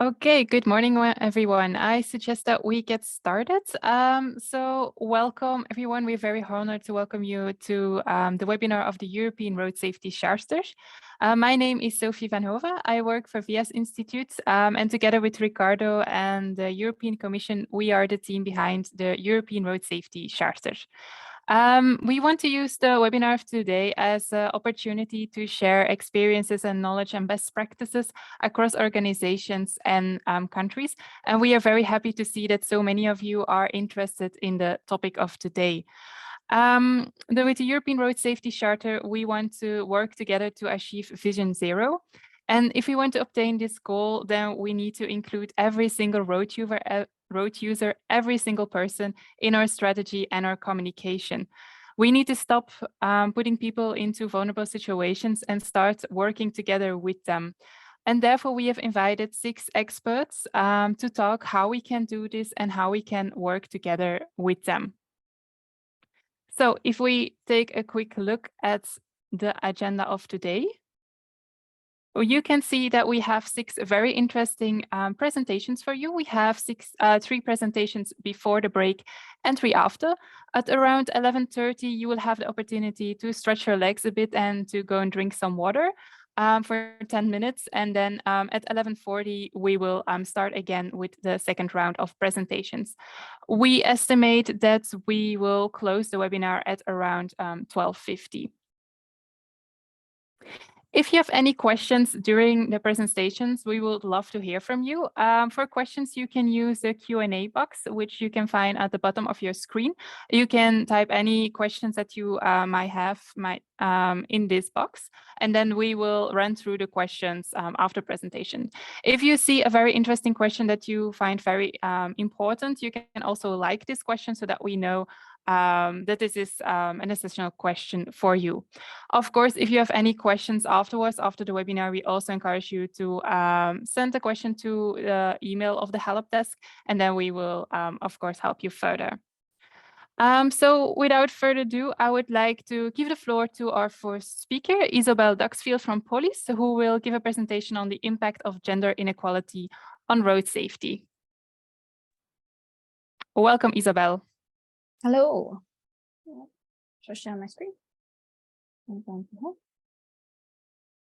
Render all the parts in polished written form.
Okay, good morning, everyone. I suggest that we get started. So welcome, everyone. We're very honored to welcome you to the webinar of the European Road Safety Charter. My name is Sophie van Hove. I work for VS Institute, and together with Ricardo and the European Commission, we are the team behind the European Road Safety Charter. We want to use the webinar of today as an opportunity to share experiences and knowledge and best practices across organizations and countries. And we are very happy to see that so many of you are interested in the topic of today. With the European Road Safety Charter, we want to work together to achieve Vision Zero. And if we want to obtain this goal, then we need to include every single road user, every single person in our strategy and our communication. We need to stop putting people into vulnerable situations and start working together with them. And therefore, we have invited 6 experts to talk how we can do this and how we can work together with them. So if we take a quick look at the agenda of today, you can see that we have 6 very interesting presentations for you. We have 3 presentations before the break and 3 after. At around 11:30, you will have the opportunity to stretch your legs a bit and to go and drink some water for 10 minutes. And then at 11:40, we will start again with the second round of presentations. We estimate that we will close the webinar at around 12:50. If you have any questions during the presentations, we would love to hear from you. For questions, you can use the Q&A box, which you can find at the bottom of your screen. You can type any questions that you might have in this box, and then we will run through the questions after presentation. If you see a very interesting question that you find very important, you can also like this question so that we know that this is an essential question for you. Of course, if you have any questions afterwards, after the webinar, we also encourage you to send the question to the email of the help desk, and then we will, of course, help you further. So without further ado, I would like to give the floor to our first speaker, Isobel Duxfield from POLIS, who will give a presentation on the impact of gender inequality on road safety. Welcome, Isobel. Hello. Shall I share my screen? And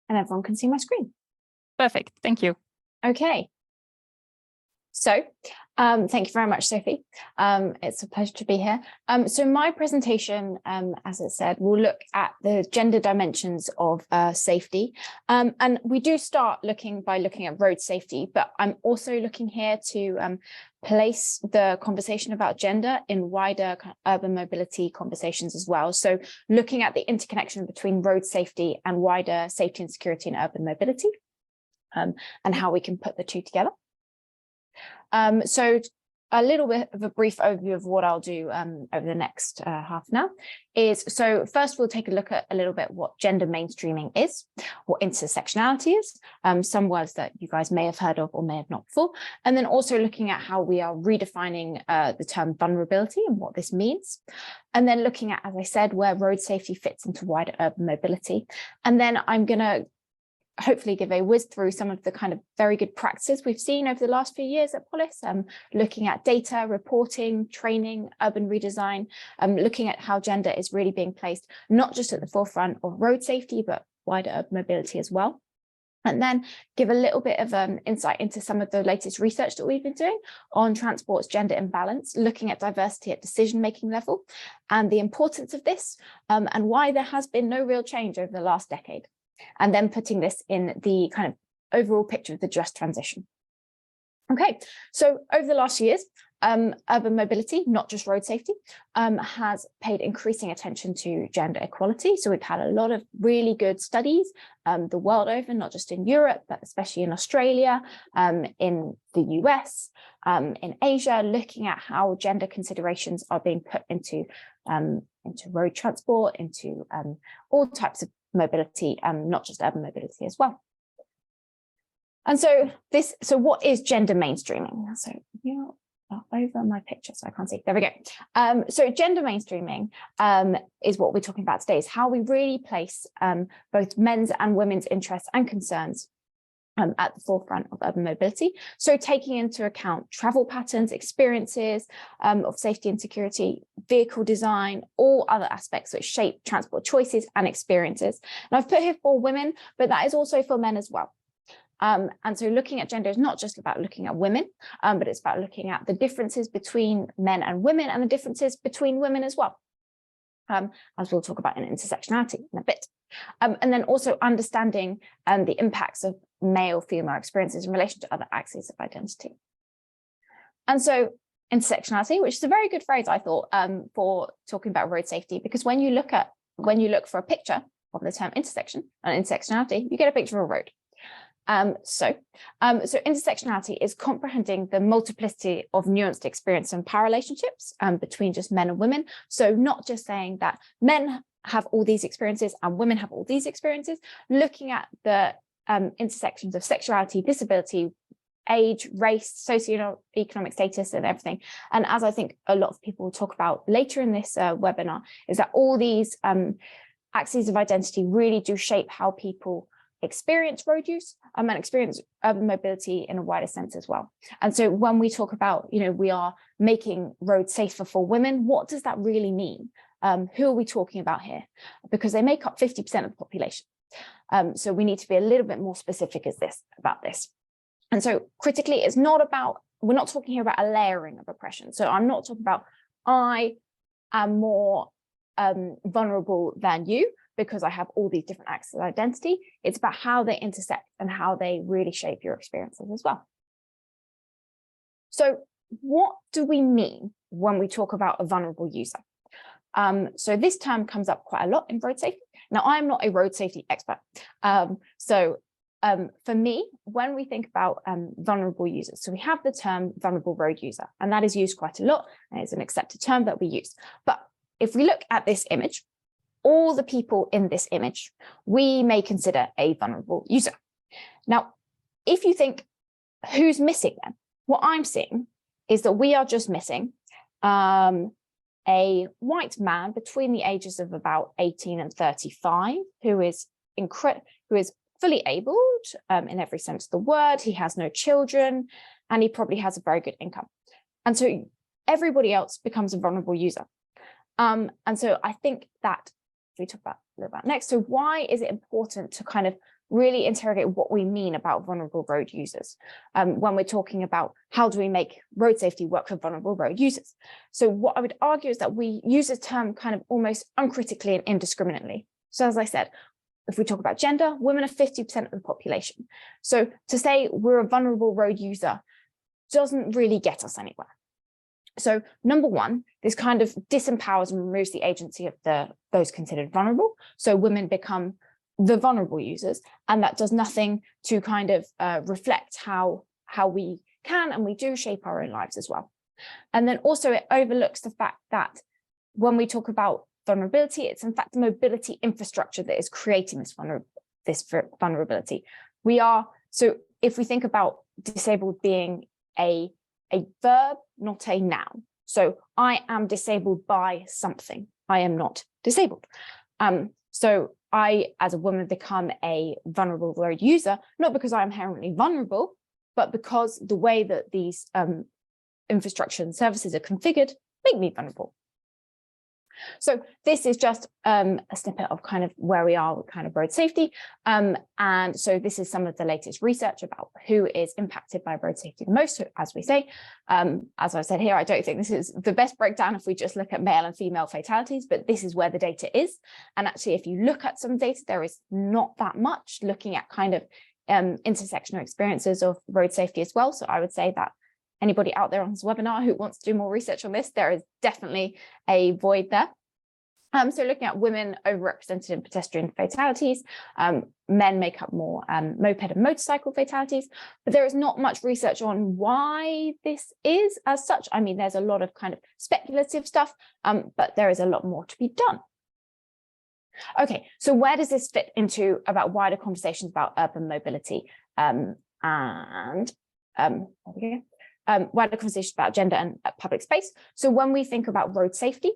everyone can see my screen. Perfect. Thank you. Okay. So thank you very much, Sophie. It's a pleasure to be here. So my presentation, as it said, will look at the gender dimensions of safety. And we do start by looking at road safety, but I'm also looking here to place the conversation about gender in wider urban mobility conversations as well. So looking at the interconnection between road safety and wider safety and security in urban mobility, and how we can put the two together. So a little bit of a brief overview of what I'll do over the next half an hour is, so first we'll take a look at a little bit what gender mainstreaming is, what intersectionality is, some words that you guys may have heard of or may have not before, and then also looking at how we are redefining the term vulnerability and what this means. And then looking at, as I said, where road safety fits into wider urban mobility. And then I'm going to hopefully give a whiz through some of the kind of very good practices we've seen over the last few years at POLIS, looking at data, reporting, training, urban redesign, looking at how gender is really being placed, not just at the forefront of road safety, but wider urban mobility as well. And then give a little bit of insight into some of the latest research that we've been doing on transport's gender imbalance, looking at diversity at decision-making level and the importance of this, and why there has been no real change over the last decade. And then putting this in the kind of overall picture of the just transition. Okay, so over the last few years, urban mobility, not just road safety, has paid increasing attention to gender equality. So we've had a lot of really good studies the world over, not just in Europe, but especially in Australia, in the US, in Asia, looking at how gender considerations are being put into road transport, into all types of mobility, not just urban mobility as well. And so what is gender mainstreaming? So over my picture, so I can't see. There we go. So gender mainstreaming is what we're talking about today, is how we really place both men's and women's interests and concerns at the forefront of urban mobility. So taking into account travel patterns, experiences of safety and security, vehicle design, all other aspects which shape transport choices and experiences. And I've put here for women, but that is also for men as well. And so looking at gender is not just about looking at women, but it's about looking at the differences between men and women and the differences between women as well, as we'll talk about in intersectionality in a bit. And then also understanding the impacts of male-female experiences in relation to other axes of identity. And so intersectionality, which is a very good phrase, I thought, for talking about road safety, because when you look for a picture of the term intersection and intersectionality, you get a picture of a road. So intersectionality is comprehending the multiplicity of nuanced experience and power relationships between just men and women. So not just saying that men have all these experiences and women have all these experiences, looking at the intersections of sexuality, disability, age, race, socioeconomic status, and everything. And as I think a lot of people will talk about later in this webinar, is that all these axes of identity really do shape how people experience road use and experience urban mobility in a wider sense as well. And so when we talk about, we are making roads safer for women, what does that really mean? Who are we talking about here? Because they make up 50% of the population. So we need to be a little bit more specific about this. And so critically, we're not talking here about a layering of oppression. So I'm not talking about I am more vulnerable than you because I have all these different axes of identity. It's about how they intersect and how they really shape your experiences as well. So what do we mean when we talk about a vulnerable user? So this term comes up quite a lot in road safety. Now, I'm not a road safety expert. For me, when we think about vulnerable users, so we have the term vulnerable road user, and that is used quite a lot, and it's an accepted term that we use. But if we look at this image, all the people in this image, we may consider a vulnerable user. Now, if you think who's missing them, what I'm seeing is that we are just missing a white man between the ages of about 18 and 35, who is fully abled in every sense of the word. He has no children, and he probably has a very good income. And so everybody else becomes a vulnerable user. And so I think that we talk about a little about next. So why is it important to kind of really interrogate what we mean about vulnerable road users when we're talking about how do we make road safety work for vulnerable road users? So what I would argue is that we use a term kind of almost uncritically and indiscriminately. So as I said, if we talk about gender, women are 50% of the population. So to say we're a vulnerable road user doesn't really get us anywhere. So number one, this kind of disempowers and removes the agency of those considered vulnerable. So women become the vulnerable users, and that does nothing to kind of reflect how we can and we do shape our own lives as well. And then also it overlooks the fact that when we talk about vulnerability, it's in fact the mobility infrastructure that is creating this vulnerability. So if we think about disabled being a verb, not a noun. So I am disabled by something. I am not disabled. So I, as a woman, become a vulnerable road user, not because I'm inherently vulnerable, but because the way that these infrastructure and services are configured make me vulnerable. So this is just a snippet of kind of where we are with kind of road safety. And so this is some of the latest research about who is impacted by road safety the most, as we say. As I said here, I don't think this is the best breakdown if we just look at male and female fatalities, but this is where the data is. And actually, if you look at some data, there is not that much looking at kind of intersectional experiences of road safety as well. So I would say that anybody out there on this webinar who wants to do more research on this, there is definitely a void there. So looking at women overrepresented in pedestrian fatalities, men make up more moped and motorcycle fatalities, but there is not much research on why this is as such. I mean, there's a lot of kind of speculative stuff, but there is a lot more to be done. Okay, so where does this fit into about wider conversations about urban mobility? There we go. wider conversations about gender and public space. So when we think about road safety,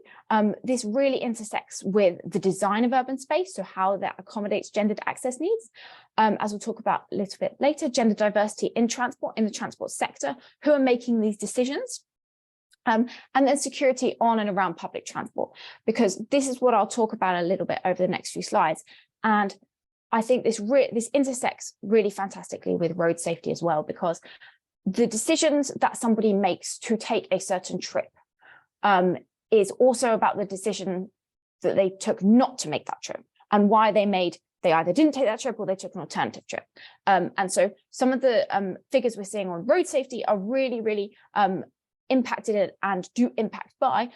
this really intersects with the design of urban space, so how that accommodates gendered access needs. As we'll talk about a little bit later, gender diversity in transport, in the transport sector, who are making these decisions. And then security on and around public transport, because this is what I'll talk about a little bit over the next few slides. And I think this intersects really fantastically with road safety as well, because the decisions that somebody makes to take a certain trip is also about the decision that they took not to make that trip, and why they either didn't take that trip or they took an alternative trip. And so some of the figures we're seeing on road safety are really, really impacted and do impact by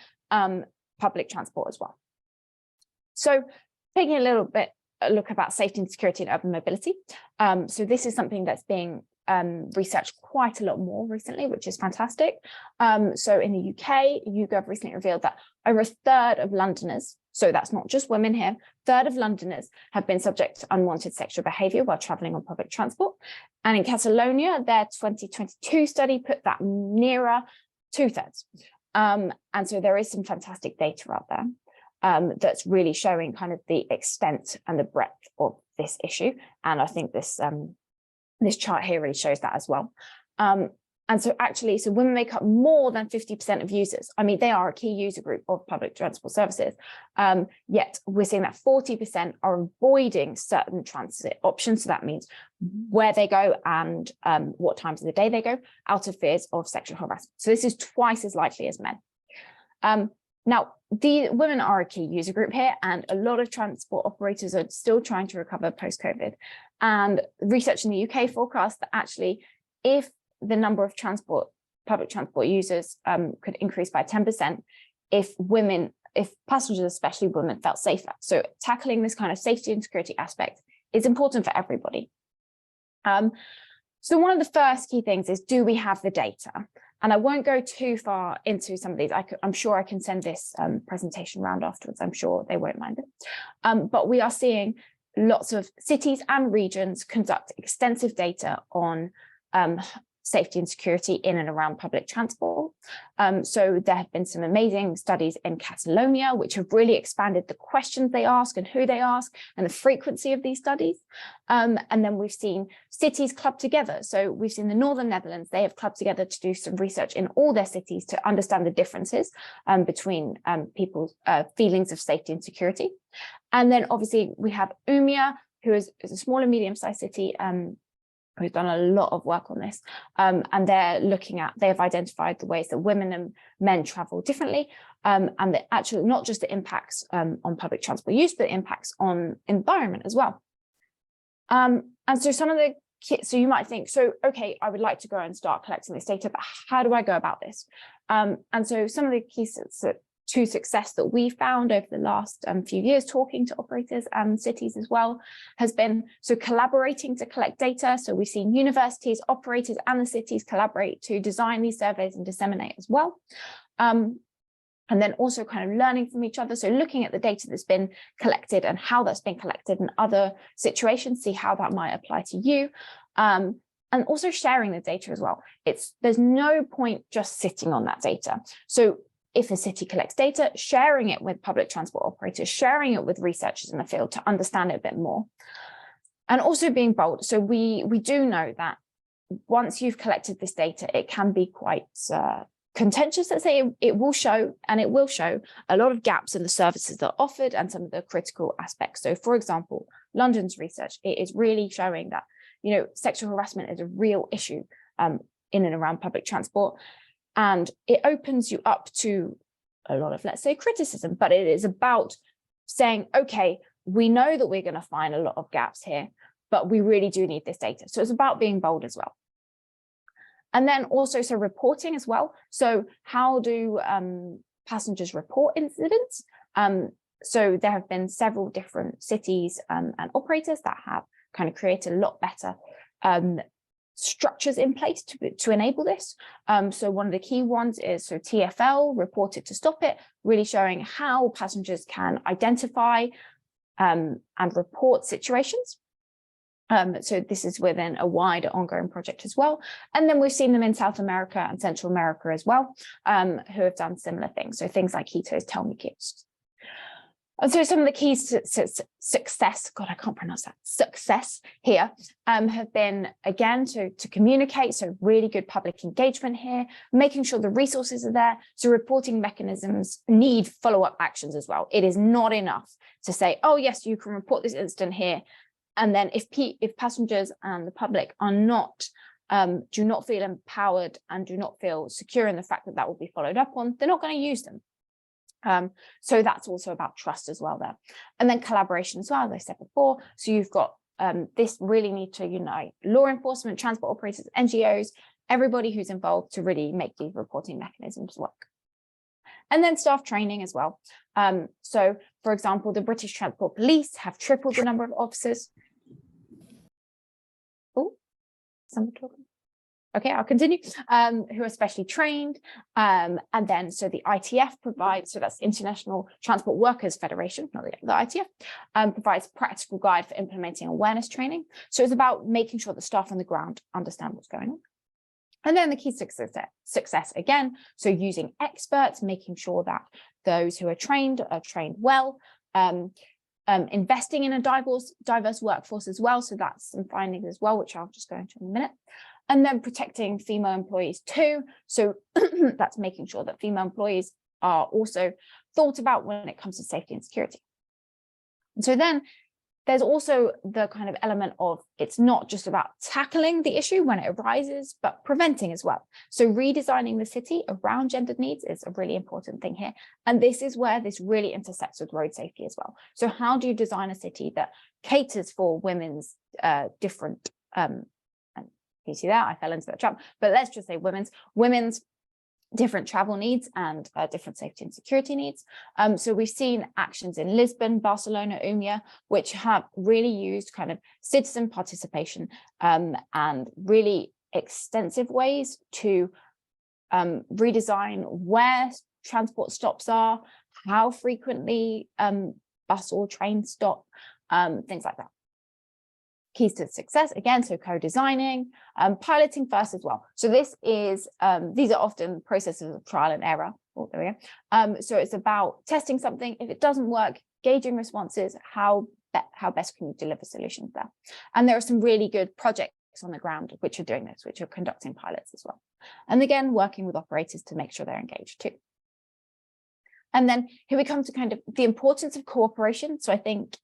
public transport as well. So taking a look about safety and security and urban mobility. So this is something that's being researched quite a lot more recently, which is fantastic. So in the UK, YouGov recently revealed that over a third of Londoners, so that's not just women here, third of Londoners have been subject to unwanted sexual behaviour while travelling on public transport. And in Catalonia, their 2022 study put that nearer 2/3. And so there is some fantastic data out there that's really showing kind of the extent and the breadth of this issue. And I think this chart here really shows that as well. And so actually, so women make up more than 50% of users. I mean, they are a key user group of public transport services, yet we're seeing that 40% are avoiding certain transit options. So that means where they go and what times of the day they go, out of fears of sexual harassment. So this is twice as likely as men. Now, the women are a key user group here, and a lot of transport operators are still trying to recover post-COVID. And research in the UK forecasts that actually, if the number of public transport users could increase by 10% if passengers, especially women, felt safer. So tackling this kind of safety and security aspect is important for everybody. So one of the first key things is, do we have the data? And I won't go too far into some of these. I'm sure I can send this presentation around afterwards. I'm sure they won't mind it. But we are seeing lots of cities and regions conduct extensive data on safety and security in and around public transport. So there have been some amazing studies in Catalonia, which have really expanded the questions they ask and who they ask and the frequency of these studies. And then we've seen cities club together. So we've seen the Northern Netherlands, they have clubbed together to do some research in all their cities to understand the differences between people's feelings of safety and security. And then obviously we have Umea, who is a small and medium-sized city, who's done a lot of work on this, and they have identified the ways that women and men travel differently, and that actually not just the impacts on public transport use, but impacts on environment as well. And so so you might think, so okay, I would like to go and start collecting this data, but how do I go about this? And so some of the keys to success that we found over the last few years, talking to operators and cities as well, has been so collaborating to collect data. So we've seen universities, operators and the cities collaborate to design these surveys and disseminate as well. And then also kind of learning from each other. So looking at the data that's been collected and how that's been collected in other situations, see how that might apply to you. And also sharing the data as well. There's no point just sitting on that data. So if a city collects data, sharing it with public transport operators, sharing it with researchers in the field to understand it a bit more. And also being bold. So we do know that once you've collected this data, it can be quite contentious. Let's say it will show a lot of gaps in the services that are offered and some of the critical aspects. So for example, London's research, it is really showing that, sexual harassment is a real issue in and around public transport. And it opens you up to a lot of, let's say, criticism, but it is about saying, okay, we know that we're going to find a lot of gaps here, but we really do need this data. So it's about being bold as well. And then also, so reporting as well. So how do passengers report incidents? So there have been several different cities and operators that have kind of created a lot better structures in place to enable this. So one of the key ones is TfL, reported to stop it, really showing how passengers can identify and report situations. So this is within a wider ongoing project as well. And then we've seen them in South America and Central America as well, who have done similar things. So things like Quito's Tell Me Kids. And so some of the keys to success, God, I can't pronounce that, success here, have been, again, to communicate, so really good public engagement here, making sure the resources are there, so reporting mechanisms need follow-up actions as well. It is not enough to say, oh, yes, you can report this incident here, and then if passengers and the public are not, do not feel empowered and do not feel secure in the fact that that will be followed up on, they're not going to use them. So that's also about trust as well there. And then collaboration as well, as I said before. So you've got this really need to unite law enforcement, transport operators, NGOs, everybody who's involved to really make these reporting mechanisms work. And then staff training as well. So, for example, the British Transport Police have tripled the number of officers. Oh, somebody talking? Okay, I'll continue, who are specially trained. And then, so the ITF provides, so that's International Transport Workers Federation, not the ITF, provides practical guide for implementing awareness training. So it's about making sure the staff on the ground understand what's going on. And then the key to success again, so using experts, making sure that those who are trained well, investing in a diverse workforce as well. So that's some findings as well, which I'll just go into in a minute. And then protecting female employees too. So that's making sure that female employees are also thought about when it comes to safety and security. And so then there's also the kind of element of, it's not just about tackling the issue when it arises, but preventing as well. So redesigning the city around gendered needs is a really important thing here. And this is where this really intersects with road safety as well. So how do you design a city that caters for women's different, you see that, I fell into that trap, but let's just say women's different travel needs and different safety and security needs. So we've seen actions in Lisbon, Barcelona, Umea, which have really used kind of citizen participation and really extensive ways to redesign where transport stops are, how frequently bus or train stop, things like that. Keys to success, again, so co-designing, piloting first as well. So this is, these are often processes of trial and error. Oh, there we go. So it's about testing something. If it doesn't work, gauging responses, how best can you deliver solutions there? And there are some really good projects on the ground which are doing this, which are conducting pilots as well. And again, working with operators to make sure they're engaged too. And then here we come to kind of the importance of cooperation. So I think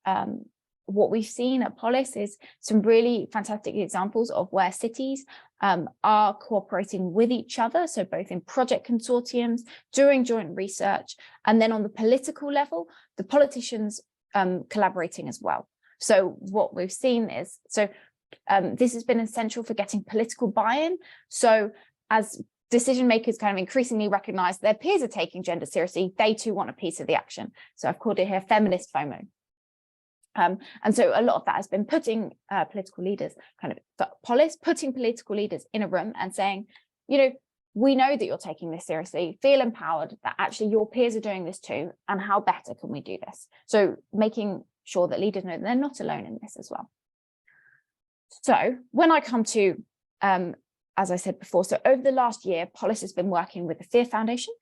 what we've seen at POLIS is some really fantastic examples of where cities are cooperating with each other. So both in project consortiums, doing joint research, and then on the political level, the politicians collaborating as well. So what we've seen is, this has been essential for getting political buy-in. So as decision makers kind of increasingly recognize their peers are taking gender seriously, they too want a piece of the action. So I've called it here feminist FOMO. And so a lot of that has been putting political leaders, kind of POLIS, putting political leaders in a room and saying, you know, we know that you're taking this seriously, feel empowered that actually your peers are doing this too, and how better can we do this? So making sure that leaders know that they're not alone in this as well. So when I come to, as I said before, so over the last year, POLIS has been working with the FEAR Foundation,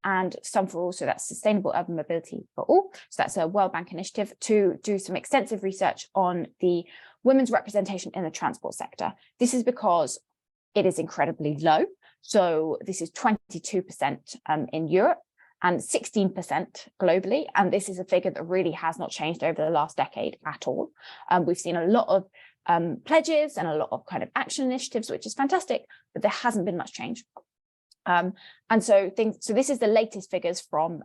and Some for All, so that's Sustainable Urban Mobility for All. So that's a World Bank initiative to do some extensive research on the women's representation in the transport sector. This is because it is incredibly low. So this is 22% in Europe and 16% globally. And this is a figure that really has not changed over the last decade at all. We've seen a lot of pledges and a lot of kind of action initiatives, which is fantastic, but there hasn't been much change. And so this is the latest figures from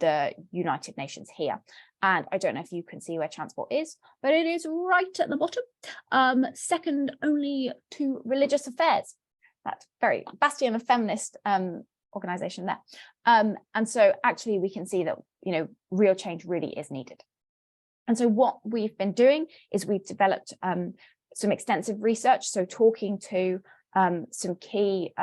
the United Nations here. And I don't know if you can see where transport is, but it is right at the bottom, second only to religious affairs. That's very bastion of feminist organization there. And so actually we can see that, you know, real change really is needed. And so what we've been doing is we've developed some extensive research. So talking to some key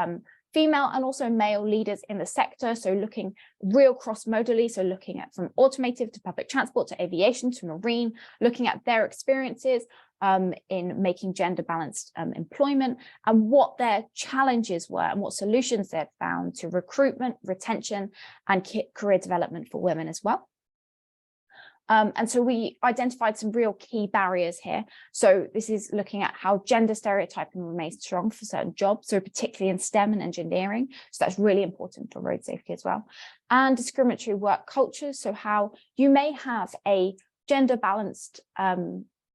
female and also male leaders in the sector. So looking real cross-modally, so looking at from automotive to public transport to aviation to marine, looking at their experiences, in making gender balanced employment, and what their challenges were and what solutions they'd found to recruitment, retention, and career development for women as well. And so we identified some real key barriers here. So this is looking at how gender stereotyping remains strong for certain jobs, so particularly in STEM and engineering. So that's really important for road safety as well. And discriminatory work cultures, so how you may have a gender balanced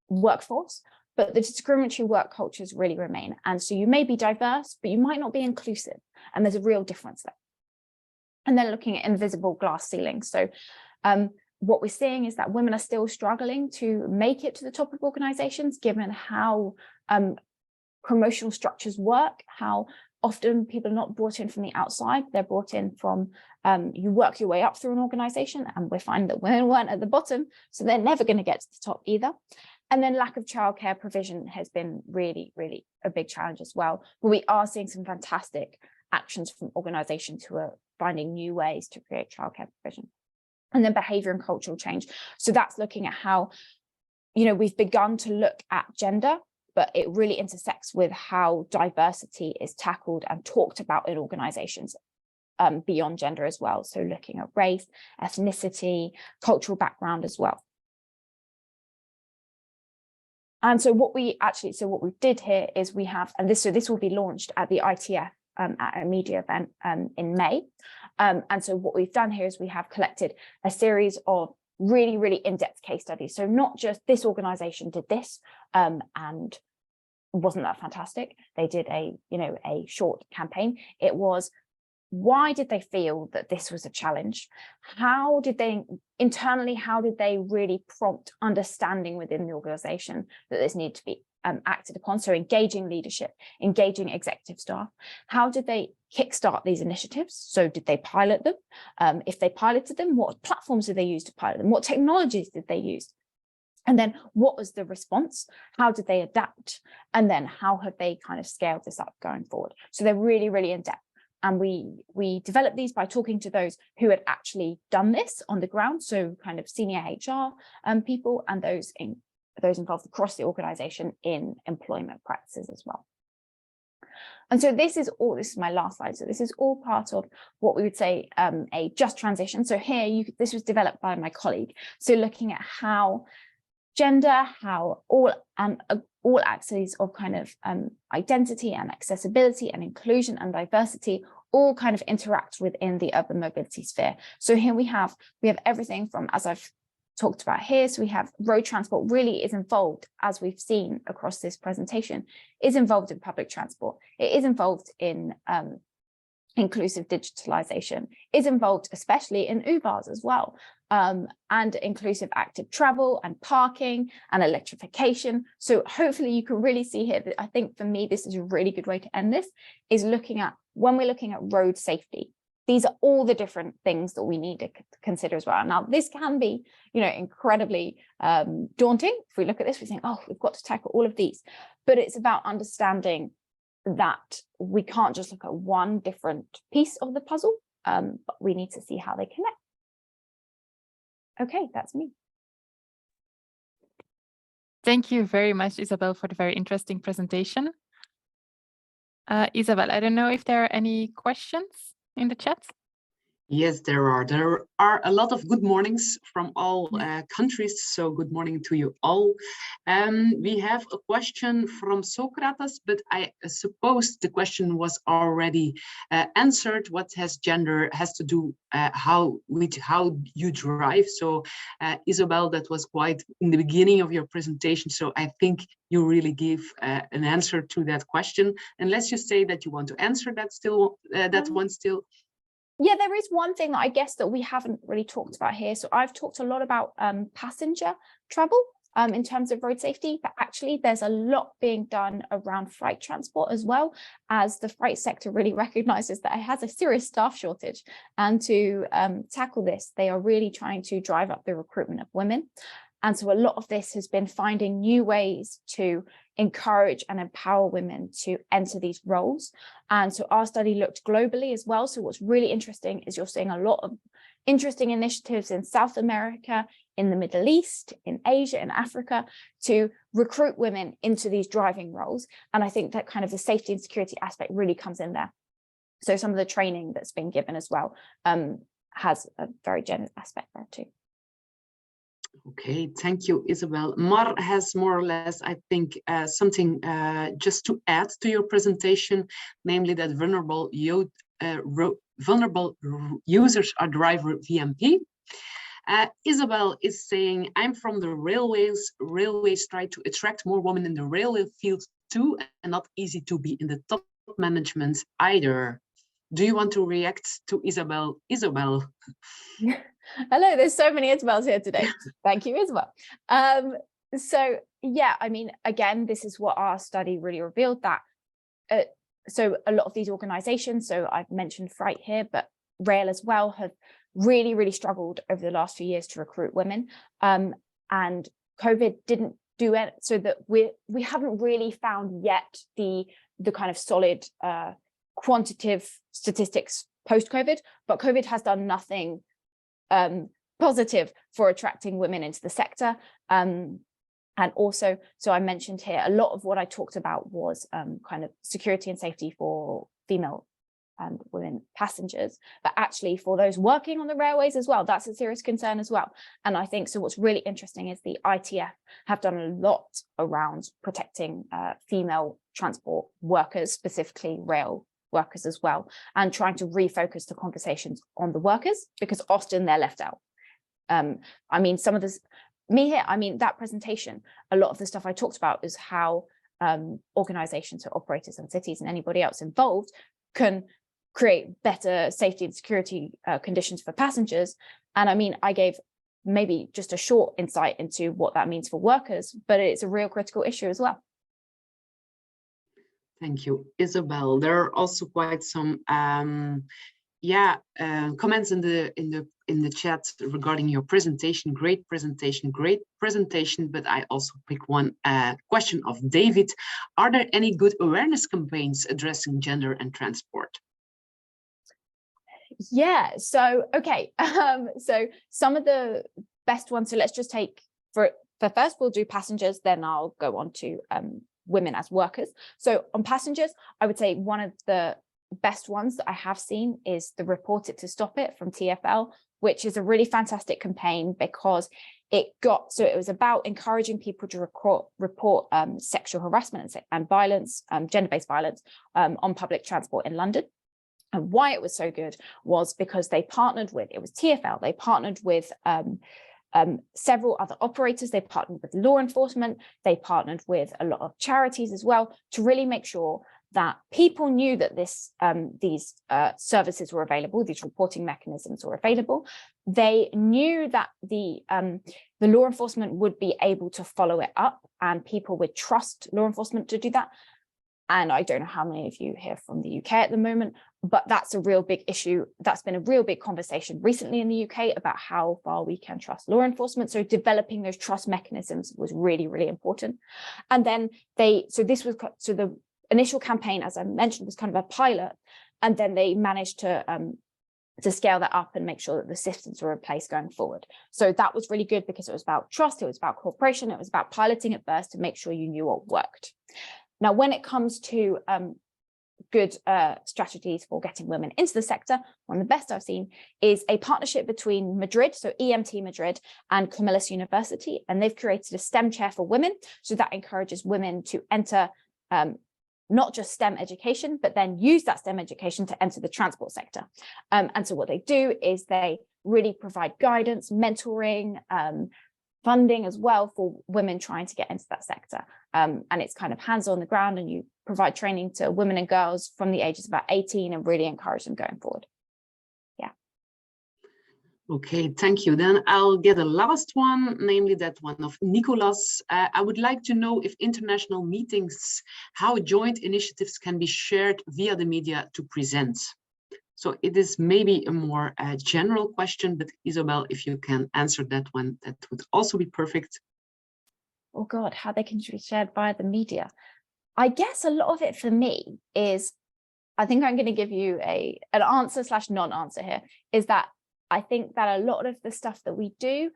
workforce, but the discriminatory work cultures really remain. And so you may be diverse, but you might not be inclusive. And there's a real difference there. And then looking at invisible glass ceilings. So what we're seeing is that women are still struggling to make it to the top of organizations, given how promotional structures work, how often people are not brought in from the outside, they're brought in from, you work your way up through an organization, and we're finding that women weren't at the bottom, so they're never going to get to the top either. And then lack of childcare provision has been really, really a big challenge as well. But we are seeing some fantastic actions from organizations who are finding new ways to create childcare provision. And then behavior and cultural change. So that's looking at how, we've begun to look at gender, but it really intersects with how diversity is tackled and talked about in organizations beyond gender as well. So looking at race, ethnicity, cultural background as well. And so what we did here is we have, and this will be launched at the ITF at a media event in May. And so what we've done here is we have collected a series of really, really in-depth case studies. So not just this organization did this and wasn't that fantastic. They did a short campaign. It was, why did they feel that this was a challenge? How did they really prompt understanding within the organization that this needed to be acted upon? So engaging leadership, engaging executive staff. How did they kickstart these initiatives? So did they pilot them? If they piloted them, what platforms did they use to pilot them? What technologies did they use? And then what was the response? How did they adapt? And then how have they kind of scaled this up going forward? So they're really, really in depth. And we developed these by talking to those who had actually done this on the ground. So kind of senior HR people and those involved across the organization in employment practices as well. And so this is my last slide. So this is all part of what we would say a just transition. So here, this was developed by my colleague. So looking at how gender, how all axes of kind of identity and accessibility and inclusion and diversity all kind of interact within the urban mobility sphere. So here we have everything from, as I've talked about here, so we have road transport really is involved, as we've seen across this presentation, is involved in public transport. It is involved in inclusive digitalization, is involved especially in Ubers as well, and inclusive active travel and parking and electrification. So hopefully you can really see here that I think for me, this is a really good way to end this, is looking at, when we're looking at road safety, these are all the different things that we need to consider as well. Now, this can be, incredibly daunting. If we look at this, we think, oh, we've got to tackle all of these. But it's about understanding that we can't just look at one different piece of the puzzle, but we need to see how they connect. Okay, that's me. Thank you very much, Isobel, for the very interesting presentation. Isobel, I don't know if there are any questions in the chat. Yes, there are. There are a lot of good mornings from all countries, so good morning to you all. We have a question from Socrates, but I suppose the question was already answered. What has gender has to do how you drive? So Isobel, that was quite in the beginning of your presentation, so I think you really give an answer to that question. Unless you say that you want to answer that still, that one still. Yeah, there is one thing that I guess that we haven't really talked about here. So I've talked a lot about passenger travel in terms of road safety, but actually there's a lot being done around freight transport as well, as the freight sector really recognizes that it has a serious staff shortage. And to tackle this, they are really trying to drive up the recruitment of women. And so a lot of this has been finding new ways to encourage and empower women to enter these roles. And so our study looked globally as well. So what's really interesting is you're seeing a lot of interesting initiatives in South America, in the Middle East, in Asia, in Africa, to recruit women into these driving roles. And I think that kind of the safety and security aspect really comes in there. So some of the training that's been given as well has a very gendered aspect there too. Okay, thank you, Isobel. Mar has more or less, I think, something just to add to your presentation, namely that vulnerable users are driver VMP. Isobel is saying, I'm from the railways. Railways try to attract more women in the railway field too, and not easy to be in the top management either. Do you want to react to Isobel? Isobel. Hello, there's so many Isobels here today. Thank you, Isobel. So yeah, I mean, again, this is what our study really revealed, that so a lot of these organizations, so I've mentioned Freight here, but rail as well, have really, really struggled over the last few years to recruit women. And COVID didn't do it, so that we haven't really found yet the kind of solid quantitative statistics post-COVID, but COVID has done nothing positive for attracting women into the sector. And also, so I mentioned here, a lot of what I talked about was kind of security and safety for female and women passengers, but actually for those working on the railways as well, that's a serious concern as well. And I think, so what's really interesting is the ITF have done a lot around protecting female transport workers, specifically rail workers as well, and trying to refocus the conversations on the workers, because often they're left out. I mean, some of this, that presentation, a lot of the stuff I talked about is how organizations, so operators and cities and anybody else involved, can create better safety and security conditions for passengers. And I mean, I gave maybe just a short insight into what that means for workers, but it's a real critical issue as well. Thank you, Isobel. There are also quite some comments in the chat regarding your presentation. Great presentation, but I also pick one question of David. Are there any good awareness campaigns addressing gender and transport? Yeah, so okay, so some of the best ones, so let's just take for first we'll do passengers, then I'll go on to women as workers. So on passengers, I would say one of the best ones that I have seen is the Report It to Stop It from TfL, which is a really fantastic campaign, because it was about encouraging people to report sexual harassment and violence, gender-based violence on public transport in London. And why it was so good was because they partnered with, it was TfL, they partnered with several other operators, they partnered with law enforcement, they partnered with a lot of charities as well, to really make sure that people knew that these services were available, these reporting mechanisms were available. They knew that the law enforcement would be able to follow it up, and people would trust law enforcement to do that. And I don't know how many of you here from the UK at the moment, but that's a real big issue. That's been a real big conversation recently in the UK about how far we can trust law enforcement. So developing those trust mechanisms was really, really important. And then the initial campaign, as I mentioned, was kind of a pilot, and then they managed to scale that up and make sure that the systems were in place going forward. So that was really good, because it was about trust, it was about cooperation, it was about piloting at first to make sure you knew what worked. Now, when it comes to good strategies for getting women into the sector, one of the best I've seen is a partnership between Madrid, so EMT Madrid, and Comillas University, and they've created a STEM chair for women. So that encourages women to enter not just STEM education, but then use that STEM education to enter the transport sector. And so what they do is they really provide guidance, mentoring, funding as well for women trying to get into that sector. And it's kind of hands on the ground, and you provide training to women and girls from the ages of about 18 and really encourage them going forward. Yeah. Okay, thank you. Then I'll get a last one, namely that one of Nicolas. I would like to know if international meetings, how joint initiatives can be shared via the media to present. So it is maybe a more general question, but Isobel, if you can answer that one, that would also be perfect. Oh God, how they can be shared via the media. I guess a lot of it for me is, I think I'm going to give you an answer / non-answer here, is that I think that a lot of the stuff that we do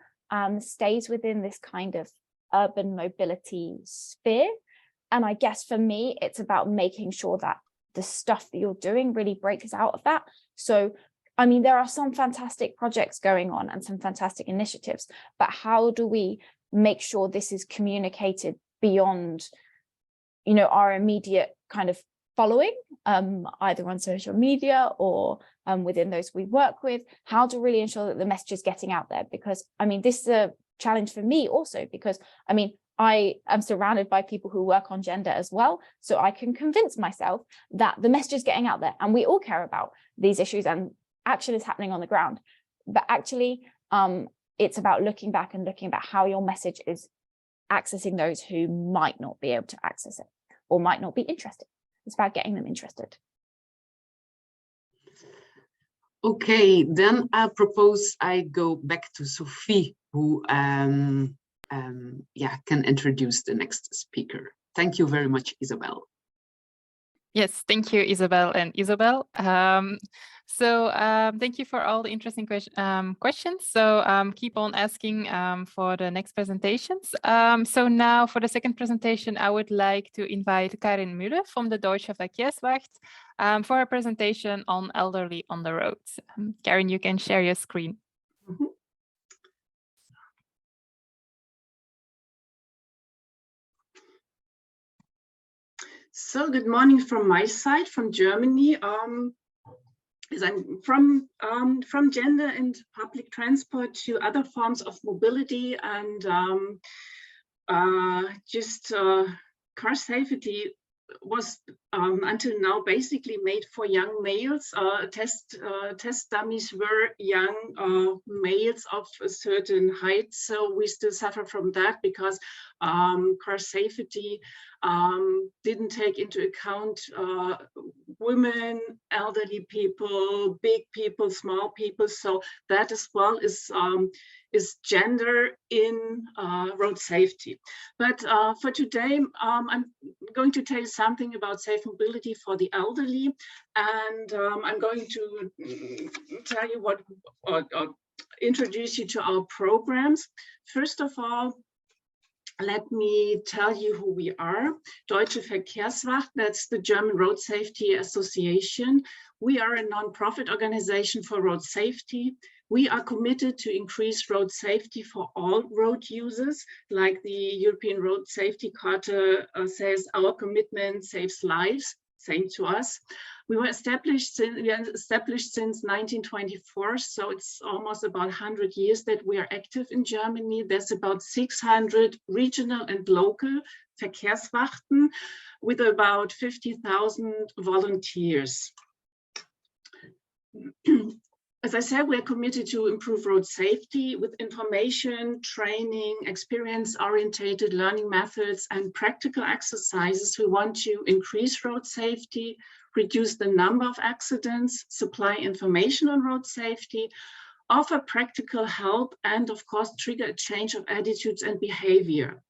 stays within this kind of urban mobility sphere. And I guess for me, it's about making sure that the stuff that you're doing really breaks out of that. So, I mean, there are some fantastic projects going on and some fantastic initiatives, but how do we make sure this is communicated beyond, you know, our immediate kind of following, either on social media or within those we work with? How to really ensure that the message is getting out there? Because, I mean, this is a challenge for me also, because, I mean, I am surrounded by people who work on gender as well. So I can convince myself that the message is getting out there and we all care about these issues and action is happening on the ground. But actually, it's about looking back and looking about how your message is accessing those who might not be able to access it or might not be interested. It's about getting them interested. Okay, then I propose I go back to Sophie, who can introduce the next speaker. Thank you very much, Isobel. Yes, thank you, Isabel and Isobel. Thank you for all the interesting questions. So keep on asking for the next presentations. So now for the second presentation, I would like to invite Karin Müller from the Deutsche Verkehrswacht for a presentation on elderly on the roads. Karin, you can share your screen. Mm-hmm. So good morning from my side, from Germany. As I'm from gender and public transport to other forms of mobility and car safety was until now basically made for young males. Test dummies were young males of a certain height, so we still suffer from that because car safety didn't take into account women, elderly people, big people, small people. So that as well is gender in road safety. But for today, I'm going to tell you something about safe mobility for the elderly, and I'm going to tell you what, or introduce you to our programs. First of all, let me tell you who we are. Deutsche Verkehrswacht, that's the German Road Safety Association. We are a non-profit organization for road safety. We are committed to increase road safety for all road users. Like the European Road Safety Charter says, our commitment saves lives. Same to us. We were established since 1924, so it's almost about 100 years that we are active in Germany. There's about 600 regional and local Verkehrswachten with about 50,000 volunteers. As I said, we're committed to improve road safety with information, training, experience-oriented learning methods, and practical exercises. We want to increase road safety, reduce the number of accidents, supply information on road safety, offer practical help, and of course, trigger a change of attitudes and behavior.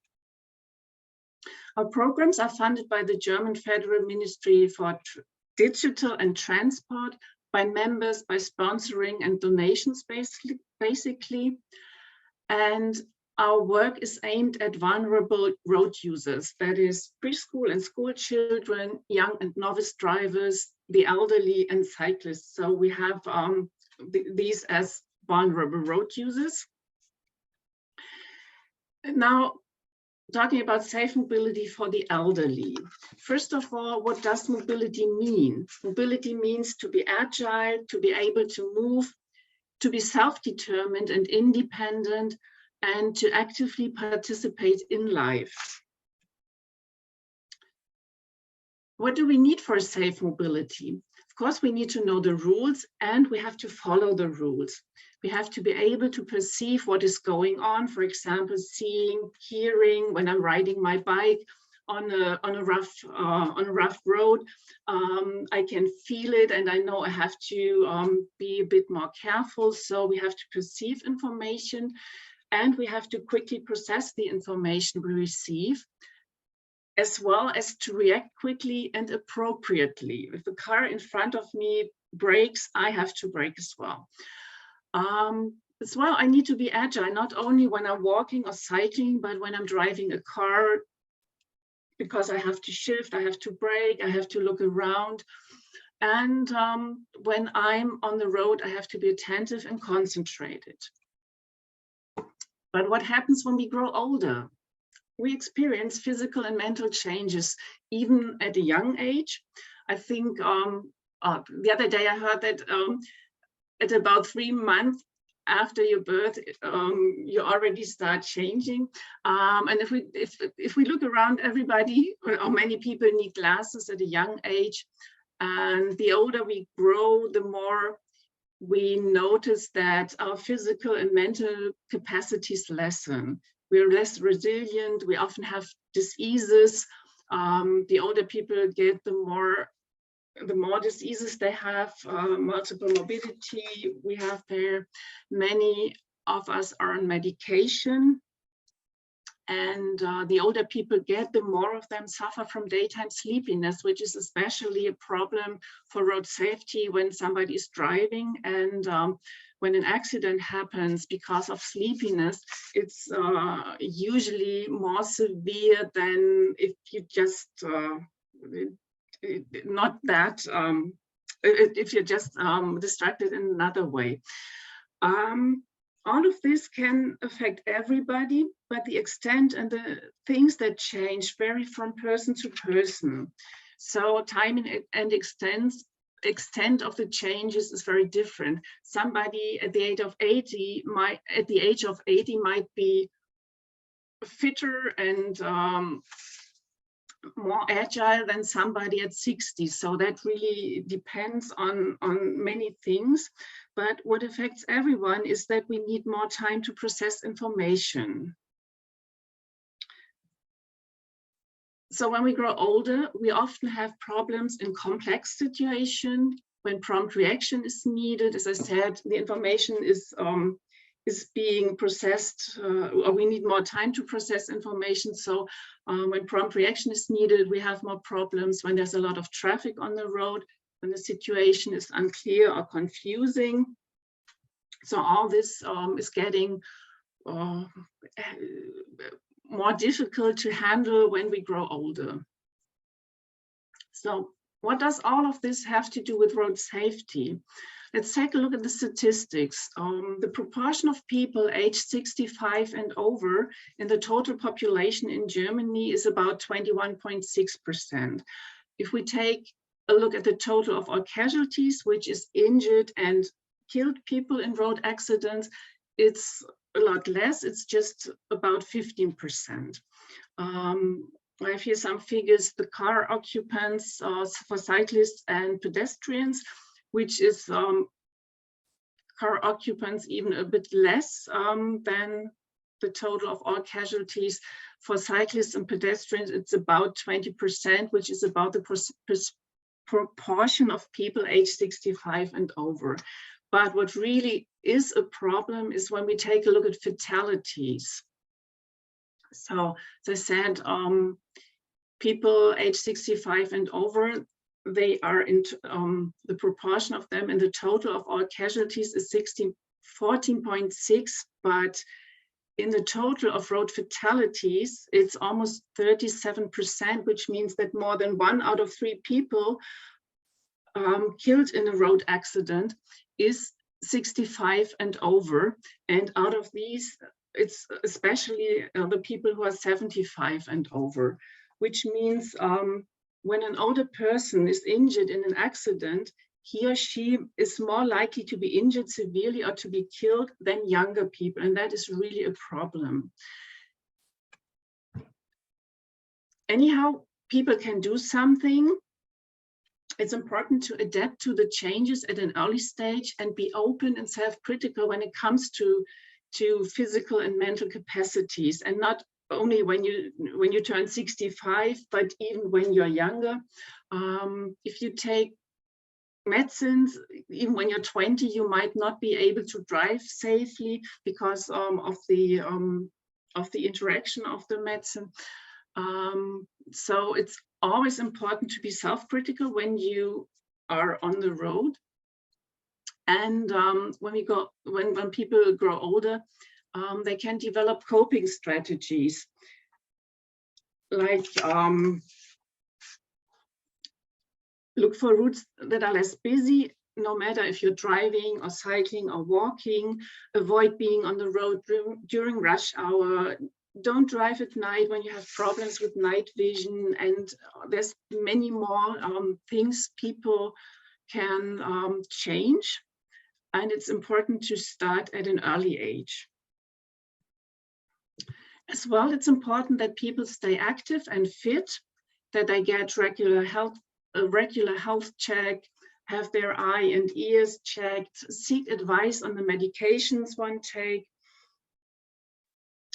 Our programs are funded by the German Federal Ministry for Digital and Transport, by members, by sponsoring and donations, basically. And our work is aimed at vulnerable road users, that is preschool and school children, young and novice drivers, the elderly and cyclists. So we have these as vulnerable road users. Now, talking about safe mobility for the elderly. First of all, what does mobility mean? Mobility means to be agile, to be able to move, to be self-determined and independent, and to actively participate in life. What do we need for safe mobility? Of course, we need to know the rules and we have to follow the rules. We have to be able to perceive what is going on. For example, seeing, hearing when I'm riding my bike on a rough road. I can feel it and I know I have to be a bit more careful. So we have to perceive information and we have to quickly process the information we receive, as well as to react quickly and appropriately. If the car in front of me brakes, I have to brake as well. As well, I need to be agile, not only when I'm walking or cycling, but when I'm driving a car, because I have to shift, I have to brake, I have to look around. And when I'm on the road, I have to be attentive and concentrated. But what happens when we grow older? We experience physical and mental changes, even at a young age. I think the other day I heard that at about 3 months after your birth, you already start changing. And if we look around, everybody or many people need glasses at a young age. And the older we grow, the more we notice that our physical and mental capacities lessen. We're less resilient. We often have diseases. The older people get, the more diseases they have, multiple morbidity we have there. Many of us are on medication. And the older people get, the more of them suffer from daytime sleepiness, which is especially a problem for road safety when somebody is driving. And when an accident happens because of sleepiness, it's usually more severe than if you just, not that, if you're just distracted in another way. All of this can affect everybody, but the extent and the things that change vary from person to person. So time and extent of the changes is very different. Somebody at the age of 80 might be fitter and more agile than somebody at 60. So that really depends on many things. But what affects everyone is that we need more time to process information. So when we grow older, we often have problems in complex situations when prompt reaction is needed. As I said, the information is being processed, or we need more time to process information. So when prompt reaction is needed, we have more problems when there's a lot of traffic on the road, when the situation is unclear or confusing. So all this is getting more difficult to handle when we grow older. So what does all of this have to do with road safety? Let's take a look at the statistics. The proportion of people aged 65 and over in the total population in Germany is about 21.6%. If we take a look at the total of all casualties, which is injured and killed people in road accidents, it's a lot less. It's just about 15%. I have here some figures. The car occupants for cyclists and pedestrians, which is car occupants even a bit less than the total of all casualties. For cyclists and pedestrians, it's about 20%, which is about the proportion of people aged 65 and over. But what really is a problem is when we take a look at fatalities. So as I said, people age 65 and over, they are in the proportion of them in the total of all casualties is 14.6, but in the total of road fatalities, it's almost 37%, which means that more than 1 out of 3 people killed in a road accident is 65 and over. And out of these, it's especially the people who are 75 and over, which means when an older person is injured in an accident, he or she is more likely to be injured severely or to be killed than younger people. And that is really a problem. Anyhow, people can do something. It's important to adapt to the changes at an early stage and be open and self-critical when it comes to physical and mental capacities, and not only when you turn 65, but even when you're younger. If you take medicines, even when you're 20, you might not be able to drive safely because of the interaction of the medicine. So it's always important to be self-critical when you are on the road. And when people grow older, they can develop coping strategies, like look for routes that are less busy, no matter if you're driving or cycling or walking. Avoid being on the road during rush hour. Don't drive at night when you have problems with night vision. And there's many more things people can change. And it's important to start at an early age. As well, it's important that people stay active and fit, that they get a regular health check, have their eye and ears checked, seek advice on the medications one take.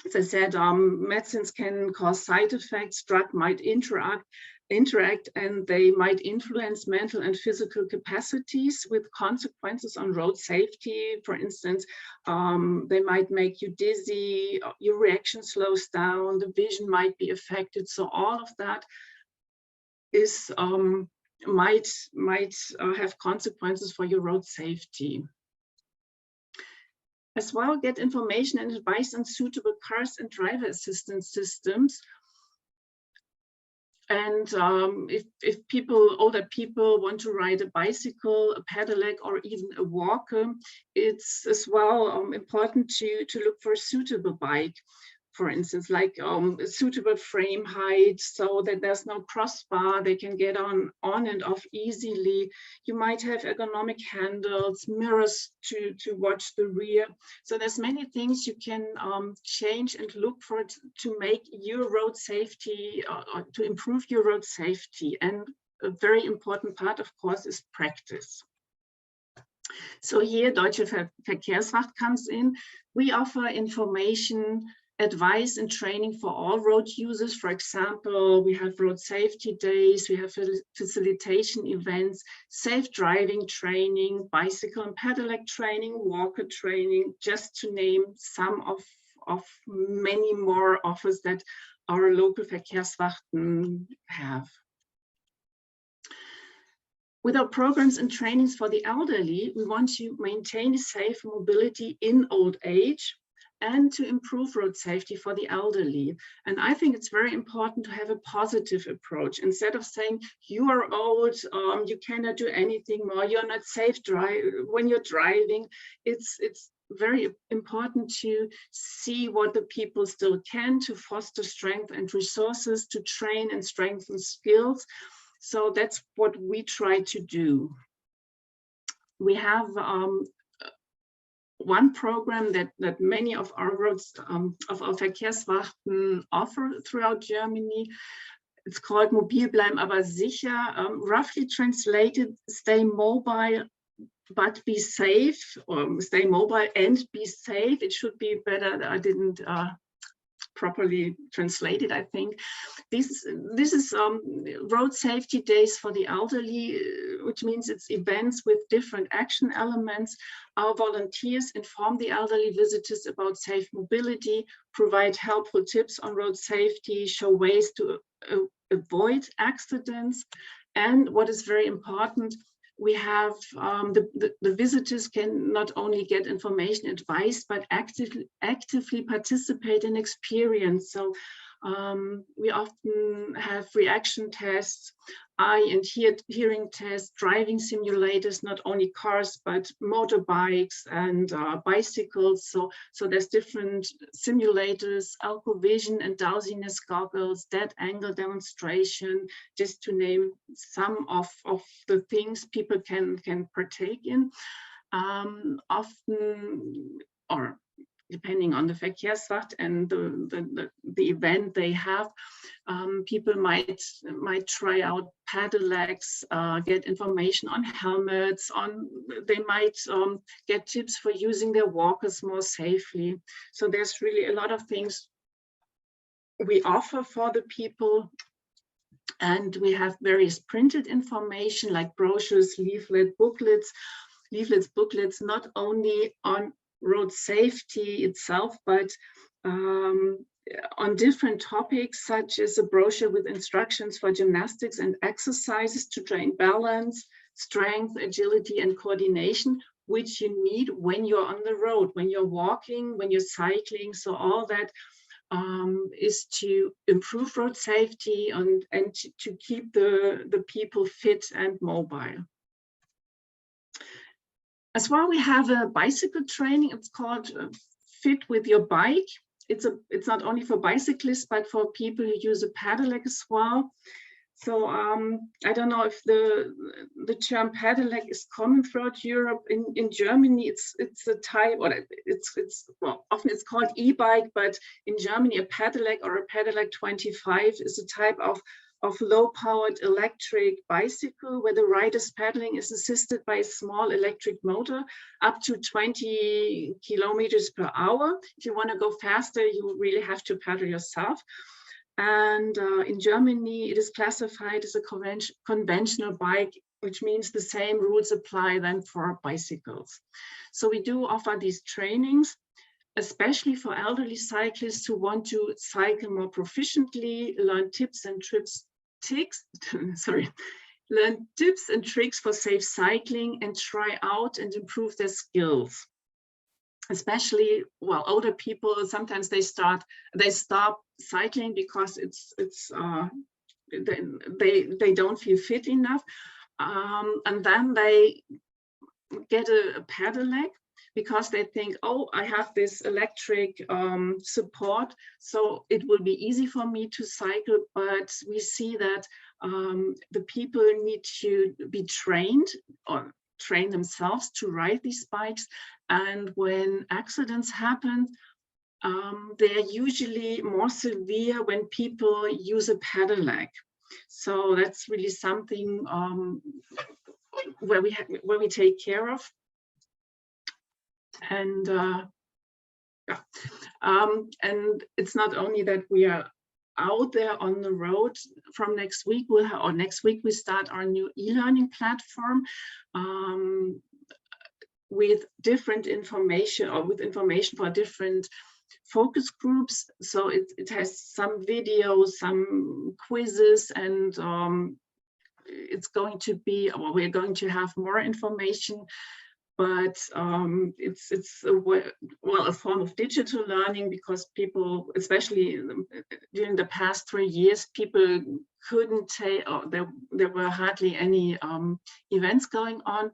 As I said, medicines can cause side effects, drug might interact, and they might influence mental and physical capacities with consequences on road safety. For instance, they might make you dizzy, your reaction slows down, the vision might be affected. So all of that is might have consequences for your road safety. As well, get information and advice on suitable cars and driver assistance systems. And if older people want to ride a bicycle, a pedelec, or even a walker, it's as well important to look for a suitable bike. For instance, like a suitable frame height, so that there's no crossbar, they can get on and off easily. You might have ergonomic handles, mirrors to watch the rear. So there's many things you can change and look for to make your road safety, to improve your road safety. And a very important part, of course, is practice. So here, Deutsche Verkehrswacht comes in. We offer information, advice and training for all road users. For example, we have road safety days, we have facilitation events, safe driving training, bicycle and pedelec training, walker training, just to name some of many more offers that our local Verkehrswachten have. With our programs and trainings for the elderly, we want to maintain safe mobility in old age and to improve road safety for the elderly. And I think it's very important to have a positive approach. Instead of saying, you are old, you cannot do anything more, you're not safe when you're driving, it's very important to see what the people still can, to foster strength and resources, to train and strengthen skills. So that's what we try to do. We have one program that many of our roads, of our Verkehrswachten offer throughout Germany. It's called Mobil bleiben aber sicher, roughly translated, stay mobile but be safe, or stay mobile and be safe. It should be better. I didn't properly translated, I think. This is road safety days for the elderly, which means it's events with different action elements. Our volunteers inform the elderly visitors about safe mobility, provide helpful tips on road safety, show ways to avoid accidents. And what is very important, we have the visitors can not only get information, advice, but actively participate in experience. So we often have reaction tests, eye and hearing tests, driving simulators, not only cars, but motorbikes and bicycles. So there's different simulators, alco vision and drowsiness goggles, dead angle demonstration, just to name some of the things people can partake in. Often, or depending on the Verkehrswacht and the event they have, people might try out pedelecs, get information on helmets, they might get tips for using their walkers more safely. So there's really a lot of things we offer for the people. And we have various printed information like brochures, booklets, not only on road safety itself, but on different topics, such as a brochure with instructions for gymnastics and exercises to train balance, strength, agility, and coordination, which you need when you're on the road, when you're walking, when you're cycling. So all that is to improve road safety and to keep the people fit and mobile. As well, we have a bicycle training. It's called Fit with Your Bike. It's not only for bicyclists, but for people who use a pedelec as well. So I don't know if the term pedelec is common throughout Europe. In Germany, it's a type, or well, often it's called e-bike, but in Germany, a pedelec or a pedelec 25 is a type of low-powered electric bicycle where the rider's pedaling is assisted by a small electric motor up to 20 kilometers per hour. If you want to go faster, you really have to pedal yourself. And in Germany, it is classified as a conventional bike, which means the same rules apply then for bicycles. So we do offer these trainings, especially for elderly cyclists who want to cycle more proficiently, learn tips and tricks for safe cycling, and try out and improve their skills. Especially, well, older people, sometimes they stop cycling because they don't feel fit enough, and then they get a pedelec because they think, oh, I have this electric support, so it will be easy for me to cycle. But we see that the people need to be trained or train themselves to ride these bikes. And when accidents happen, they're usually more severe when people use a pedelec. So that's really something where we take care of. And and it's not only that we are out there on the road. From next week, we start our new e-learning platform with different information, or with information for different focus groups. So it has some videos, some quizzes, and it's going to be, well, we're going to have more information. But it's a form of digital learning, because people, especially during the past 3 years, people couldn't say, there were hardly any events going on.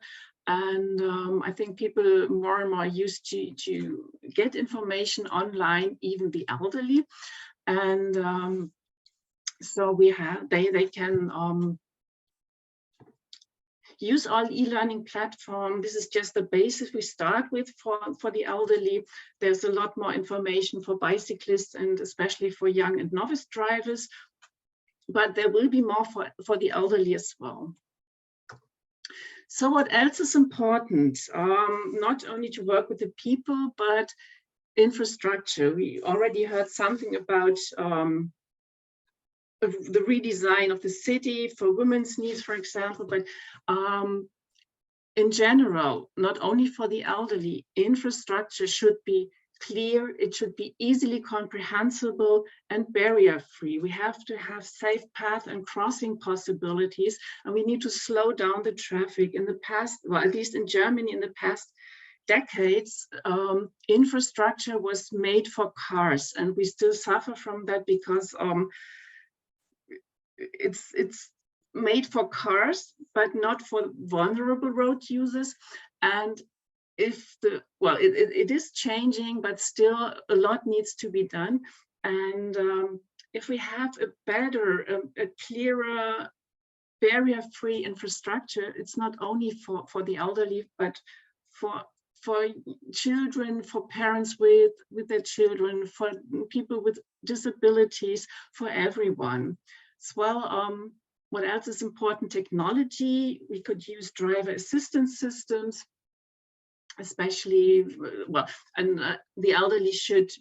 And I think people more and more used to get information online, even the elderly. And so they can use our e-learning platform. This is just the basis we start with for the elderly. There's a lot more information for bicyclists and especially for young and novice drivers, but there will be more for the elderly as well. So what else is important? Not only to work with the people, but infrastructure. We already heard something about the redesign of the city for women's needs, for example, but in general, not only for the elderly, infrastructure should be clear, it should be easily comprehensible and barrier-free. We have to have safe path and crossing possibilities, and we need to slow down the traffic. In the past, well, at least in Germany, in the past decades, infrastructure was made for cars, and we still suffer from that because it's made for cars, but not for vulnerable road users. And if it is changing, but still a lot needs to be done. And if we have a better, a clearer, barrier-free infrastructure, it's not only for the elderly, but for children, for parents with their children, for people with disabilities, for everyone. As well, what else is important? Technology. We could use driver assistance systems, especially, well, and the elderly should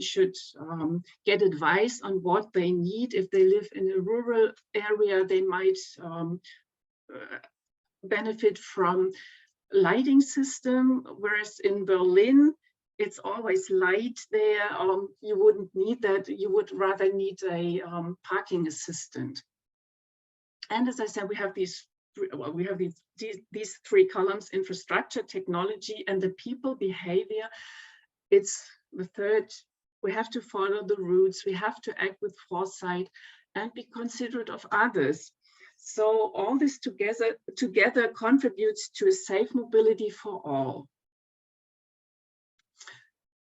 get advice on what they need. If they live in a rural area, they might benefit from lighting system, whereas in Berlin, it's always light there. You wouldn't need that. You would rather need a parking assistant. And as I said, we have these well, we have these three columns: infrastructure, technology, and the people behavior. It's the third. We have to follow the routes. We have to act with foresight and be considerate of others. So all this together contributes to a safe mobility for all.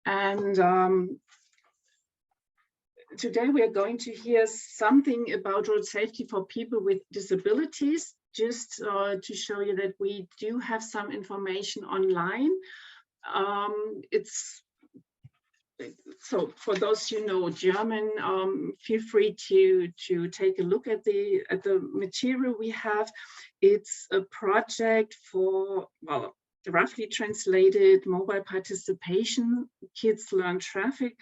And today we are going to hear something about road safety for people with disabilities, just to show you that we do have some information online. So for those who know German, feel free to take a look at the material we have. It's a project for, well, roughly translated, mobile participation, kids learn traffic.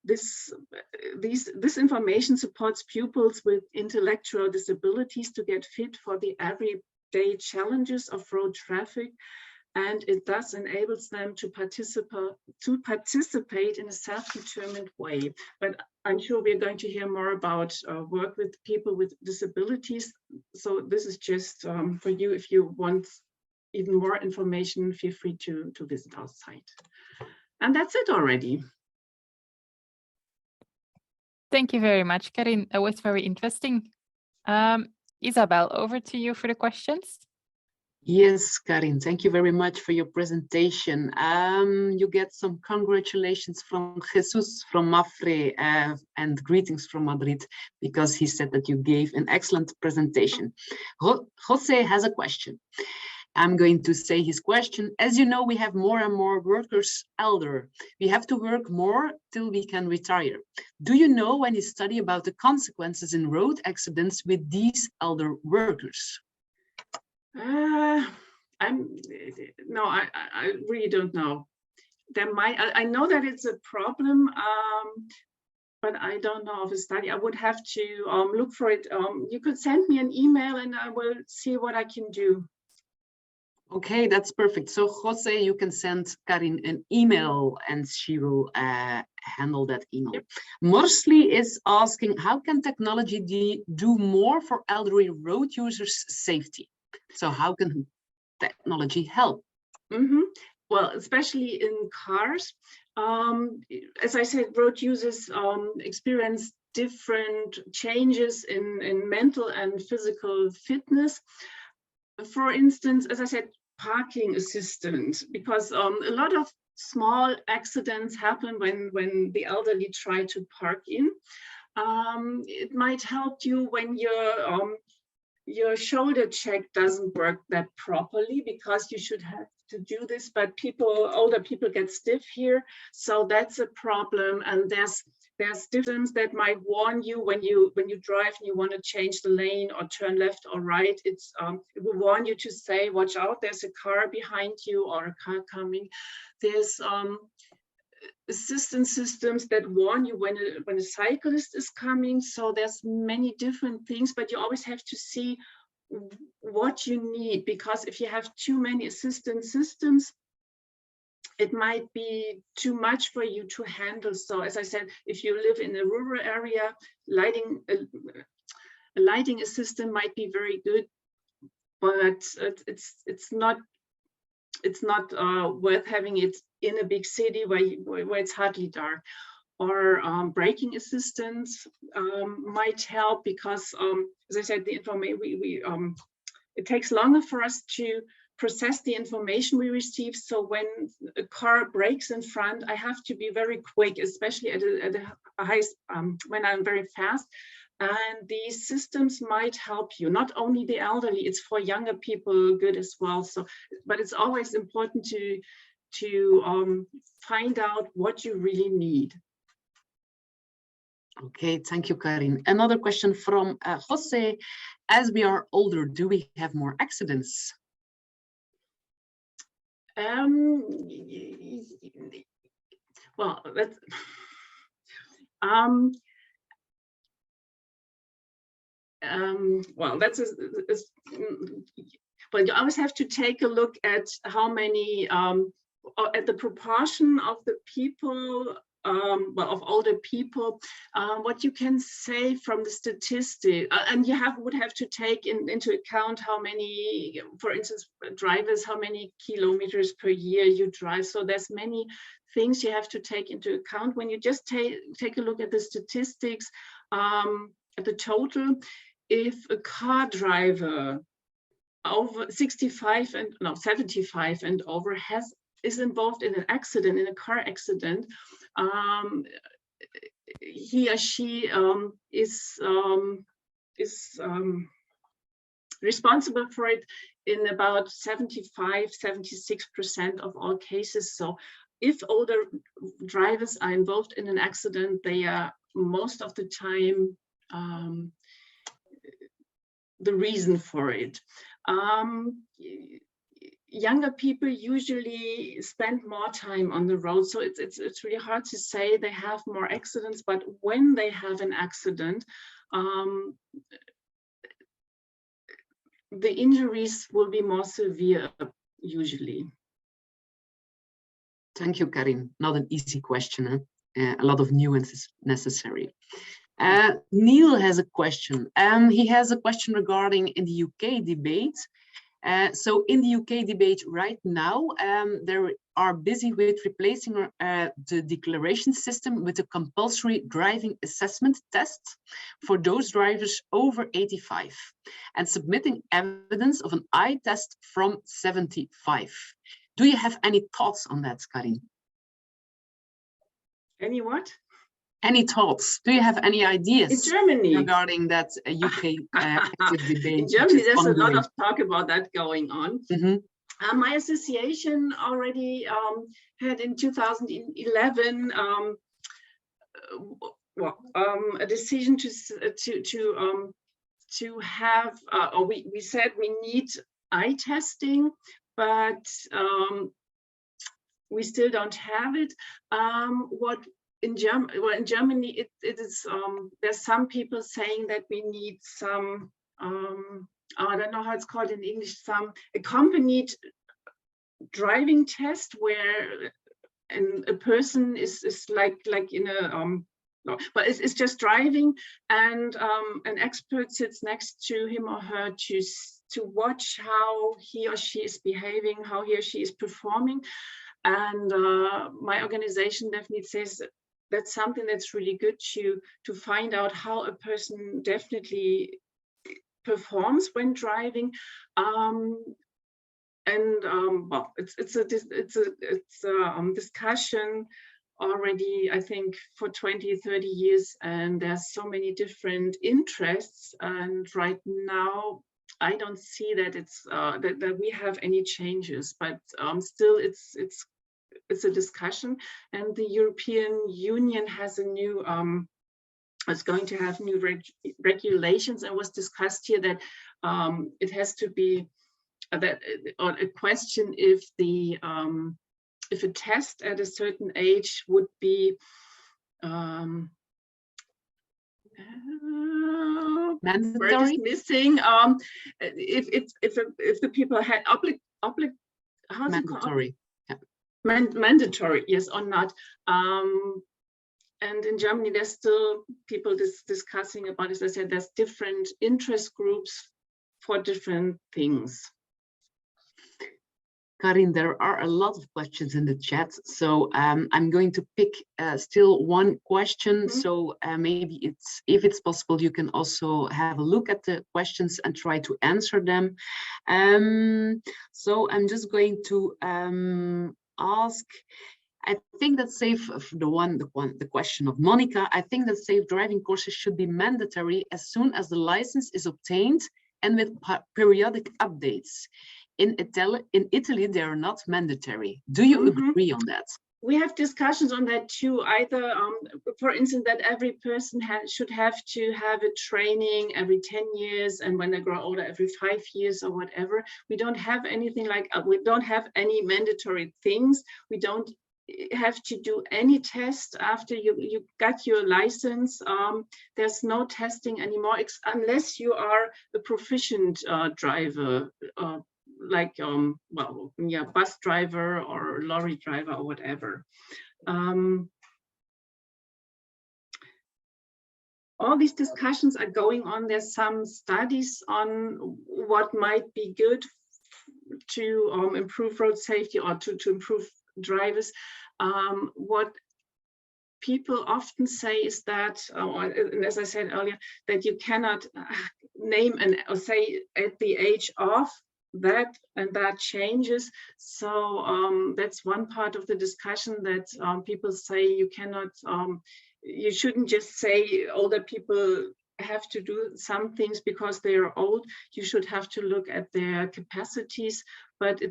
This information supports pupils with intellectual disabilities to get fit for the everyday challenges of road traffic, and it thus enables them to participate in a self-determined way. But I'm sure we're going to hear more about work with people with disabilities. So this is just for you. If you want even more information, feel free to visit our site. And that's it already. Thank you very much, Karin. That was very interesting. Isobel, over to you for the questions. Yes, Karin, thank you very much for your presentation. You get some congratulations from Jesus from Mafre and greetings from Madrid, because he said that you gave an excellent presentation. Jose has a question. I'm going to say his question. As you know, we have more and more workers elder. We have to work more till we can retire. Do you know any study about the consequences in road accidents with these elder workers? I really don't know. There might, I know that it's a problem, but I don't know of a study. I would have to look for it. You could send me an email and I will see what I can do. Okay, that's perfect. So Jose, you can send Karin an email and she will handle that email. Yep. Morsley is asking, how can technology do more for elderly road users' safety? So how can technology help? Mm-hmm. Well, especially in cars. As I said, road users experience different changes in mental and physical fitness. For instance, as I said, parking assistant, because a lot of small accidents happen when the elderly try to park in. It might help you when your shoulder check doesn't work that properly, because you should have to do this, but older people get stiff here, so that's a problem. And there's systems that might warn you when you drive and you want to change the lane or turn left or right. It will warn you to say, watch out, there's a car behind you or a car coming. There's assistance systems that warn you when a cyclist is coming. So there's many different things, but you always have to see what you need, because if you have too many assistance systems, it might be too much for you to handle. So as I said, if you live in a rural area, a lighting assistant might be very good, but it's not worth having it in a big city where it's hardly dark. Or braking assistance might help, because as I said, the information it takes longer for us to process the information we receive. So when a car brakes in front, I have to be very quick, especially at a high when I'm very fast. And these systems might help you, not only the elderly, it's for younger people good as well. So, but it's always important to find out what you really need. Okay, thank you, Karin. Another question from Jose. As we are older, do we have more accidents? Well, that's well, that's well, you always have to take a look at how many at the proportion of the people well, of older people, what you can say from the statistic, and you would have to take into account how many, for instance, drivers, how many kilometers per year you drive. So there's many things you have to take into account when you just take a look at the statistics, at the total. If a car driver over 65 and no 75 and over is involved in an accident, in a car accident, he or she is responsible for it in about 75–76% of all cases. So if older drivers are involved in an accident, they are most of the time the reason for it. Younger people usually spend more time on the road, so it's really hard to say they have more accidents, but when they have an accident, the injuries will be more severe usually. Thank you, Karin. Not an easy question, huh? A lot of nuances necessary. Neil has a question. He has a question regarding in the UK debate. So in the UK debate right now, they are busy with replacing the declaration system with a compulsory driving assessment test for those drivers over 85 and submitting evidence of an eye test from 75. Do you have any thoughts on that, Karin? Any what? Any thoughts? Do you have any ideas in Germany regarding that UK active debate? In Germany, there's a lot of talk about that going on. Mm-hmm. My association already had in 2011 a decision to have, or we said we need eye testing, but we still don't have it. In Germany, it is, there's some people saying that we need some, I don't know how it's called in English, some accompanied driving test where a person is like in a, but it's just driving, and an expert sits next to him or her to watch how he or she is behaving, how he or she is performing. And my organization definitely says that's something that's really good to find out how a person definitely performs when driving. Well, it's a discussion already, I think, for 20–30 years, and there's so many different interests. And right now, I don't see that it's that we have any changes, but still, it's a discussion, and the European Union has a new, is going to have new regulations, and was discussed here that it has to be that on a question if a test at a certain age would be mandatory. Missing if the people had mandatory. Mandatory, yes or not. And in Germany, there's still people discussing about, as I said, there's different interest groups for different things. Karin, there are a lot of questions in the chat, so I'm going to pick still one question. Mm-hmm. So maybe if it's possible, you can also have a look at the questions and try to answer them. So I'm just going to ask. I think that the question of Monica. I think that safe driving courses should be mandatory as soon as the license is obtained and with periodic updates. In Italy, they are not mandatory. Do you agree on that? We have discussions on that too. Either, for instance, that every person should have to have a training every 10 years, and when they grow older, every 5 years or whatever. We don't have anything like, we don't have any mandatory things. We don't have to do any test after you got your license. There's no testing anymore, unless you are a proficient driver. Like bus driver or lorry driver or whatever. all these discussions are going on. There's some studies on what might be good to improve road safety or to improve drivers. What people often say is that, and as I said earlier, that you cannot name or say at the age of that and that changes. So that's one part of the discussion, that people say you cannot, you shouldn't just say older people have to do some things because they are old. You should have to look at their capacities. But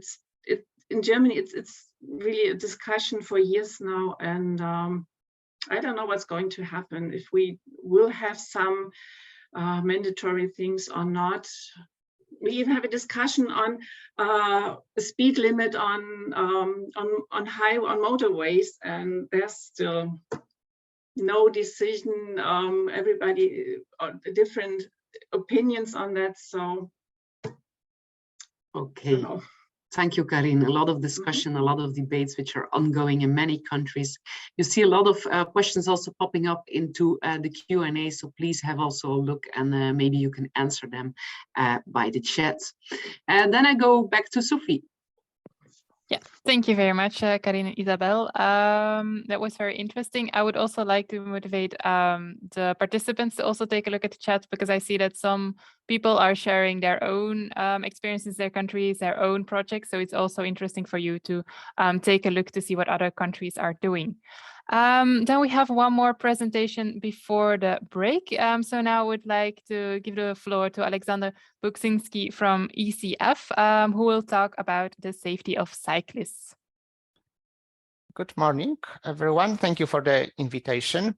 in Germany, it's really a discussion for years now, and I don't know what's going to happen, if we will have some mandatory things or not. We even have a discussion on a speed limit on motorways, and there's still no decision. Everybody different opinions on that. So okay. Thank you, Karin. A lot of discussion, a lot of debates which are ongoing in many countries. You see a lot of questions also popping up into the Q&A, so please have also a look, and maybe you can answer them by the chat. And then I go back to Sophie. Yeah, thank you very much, Karin and Isobel. That was very interesting. I would also like to motivate the participants to also take a look at the chat, because I see that some people are sharing their own experiences, their countries, their own projects. So it's also interesting for you to take a look to see what other countries are doing. Then we have one more presentation before the break. So now I would like to give the floor to Aleksander Buczynski from ECF, who will talk about the safety of cyclists. Good morning, everyone. Thank you for the invitation.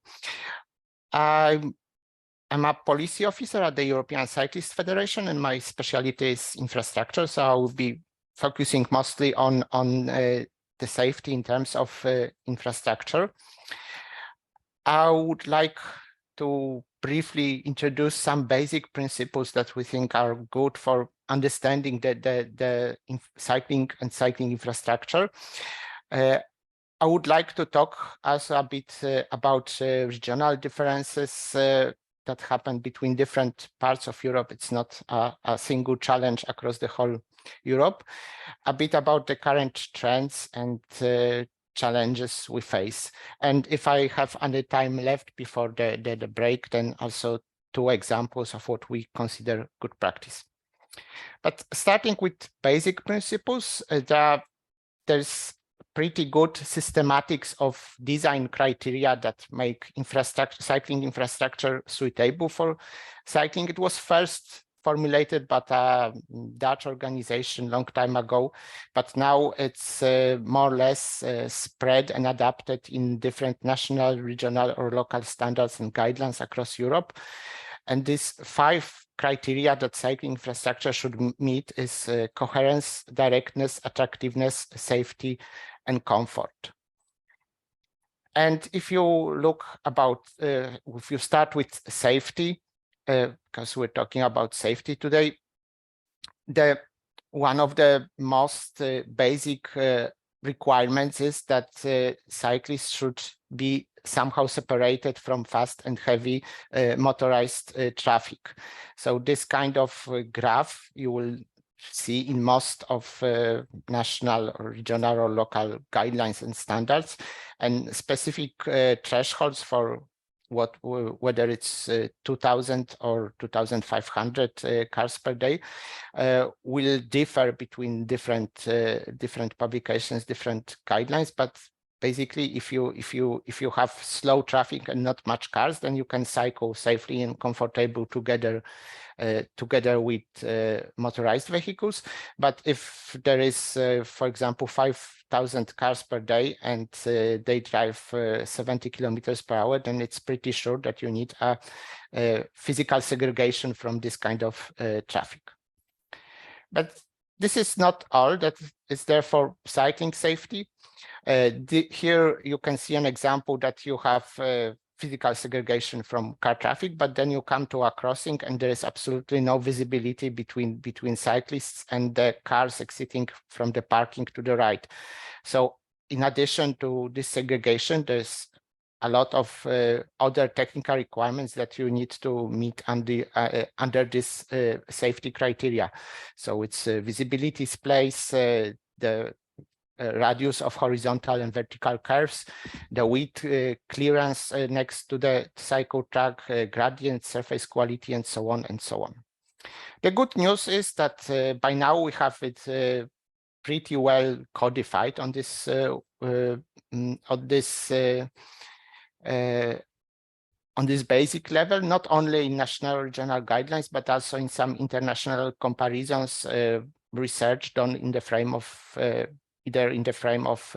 I'm a policy officer at the European Cyclist Federation, and my specialty is infrastructure. So I will be focusing mostly on the safety in terms of infrastructure. I would like to briefly introduce some basic principles that we think are good for understanding the cycling and cycling infrastructure. I would like to talk also a bit about regional differences that happen between different parts of Europe. It's not a single challenge across the whole Europe. A bit about the current trends and challenges we face. And if I have any time left before the break, then also 2 examples of what we consider good practice. But starting with basic principles, there's pretty good systematics of design criteria that make cycling infrastructure suitable for cycling. It was first formulated by a Dutch organization long time ago, but now it's more or less spread and adapted in different national, regional, or local standards and guidelines across Europe. And these 5 criteria that cycling infrastructure should meet is coherence, directness, attractiveness, safety, and comfort. And if you look about, if you start with safety, because we're talking about safety today, one of the most basic requirements is that cyclists should be somehow separated from fast and heavy motorized traffic. So this kind of graph you will see in most of national or regional or local guidelines and standards, and specific thresholds for whether it's 2,000 or 2,500 cars per day will differ between different publications, different guidelines. But basically, if you have slow traffic and not much cars, then you can cycle safely and comfortable together with motorized vehicles. But if there is, for example, 5,000 cars per day and they drive 70 kilometers per hour, then it's pretty sure that you need a physical segregation from this kind of traffic. But this is not all that is there for cycling safety. Here you can see an example that you have physical segregation from car traffic, but then you come to a crossing and there is absolutely no visibility between cyclists and the cars exiting from the parking to the right. So in addition to this segregation, there's a lot of other technical requirements that you need to meet under this safety criteria. So it's visibility displays, the radius of horizontal and vertical curves, the width clearance next to the cycle track, gradient, surface quality, and so on and so on. The good news is that by now we have it pretty well codified on this basic level, not only in national regional guidelines, but also in some international comparisons, research done in the frame of either in the frame of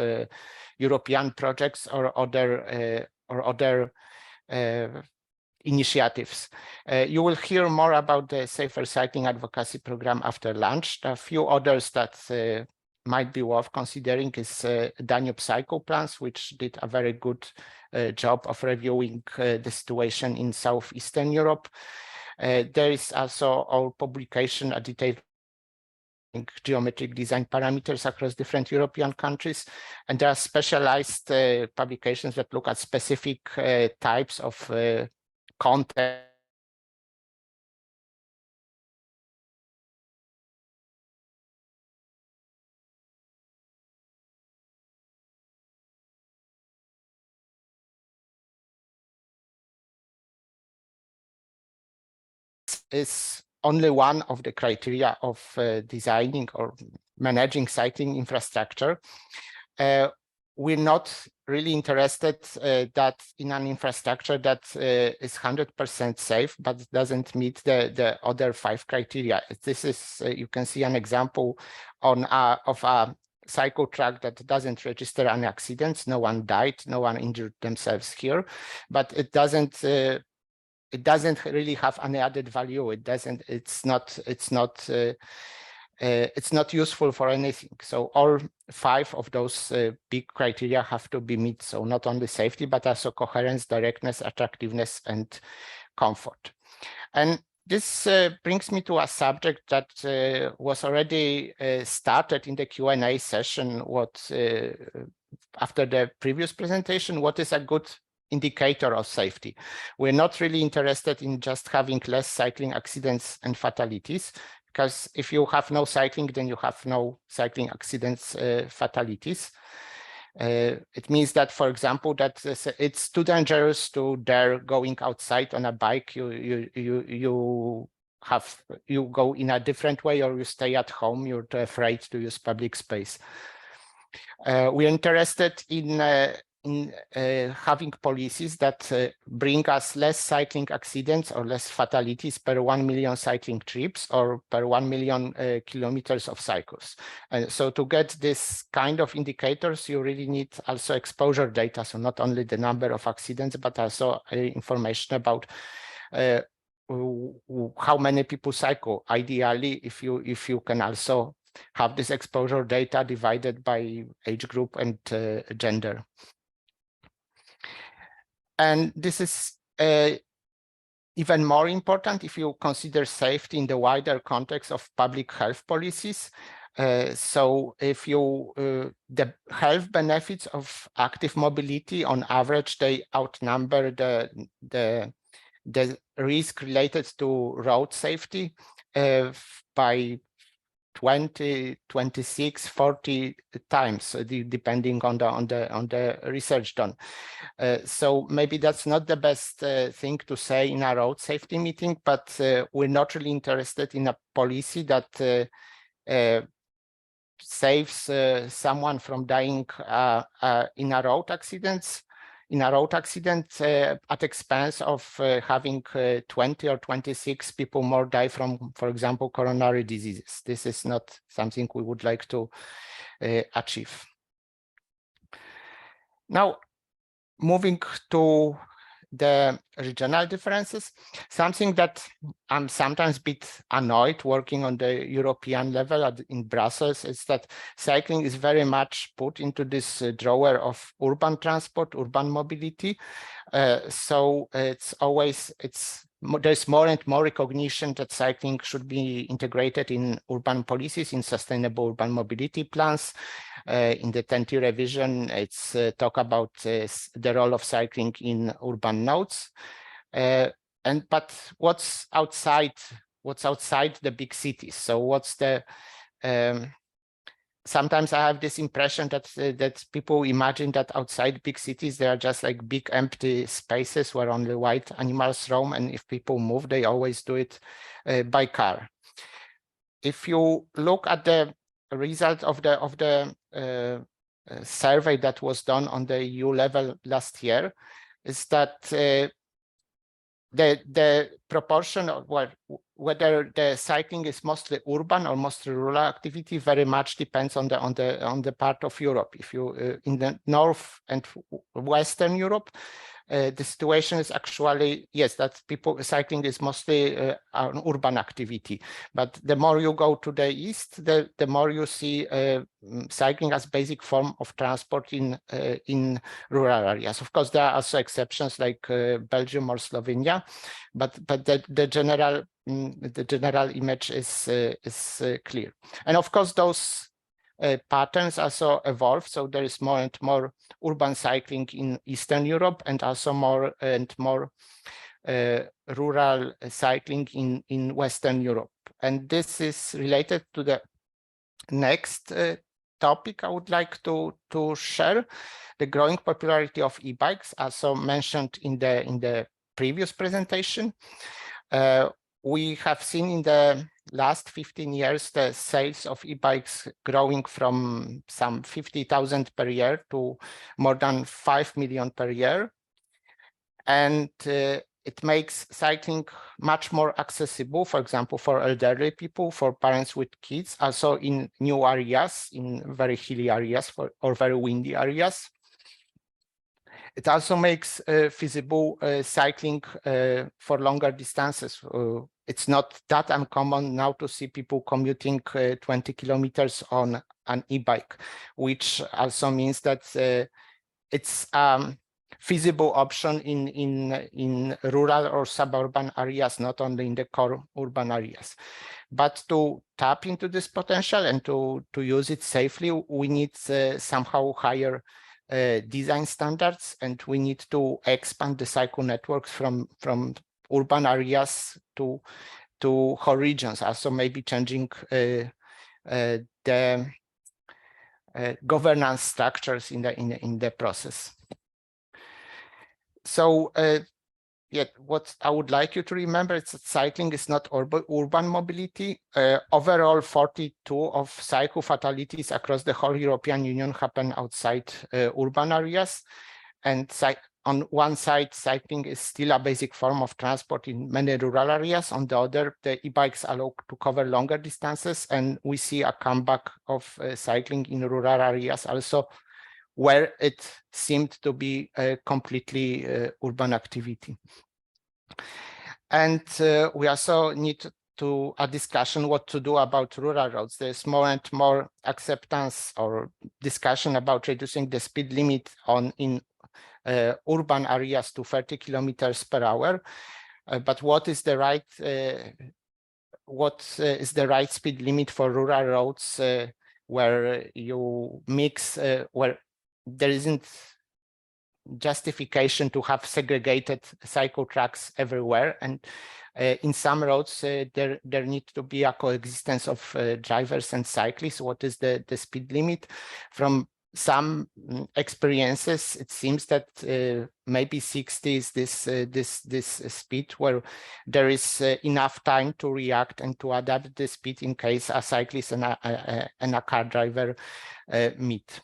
European projects or other initiatives. You will hear more about the Safer Cycling Advocacy Program after lunch. A few others that might be worth considering is Danube Cycle Plans, which did a very good job of reviewing the situation in Southeastern Europe. There is also our publication, a detailed geometric design parameters across different European countries. And there are specialized publications that look at specific types of content is only one of the criteria of designing or managing cycling infrastructure. We're not really interested that in an infrastructure that is 100% safe, but doesn't meet the other 5 criteria. This is, you can see an example on of a cycle track that doesn't register any accidents. No one died, no one injured themselves here, but it doesn't really have any added value. It's not useful for anything. So all 5 of those big criteria have to be met. So not only safety, but also coherence, directness, attractiveness, and comfort. And this brings me to a subject that was already started in the Q&A session. After the previous presentation, what is a good indicator of safety? We're not really interested in just having less cycling accidents and fatalities, because if you have no cycling, then you have no cycling accidents, fatalities. It means that, for example, that it's too dangerous to dare going outside on a bike. You go in a different way, or you stay at home. You're too afraid to use public space. We're interested in having policies that bring us less cycling accidents or less fatalities per 1 million cycling trips or per 1 million kilometers of cycles. And so to get this kind of indicators, you really need also exposure data. So not only the number of accidents, but also information about how many people cycle. Ideally, if you can also have this exposure data divided by age group and gender. And this is even more important if you consider safety in the wider context of public health policies. So if the health benefits of active mobility, on average, they outnumber the risk related to road safety by 20, 26, 40 times, depending on the research done. So maybe that's not the best thing to say in a road safety meeting, but we're not really interested in a policy that saves someone from dying in a road accident at expense of having 20 or 26 people more die from, for example, coronary diseases. This is not something we would like to achieve. Now, moving to the regional differences, something that I'm sometimes a bit annoyed working on the European level in Brussels is that cycling is very much put into this drawer of urban transport, urban mobility. So it's there's more and more recognition that cycling should be integrated in urban policies, in sustainable urban mobility plans. In the 10T revision, it's talk about the role of cycling in urban nodes. But what's outside the big cities? So what's the sometimes I have this impression that that people imagine that outside big cities there are just like big empty spaces where only wild animals roam, and if people move, they always do it by car. If you look at the result of the survey that was done on the EU level last year, is that the proportion of whether the cycling is mostly urban or mostly rural activity very much depends on the part of Europe. If you in the North and Western Europe, the situation is actually, yes, that cycling is mostly an urban activity. But the more you go to the east, the more you see cycling as basic form of transport in rural areas. Of course, there are also exceptions like Belgium or Slovenia, but the general image is clear. And of course, those patterns also evolve. So there is more and more urban cycling in Eastern Europe, and also more and more rural cycling in Western Europe. And this is related to the next topic I would like to share, the growing popularity of e-bikes, also mentioned in the previous presentation. We have seen in the last 15 years the sales of e-bikes growing from some 50,000 per year to more than 5 million per year. And it makes cycling much more accessible, for example, for elderly people, for parents with kids, also in new areas, in very hilly areas or very windy areas. It also makes feasible cycling for longer distances. It's not that uncommon now to see people commuting 20 kilometers on an e-bike, which also means that it's feasible option in rural or suburban areas, not only in the core urban areas. But to tap into this potential and to use it safely, we need somehow higher design standards, and we need to expand the cycle networks from urban areas to whole regions, also maybe changing the governance structures in the process. So yet what I would like you to remember is that cycling is not urban mobility. Overall, 42 of cycle fatalities across the whole European Union happen outside urban areas. And on one side, cycling is still a basic form of transport in many rural areas. On the other, the e-bikes allow to cover longer distances, and we see a comeback of cycling in rural areas also, where it seemed to be a completely urban activity. And we also need to a discussion what to do about rural roads. There's more and more acceptance or discussion about reducing the speed limit in urban areas to 30 kilometers per hour. But what is the right speed limit for rural roads where you mix where there isn't justification to have segregated cycle tracks everywhere, and in some roads there needs to be a coexistence of drivers and cyclists. What is the speed limit? From some experiences, it seems that maybe 60 is this speed where there is enough time to react and to adapt the speed in case a cyclist and a car driver meet.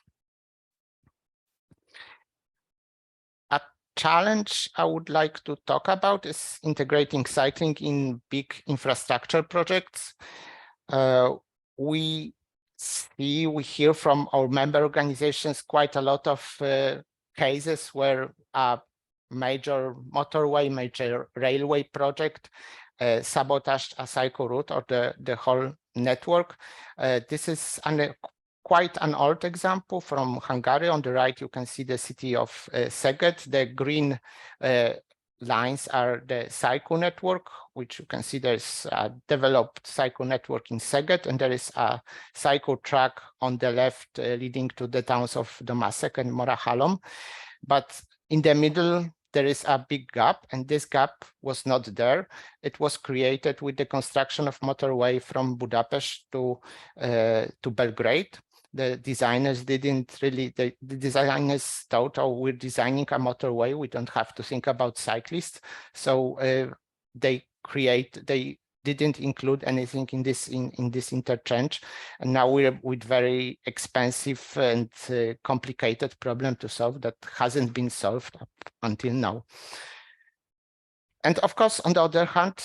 A challenge I would like to talk about is integrating cycling in big infrastructure projects. We hear from our member organizations quite a lot of cases where a major motorway, major railway project sabotaged a cycle route or the whole network. This is quite an old example from Hungary. On the right, you can see the city of Szeged. The green lines are the cycle network, which you can see there's a developed cycle network in Szeged, and there is a cycle track on the left leading to the towns of Domasek and Morahalom. But in the middle, there is a big gap, and this gap was not there. It was created with the construction of motorway from Budapest to Belgrade. The designers didn't really, the designers thought, oh, we're designing a motorway, we don't have to think about cyclists. So they didn't include anything in this interchange, and now we're with very expensive and complicated problem to solve that hasn't been solved up until now. And of course, on the other hand,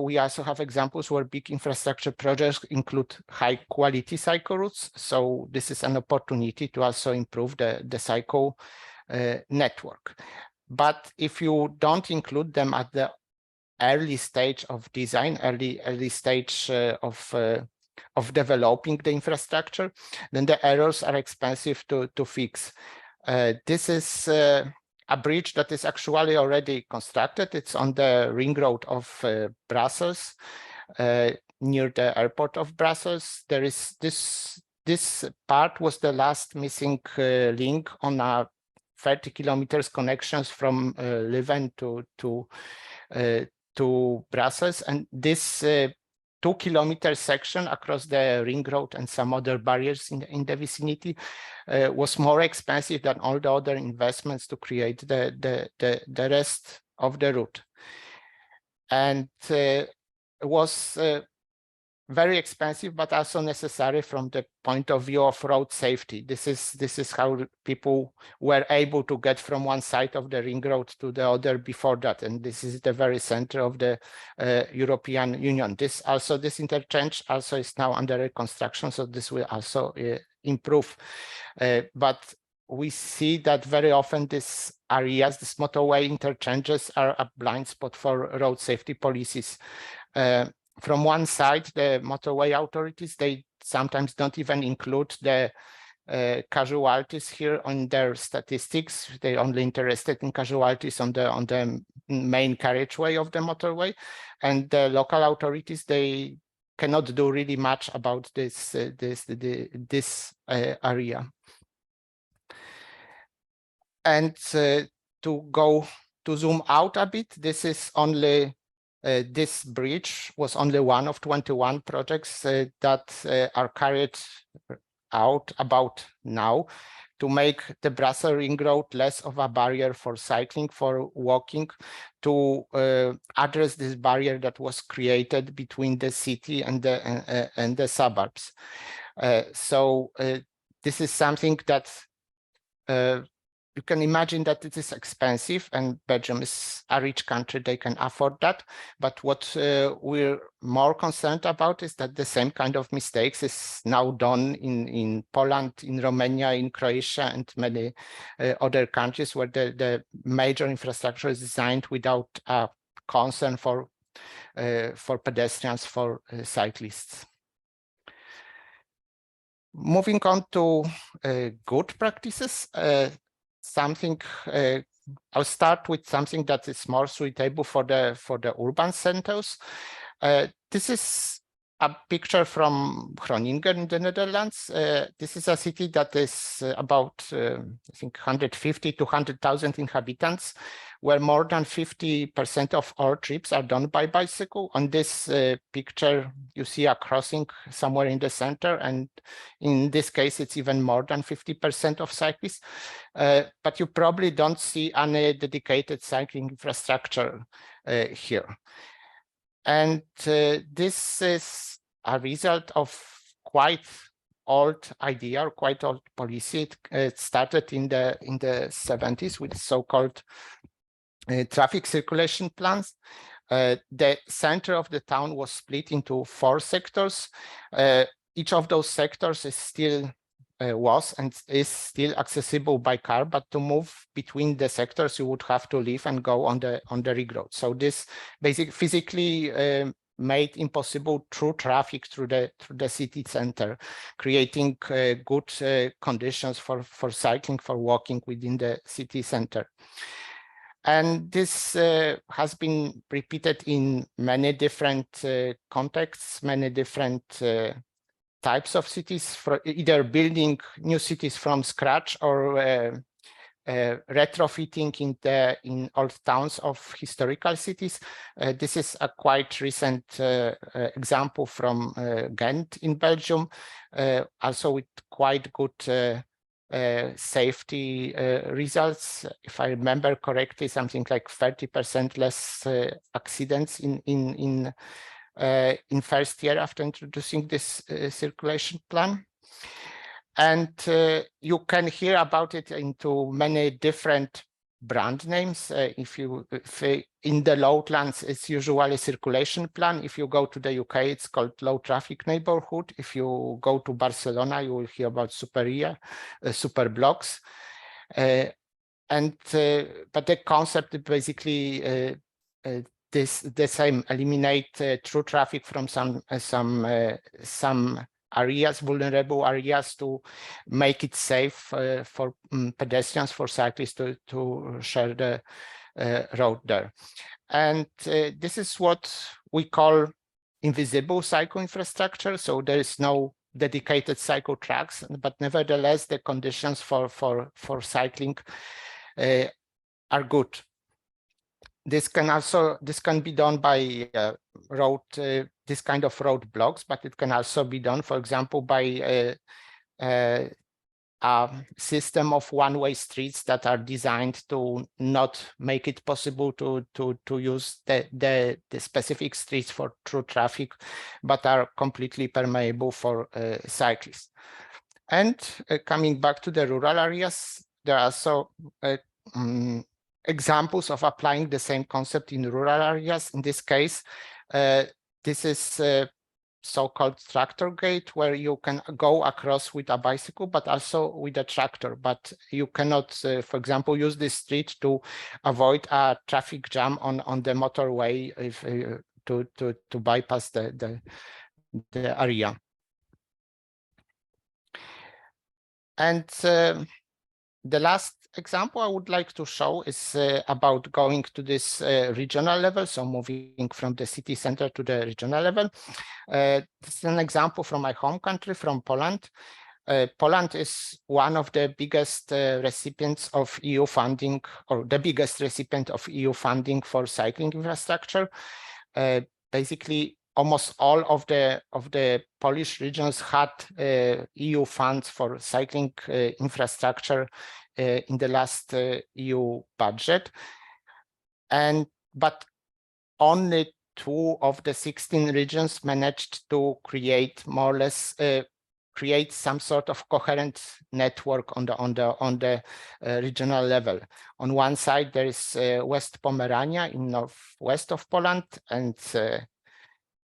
we also have examples where big infrastructure projects include high quality cycle routes. So this is an opportunity to also improve the cycle network. But if you don't include them at the early stage of design, early stage of developing the infrastructure, then the errors are expensive to fix. This is a bridge that is actually already constructed. It's on the ring road of Brussels, near the airport of Brussels. There is this part was the last missing link on a 30 kilometers connections from Leuven to Brussels, and this 2-kilometer section across the ring road and some other barriers in the vicinity was more expensive than all the other investments to create the rest of the route. And it was very expensive, but also necessary from the point of view of road safety. This is how people were able to get from one side of the ring road to the other before that, and this is the very center of the European Union. This interchange also is now under reconstruction, so this will also improve. But we see that very often these areas, these motorway interchanges, are a blind spot for road safety policies. From one side, the motorway authorities, they sometimes don't even include the casualties here on their statistics. They're only interested in casualties on the main carriageway of the motorway, and the local authorities, they cannot do really much about this area. And to zoom out a bit, this is only. This bridge was only one of 21 projects that are carried out about now to make the Brussels ring road less of a barrier for cycling, for walking, to address this barrier that was created between the city and the suburbs. So this is something that you can imagine that it is expensive, and Belgium is a rich country, they can afford that. But what we're more concerned about is that the same kind of mistakes is now done in Poland, in Romania, in Croatia, and many other countries where the major infrastructure is designed without a concern for pedestrians, for cyclists. Moving on to good practices. I'll start with something that is more suitable for the urban centers. This is a picture from Groningen in the Netherlands. This is a city that is about, I think, 150 to 100,000 inhabitants, where more than 50% of all trips are done by bicycle. On this picture, you see a crossing somewhere in the center, and in this case, it's even more than 50% of cyclists. But you probably don't see any dedicated cycling infrastructure here. And this is a result of quite old idea or quite old policy. It started in the 70s with so-called traffic circulation plans. The center of the town was split into 4 sectors. Each of those sectors is still was and is still accessible by car, but to move between the sectors, you would have to leave and go on the ring road. So this basically physically made impossible through traffic through the city center, creating good conditions for cycling, for walking within the city center. And this has been repeated in many different contexts, many different types of cities, for either building new cities from scratch or retrofitting in old towns of historical cities. This is a quite recent example from Ghent in Belgium, also with quite good safety results. If I remember correctly, something like 30% less accidents in first year after introducing this circulation plan. And you can hear about it into many different brand names. If in the lowlands, it's usually circulation plan. If you go to the UK, it's called low traffic neighborhood. If you go to Barcelona, you will hear about super blocks. But the concept is basically the same: eliminate through traffic from some areas, vulnerable areas, to make it safe for pedestrians, for cyclists to share the road there. And this is what we call invisible cycle infrastructure. So there is no dedicated cycle tracks, but nevertheless, the conditions for cycling are good. This can be done by this kind of road blocks, but it can also be done, for example, by a system of one-way streets that are designed to not make it possible to use the specific streets for through traffic, but are completely permeable for cyclists. And coming back to the rural areas, there are also examples of applying the same concept in rural areas. In this case, this is so-called tractor gate, where you can go across with a bicycle, but also with a tractor. But you cannot, for example, use this street to avoid a traffic jam on the motorway if to bypass the area. And the last example I would like to show is about going to this regional level, so moving from the city center to the regional level. This is an example from my home country, from Poland. Poland is one of the biggest recipients of EU funding, or the biggest recipient of EU funding for cycling infrastructure. Basically, almost all of the Polish regions had EU funds for cycling infrastructure in the last EU budget, but only 2 of the 16 regions managed to create more or less create some sort of coherent network on the regional level. On one side, there is West Pomerania in northwest of Poland, and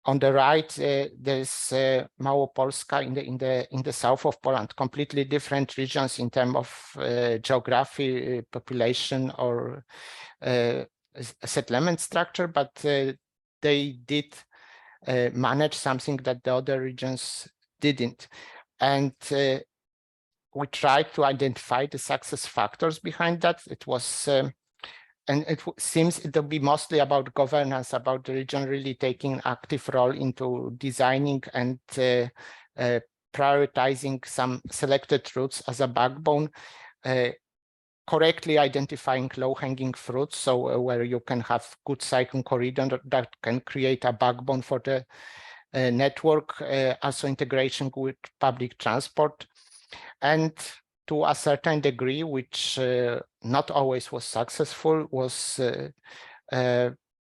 on the right, there's Małopolska in the south of Poland. Completely different regions in terms of geography, population, or settlement structure, but they did manage something that the other regions didn't. And we tried to identify the success factors behind that. It was and it seems it will be mostly about governance, about the region really taking an active role into designing and prioritizing some selected routes as a backbone, correctly identifying low-hanging fruits, so where you can have good cycling corridor that can create a backbone for the network, also integration with public transport. And to a certain degree, which not always was successful, was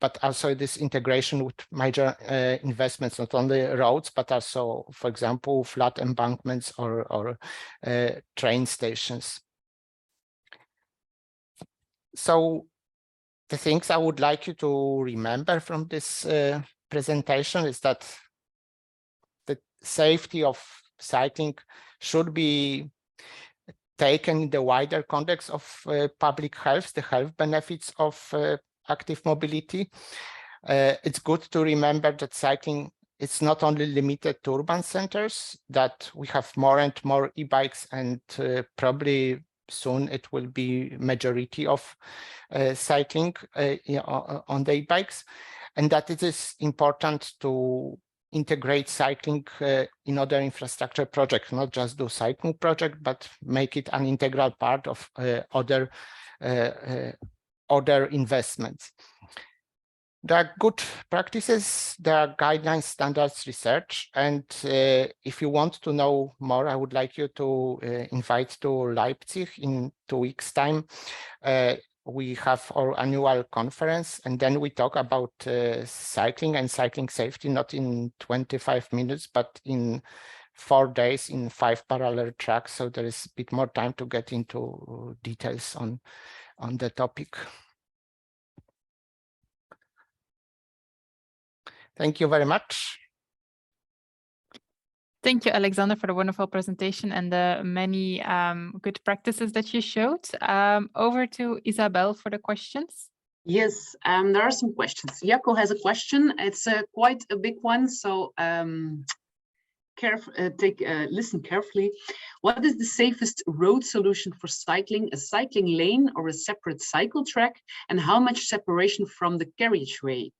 but also this integration with major investments, not only roads, but also, for example, flat embankments or train stations. So the things I would like you to remember from this presentation is that the safety of cycling should be taken in the wider context of public health, the health benefits of active mobility. It's good to remember that cycling is not only limited to urban centers, that we have more and more e-bikes, and probably soon it will be majority of cycling on the e-bikes, and that it is important to integrate cycling in other infrastructure projects, not just do cycling project, but make it an integral part of other investments. There are good practices, there are guidelines, standards, research, and if you want to know more, I would like you to invite to Leipzig in 2 weeks' time. We have our annual conference, and then we talk about cycling and cycling safety, not in 25 minutes, but in 4 days in 5 parallel tracks. So there is a bit more time to get into details on the topic. Thank you very much. Thank you, Aleksander, for the wonderful presentation and the many good practices that you showed. Over to Isobel for the questions. Yes, there are some questions. Jaco has a question. It's quite a big one, so listen carefully. What is the safest road solution for cycling? A cycling lane or a separate cycle track? And how much separation from the carriageway?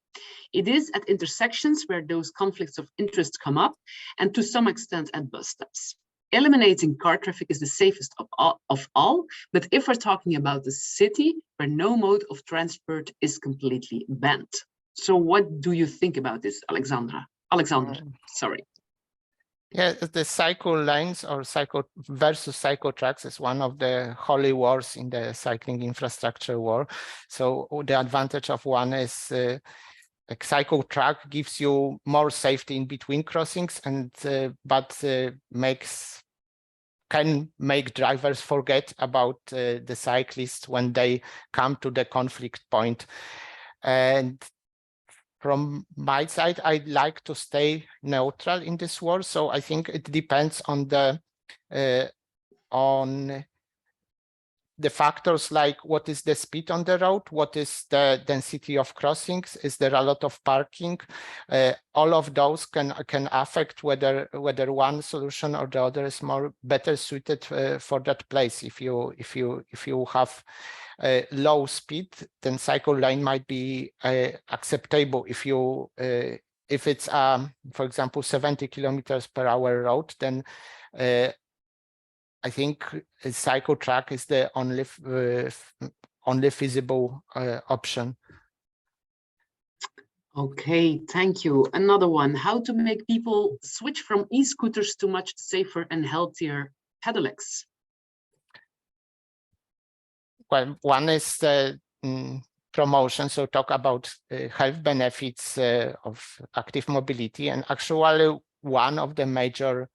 It is at intersections where those conflicts of interest come up, and to some extent at bus stops. Eliminating car traffic is the safest of all, but if we're talking about the city where no mode of transport is completely banned. So what do you think about this, Aleksander, sorry. Yeah, the cycle lanes or cycle versus cycle tracks is one of the holy wars in the cycling infrastructure war. So the advantage of one is a cycle track gives you more safety in between crossings, and can make drivers forget about the cyclists when they come to the conflict point. And from my side, I'd like to stay neutral in this war. So I think it depends on the factors like what is the speed on the road, what is the density of crossings, is there a lot of parking? All of those can affect whether one solution or the other is better suited for that place. If you have low speed, then cycle lane might be acceptable. If it's for example 70 kilometers per hour road, then I think a cycle track is the only feasible option. Okay, thank you. Another one, how to make people switch from e-scooters to much safer and healthier pedelecs? Well, one is promotion, so talk about health benefits of active mobility, and actually one of the major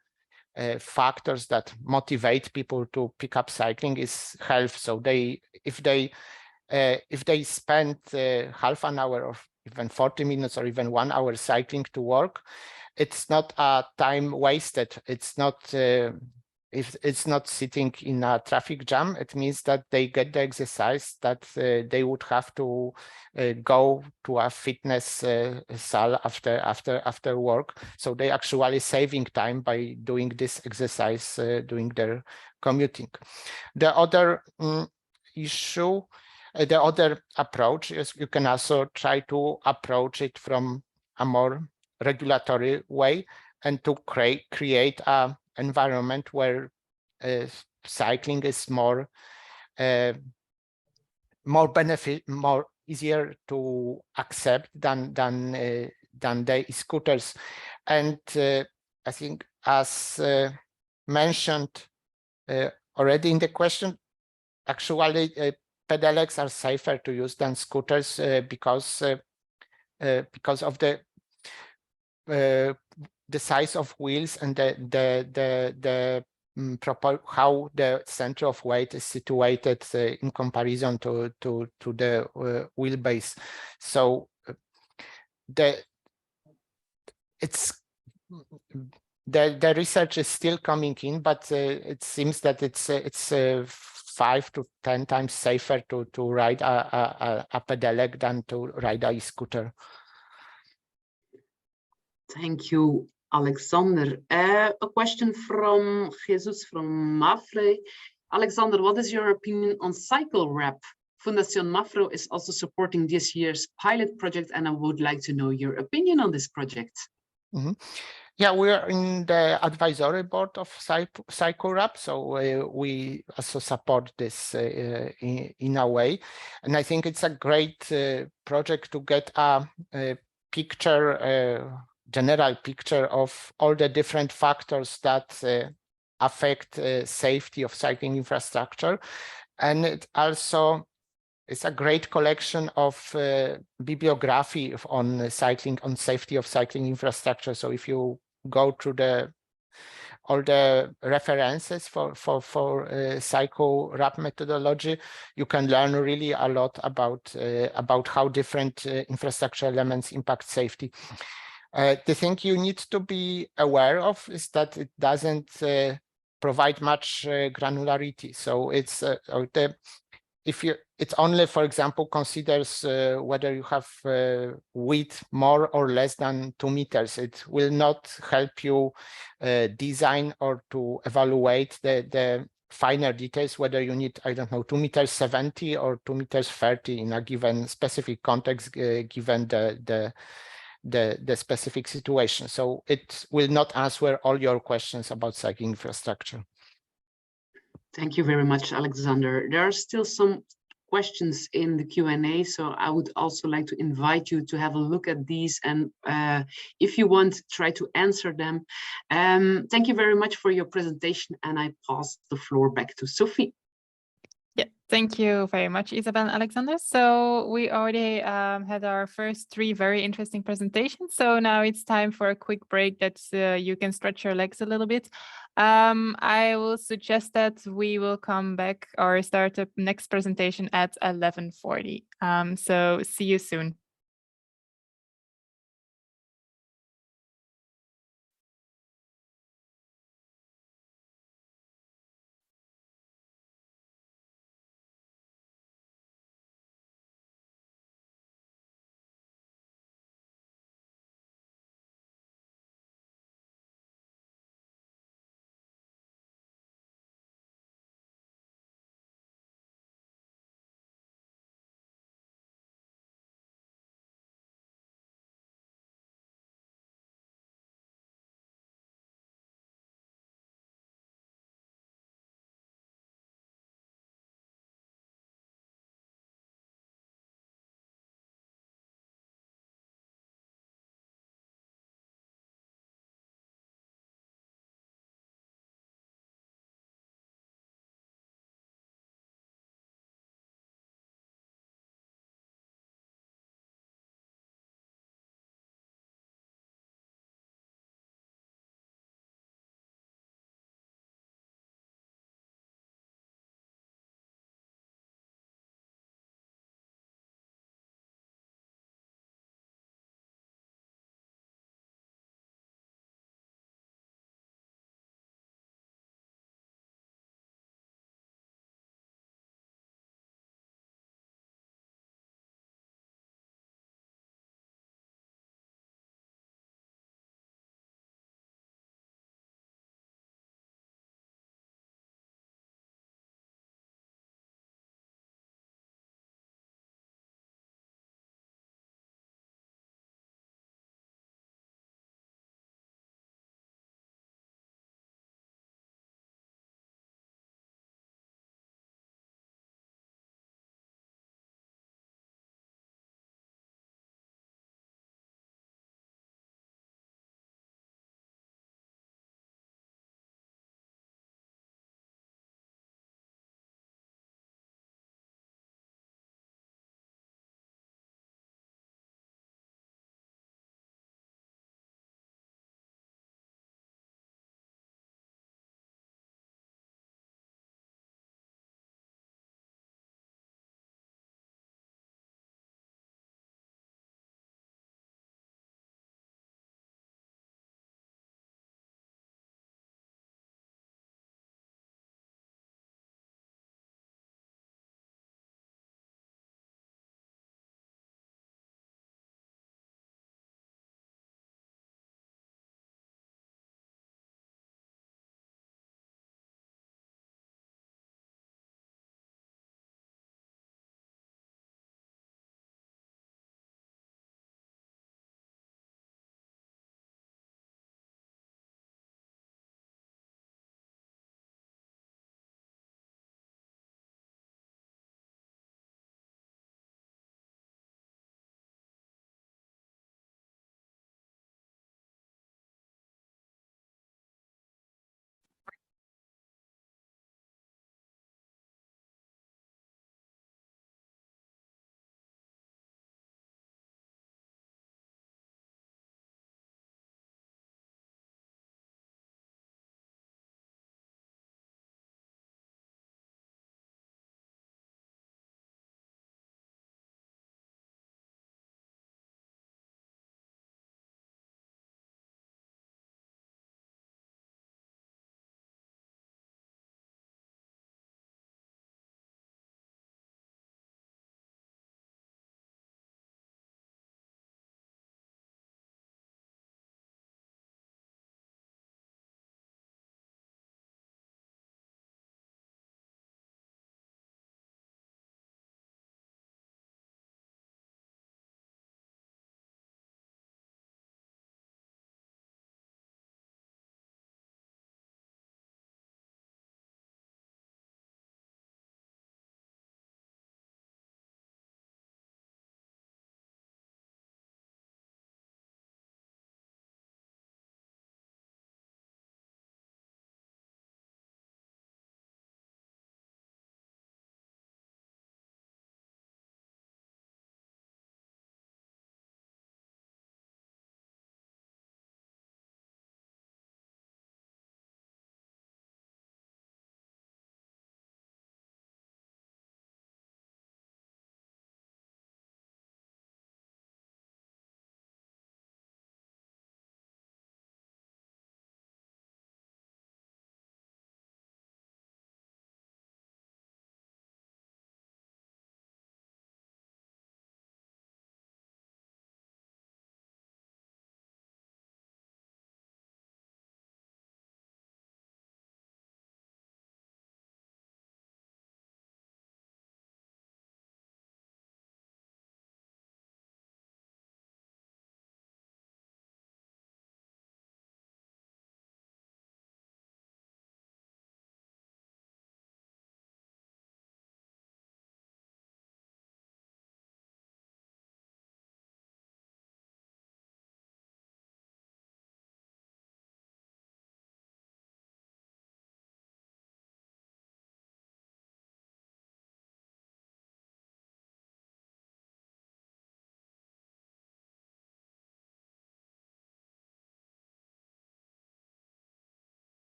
factors that motivate people to pick up cycling is health. So if they spend half an hour or even 40 minutes or even 1 hour cycling to work, it's not a time wasted. It's not if it's not sitting in a traffic jam. It means that they get the exercise that they would have to go to a fitness cell after work. So they actually saving time by doing this exercise during their commuting. The other issue, the other approach is you can also try to approach it from a more regulatory way and to create a environment where cycling is more easier to accept than the scooters. And I think, as mentioned already in the question, actually pedelecs are safer to use than scooters because of the size of wheels and how the center of weight is situated in comparison to the wheelbase. So the research is still coming in, but it seems that it's 5 to 10 times safer to ride a pedelec than to ride a scooter. Thank you, Aleksander. A question from Jesus from Mafre. Aleksander, what is your opinion on cycle wrap? Fundación Mafro is also supporting this year's pilot project, and I would like to know your opinion on this project. Yeah, we are in the advisory board of CycleWrap, so we also support this in a way. And I think it's a great project to get a picture, general picture of all the different factors that affect safety of cycling infrastructure. And it also it's a great collection of bibliography on cycling, on safety of cycling infrastructure. So if you go through all the references for CycleWrap methodology, you can learn really a lot about how different infrastructure elements impact safety. The thing you need to be aware of is that it doesn't provide much granularity. So it's it only, for example, considers whether you have width more or less than 2 meters. It will not help you design or to evaluate the finer details, whether you need, I don't know, 2 meters 70 or 2 meters 30 in a given specific context, given the specific situation. So it will not answer all your questions about cycling infrastructure. Thank you very much, Aleksander. There are still some questions in the Q&A, so I would also like to invite you to have a look at these, and if you want, try to answer them. Thank you very much for your presentation, and I pass the floor back to Sophie. Yeah, thank you very much, Isobel and Aleksander. So we already had our first 3 very interesting presentations. So now it's time for a quick break that you can stretch your legs a little bit. I will suggest that we will come back or start the next presentation at 11:40. So see you soon.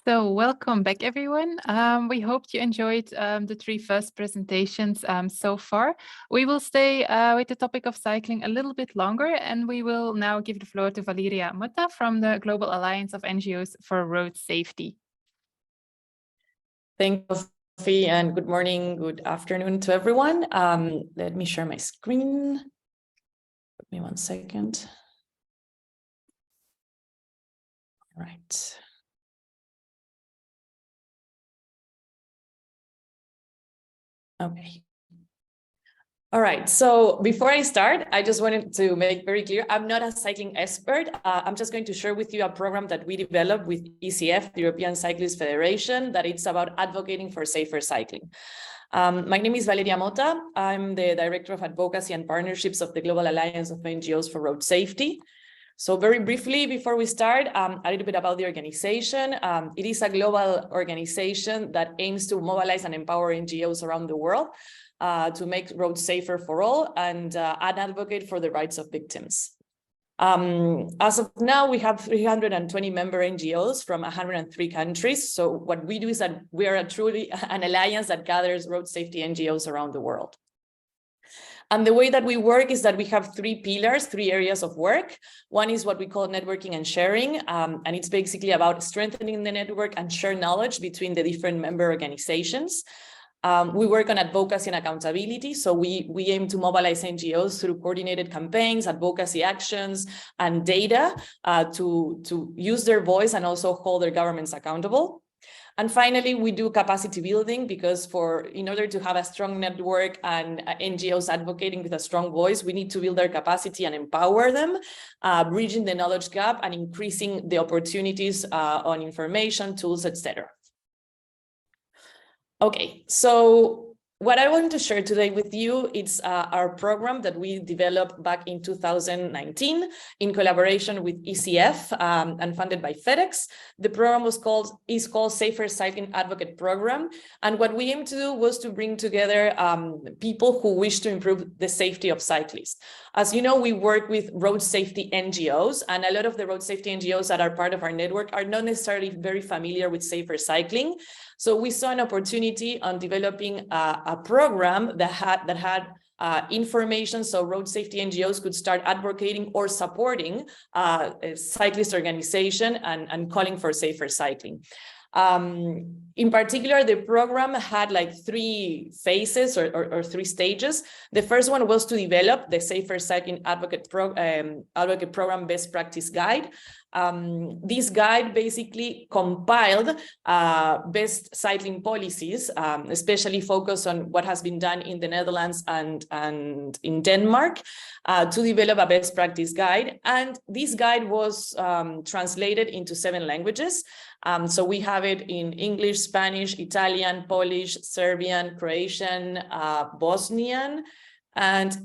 So welcome back, everyone. We hope you enjoyed the three first presentations so far. We will stay with the topic of cycling a little bit longer, and we will now give the floor to Valeria Motta from the Global Alliance of NGOs for Road Safety. Thank you, Sophie, and good morning, good afternoon to everyone. Let me share my screen. Give me 1 second. All right. Okay. All right, so before I start, I just wanted to make very clear, I'm not a cycling expert. I'm just going to share with you a program that we developed with ECF, the European Cyclists Federation, that it's about advocating for safer cycling. My name is Valeria Motta. I'm the Director of Advocacy and Partnerships of the Global Alliance of NGOs for Road Safety. So very briefly, before we start, a little bit about the organization. It is a global organization that aims to mobilize and empower NGOs around the world to make roads safer for all and advocate for the rights of victims. As of now, we have 320 member NGOs from 103 countries. So what we do is that we are truly an alliance that gathers road safety NGOs around the world. And the way that we work is that we have three pillars, three areas of work. One is what we call networking and sharing. And it's basically about strengthening the network and share knowledge between the different member organizations. We work on advocacy and accountability. So we aim to mobilize NGOs through coordinated campaigns, advocacy actions, and data to use their voice and also hold their governments accountable. And finally, we do capacity building because in order to have a strong network and NGOs advocating with a strong voice, we need to build their capacity and empower them, bridging the knowledge gap and increasing the opportunities on information, tools, etc. Okay, so what I want to share today with you is our program that we developed back in 2019 in collaboration with ECF and funded by FedEx. The program is called Safer Cycling Advocate Program. And what we aim to do was to bring together people who wish to improve the safety of cyclists. As you know, we work with road safety NGOs, and a lot of the road safety NGOs that are part of our network are not necessarily very familiar with safer cycling. So we saw an opportunity on developing a program that had information so road safety NGOs could start advocating or supporting a cyclist organization and calling for safer cycling. In particular, the program had like three phases or three stages. The first one was to develop the Safer Cycling Advocate Program Best Practice Guide. This guide basically compiled best cycling policies, especially focused on what has been done in the Netherlands and in Denmark to develop a best practice guide. And this guide was translated into 7 languages. So we have it in English, Spanish, Italian, Polish, Serbian, Croatian, Bosnian, and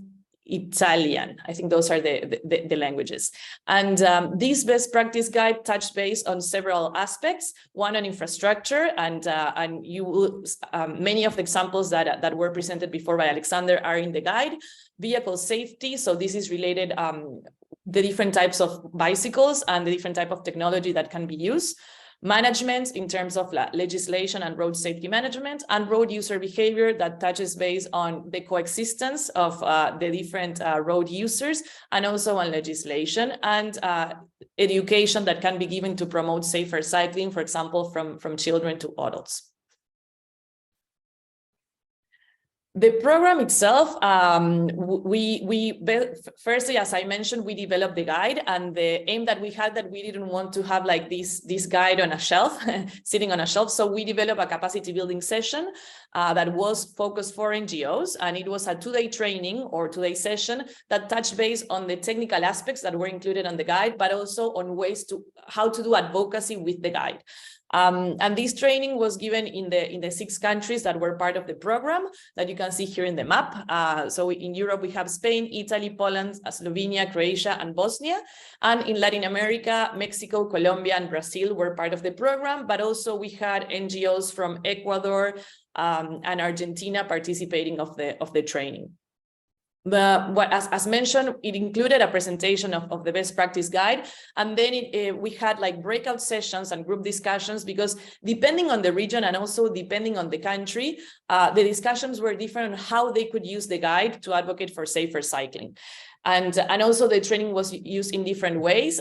Italian. I think those are the languages. And this best practice guide touched base on several aspects. One on infrastructure, and you will many of the examples that were presented before by Aleksander are in the guide. Vehicle safety, so this is related the different types of bicycles and the different type of technology that can be used. Management in terms of legislation and road safety management, and road user behavior that touches base on the coexistence of the different road users, and also on legislation and education that can be given to promote safer cycling, for example, from children to adults. The program itself, firstly, as I mentioned, we developed the guide, and the aim that we had that we didn't want to have like this guide on a shelf, sitting on a shelf. So we developed a capacity building session that was focused for NGOs, and it was a 2-day training or 2-day session that touched base on the technical aspects that were included on the guide, but also on ways to how to do advocacy with the guide. And this training was given in the 6 countries that were part of the program that you can see here in the map. So in Europe, we have Spain, Italy, Poland, Slovenia, Croatia, and Bosnia. And in Latin America, Mexico, Colombia, and Brazil were part of the program, but also we had NGOs from Ecuador and Argentina participating of the training. As mentioned, it included a presentation of the best practice guide, and then we had like breakout sessions and group discussions, because depending on the region and also depending on the country, the discussions were different on how they could use the guide to advocate for safer cycling. And also the training was used in different ways.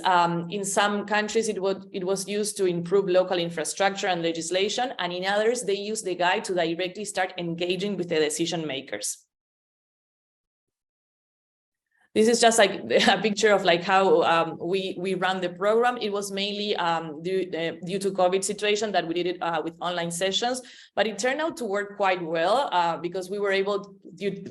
In some countries, it was used to improve local infrastructure and legislation, and in others, they used the guide to directly start engaging with the decision makers. This is just like a picture of like how we run the program. It was mainly due to COVID situation that we did it with online sessions, but it turned out to work quite well because we were able,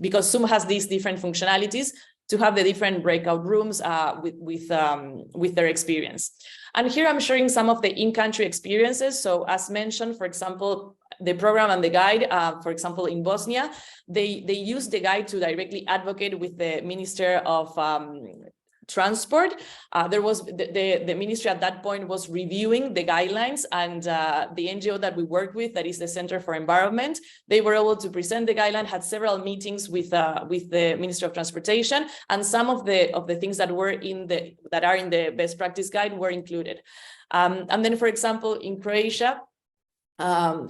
because Zoom has these different functionalities, to have the different breakout rooms with their experience. And here I'm sharing some of the in-country experiences. So as mentioned, for example, the program and the guide, for example, in Bosnia, they use the guide to directly advocate with the Minister of Transport. There was the ministry at that point was reviewing the guidelines, and the NGO that we work with, that is the Center for Environment, they were able to present the guideline, had several meetings with the Ministry of Transportation, and some of the things that were that are in the best practice guide were included. And then, for example, in Croatia,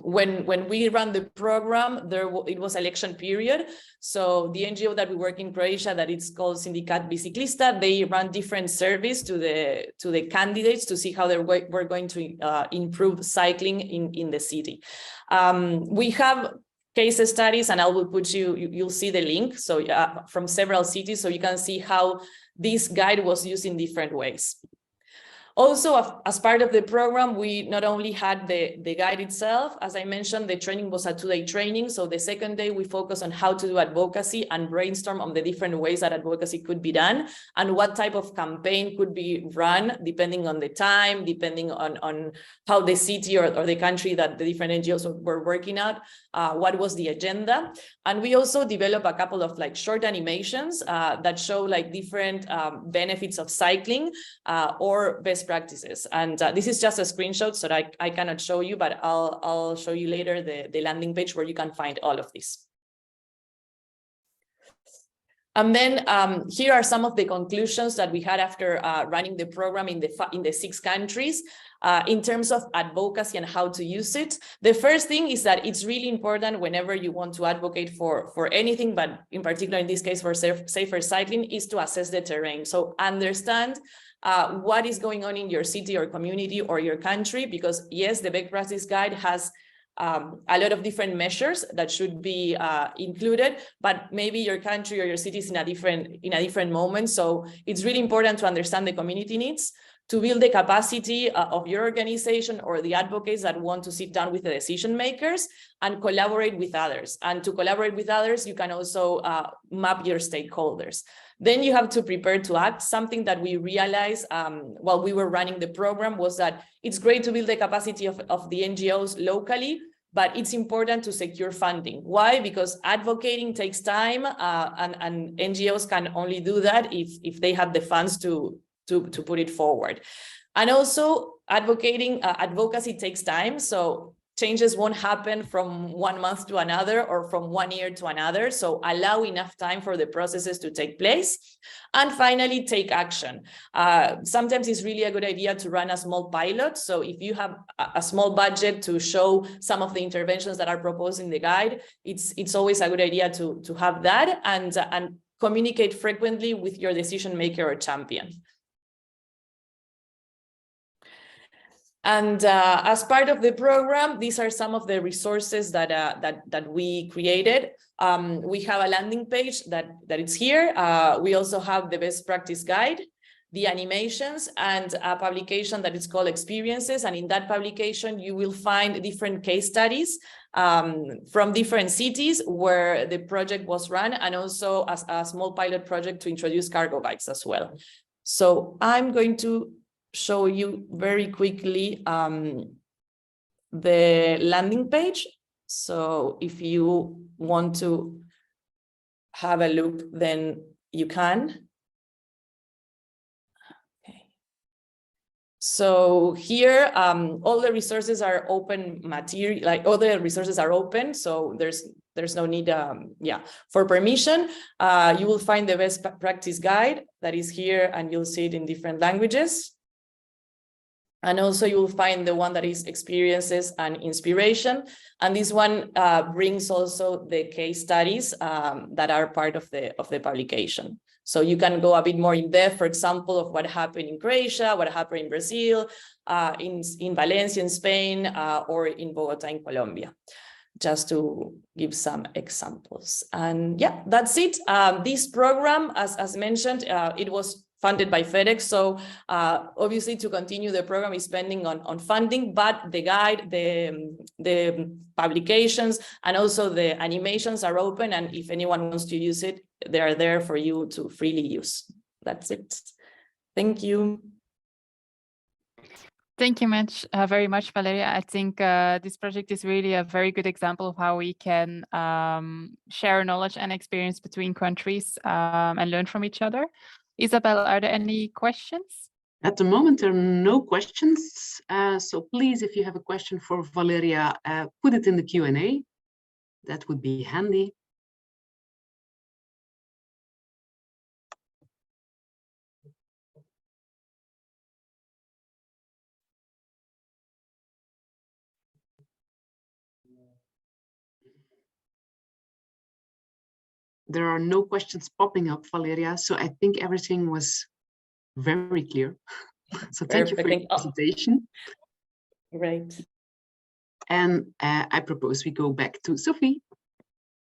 when we ran the program, it was election period. So the NGO that we work in Croatia, that it's called Sindikat Biciklista, they run different surveys to the candidates to see how we're going to improve cycling in the city. We have case studies, and I will put you'll see the link. So from several cities, so you can see how this guide was used in different ways. Also, as part of the program, we not only had the guide itself. As I mentioned, the training was a 2-day training. So the second day, we focused on how to do advocacy and brainstorm on the different ways that advocacy could be done and what type of campaign could be run, depending on the time, depending on how the city or the country that the different NGOs were working at, what was the agenda. And we also developed a couple of like short animations that show like different benefits of cycling or best practices. And this is just a screenshot, so that I cannot show you, but I'll show you later the landing page where you can find all of this. And then here are some of the conclusions that we had after running the program in the 6 countries. In terms of advocacy and how to use it. The first thing is that it's really important whenever you want to advocate for anything, but in particular in this case for safer cycling, is to assess the terrain. So understand what is going on in your city or community or your country, because yes, the best practice guide has a lot of different measures that should be included, but maybe your country or your city is in a different moment. So it's really important to understand the community needs, to build the capacity of your organization or the advocates that want to sit down with the decision makers and collaborate with others. And to collaborate with others, you can also map your stakeholders. Then you have to prepare to act. Something that we realized while we were running the program was that it's great to build the capacity of the NGOs locally, but it's important to secure funding. Why? Because advocating takes time, and NGOs can only do that if they have the funds to put it forward. And also advocacy takes time. So changes won't happen from 1 month to another or from 1 year to another. So allow enough time for the processes to take place. And finally, take action. Sometimes it's really a good idea to run a small pilot. So if you have a small budget to show some of the interventions that are proposed in the guide, it's always a good idea to have that and communicate frequently with your decision maker or champion. And as part of the program, these are some of the resources that we created. We have a landing page that is here. We also have the best practice guide, the animations, and a publication that is called Experiences. And in that publication, you will find different case studies from different cities where the project was run, and also as a small pilot project to introduce cargo bikes as well. So I'm going to show you very quickly the landing page. So if you want to have a look, then you can. Okay. So here, all the resources are open material, like all the resources are open. So there's there's no need for permission. You will find the best practice guide that is here, and you'll see it in different languages. And also you will find the one that is experiences and inspiration. And this one brings also the case studies that are part of the publication. So you can go a bit more in depth, for example, of what happened in Croatia, what happened in Brazil, in Valencia in Spain, or in Bogota in Colombia, just to give some examples. And yeah, that's it. This program, as mentioned, it was funded by FedEx. So obviously to continue the program is depending on funding, but the guide, the publications, and also the animations are open. And if anyone wants to use it, they are there for you to freely use. That's it. Thank you. Thank you very much, Valeria. I think this project is really a very good example of how we can share knowledge and experience between countries and learn from each other. Isobel, are there any questions? At the moment, there are no questions. So please, if you have a question for Valeria, put it in the Q&A. That would be handy. There are no questions popping up, Valeria, so I think everything was very clear. So thank you for your presentation. Great. And I propose we go back to Sophie.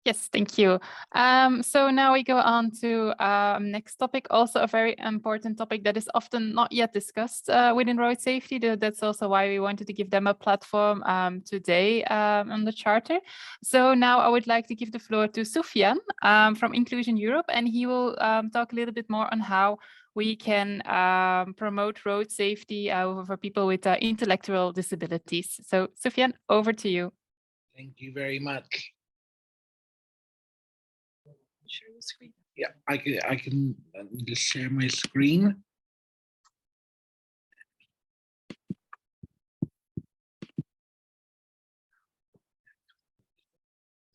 Yes, thank you. So now we go on to next topic, also a very important topic that is often not yet discussed within road safety. That's also why we wanted to give them a platform today on the charter. So now I would like to give the floor to Sufjan from Inclusion Europe, and he will talk a little bit more on how we can promote road safety for people with intellectual disabilities. So Sufjan, over to you. Thank you very much. Share the screen. Yeah, I can just share my screen.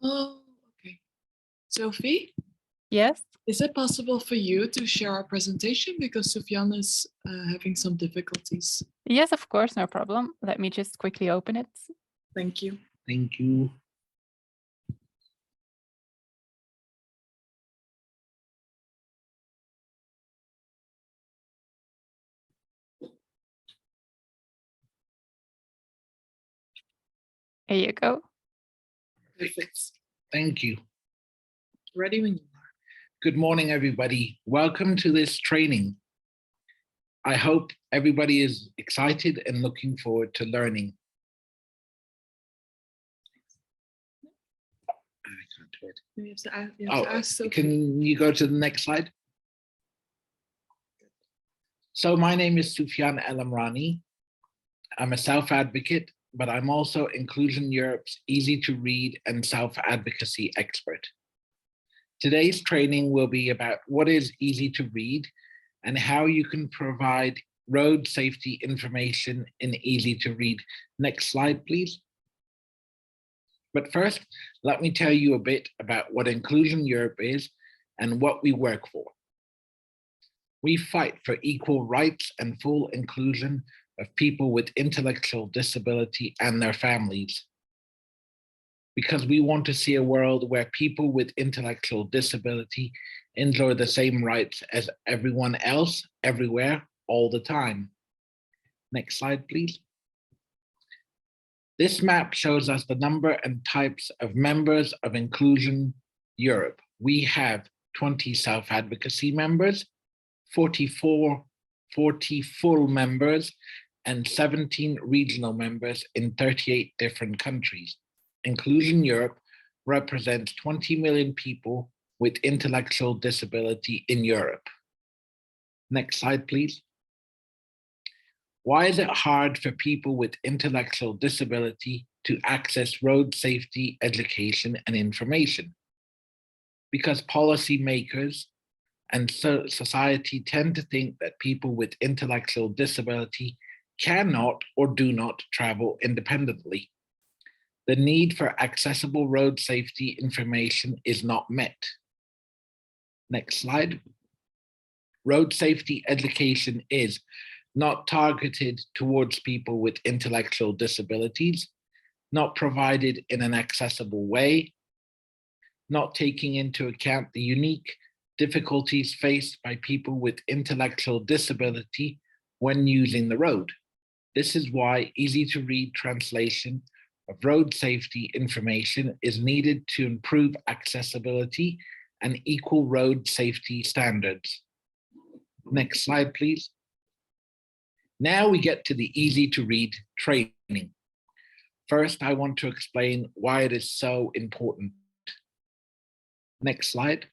Oh, okay. Sophie? Yes? Is it possible for you to share our presentation because Sufjan is having some difficulties? Yes, of course, no problem. Let me just quickly open it. Thank you. Thank you. There you go. Perfect. Thank you. Ready when you are. Good morning, everybody. Welcome to this training. I hope everybody is excited and looking forward to learning. I can't do it. You have to ask Sophie. Can you go to the next slide? So my name is Sufjan El-Amrani. I'm a self-advocate, but I'm also Inclusion Europe's easy to read and self-advocacy expert. Today's training will be about what is easy to read and how you can provide road safety information in easy to read. Next slide, please. But first, let me tell you a bit about what Inclusion Europe is and what we work for. We fight for equal rights and full inclusion of people with intellectual disability and their families. Because we want to see a world where people with intellectual disability enjoy the same rights as everyone else, everywhere, all the time. Next slide, please. This map shows us the number and types of members of Inclusion Europe. We have 20 self-advocacy members, 40 full members, and 17 regional members in 38 different countries. Inclusion Europe represents 20 million people with intellectual disability in Europe. Next slide, please. Why is it hard for people with intellectual disability to access road safety education and information? Because policymakers and society tend to think that people with intellectual disability cannot or do not travel independently. The need for accessible road safety information is not met. Next slide. Road safety education is not targeted towards people with intellectual disabilities, not provided in an accessible way, not taking into account the unique difficulties faced by people with intellectual disability when using the road. This is why easy-to-read translation of road safety information is needed to improve accessibility and equal road safety standards. Next slide, please. Now we get to the easy-to-read training. First, I want to explain why it is so important. Next slide.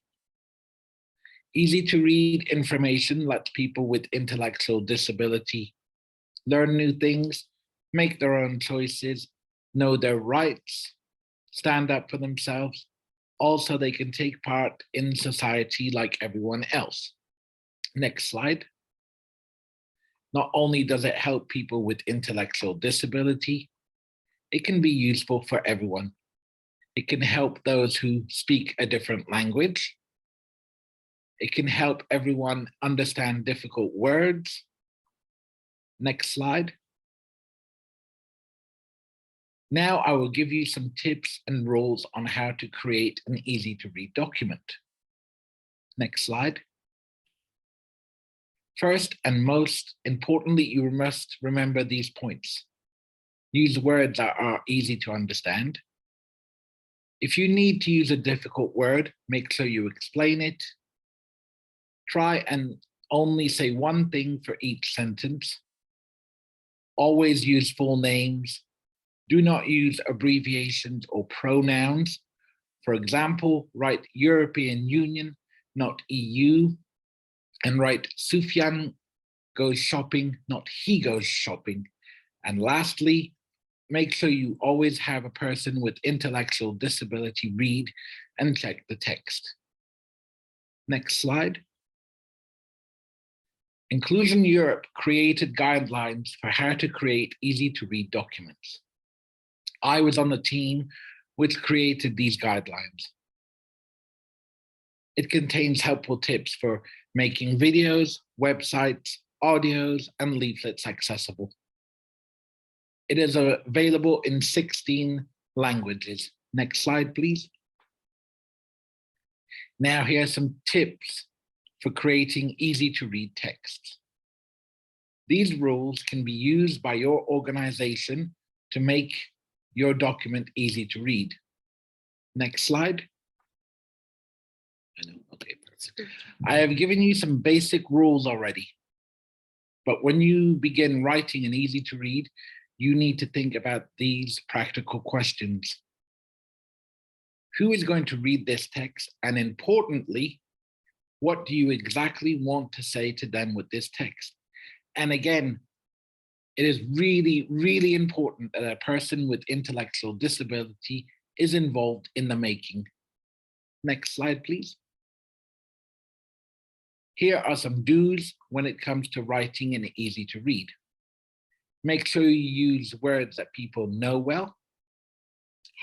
Easy-to-read information lets people with intellectual disability learn new things, make their own choices, know their rights, stand up for themselves. Also, they can take part in society like everyone else. Next slide. Not only does it help people with intellectual disability, it can be useful for everyone. It can help those who speak a different language. It can help everyone understand difficult words. Next slide. Now I will give you some tips and rules on how to create an easy-to-read document. Next slide. First and most importantly, you must remember these points. Use words that are easy to understand. If you need to use a difficult word, make sure you explain it. Try and only say one thing for each sentence. Always use full names. Do not use abbreviations or pronouns. For example, write European Union, not EU, and write Sufyan goes shopping, not he goes shopping. And lastly, make sure you always have a person with intellectual disability read and check the text. Next slide. Inclusion Europe created guidelines for how to create easy-to-read documents. I was on the team which created these guidelines. It contains helpful tips for making videos, websites, audios, and leaflets accessible. It is available in 16 languages. Next slide, please. Now here are some tips for creating easy-to-read texts. These rules can be used by your organization to make your document easy to read. Next slide. I have given you some basic rules already, but when you begin writing an easy to read, you need to think about these practical questions. Who is going to read this text? And importantly, what do you exactly want to say to them with this text? And again, it is really, really important that a person with intellectual disability is involved in the making. Next slide, please. Here are some do's when it comes to writing and easy to read. Make sure you use words that people know well.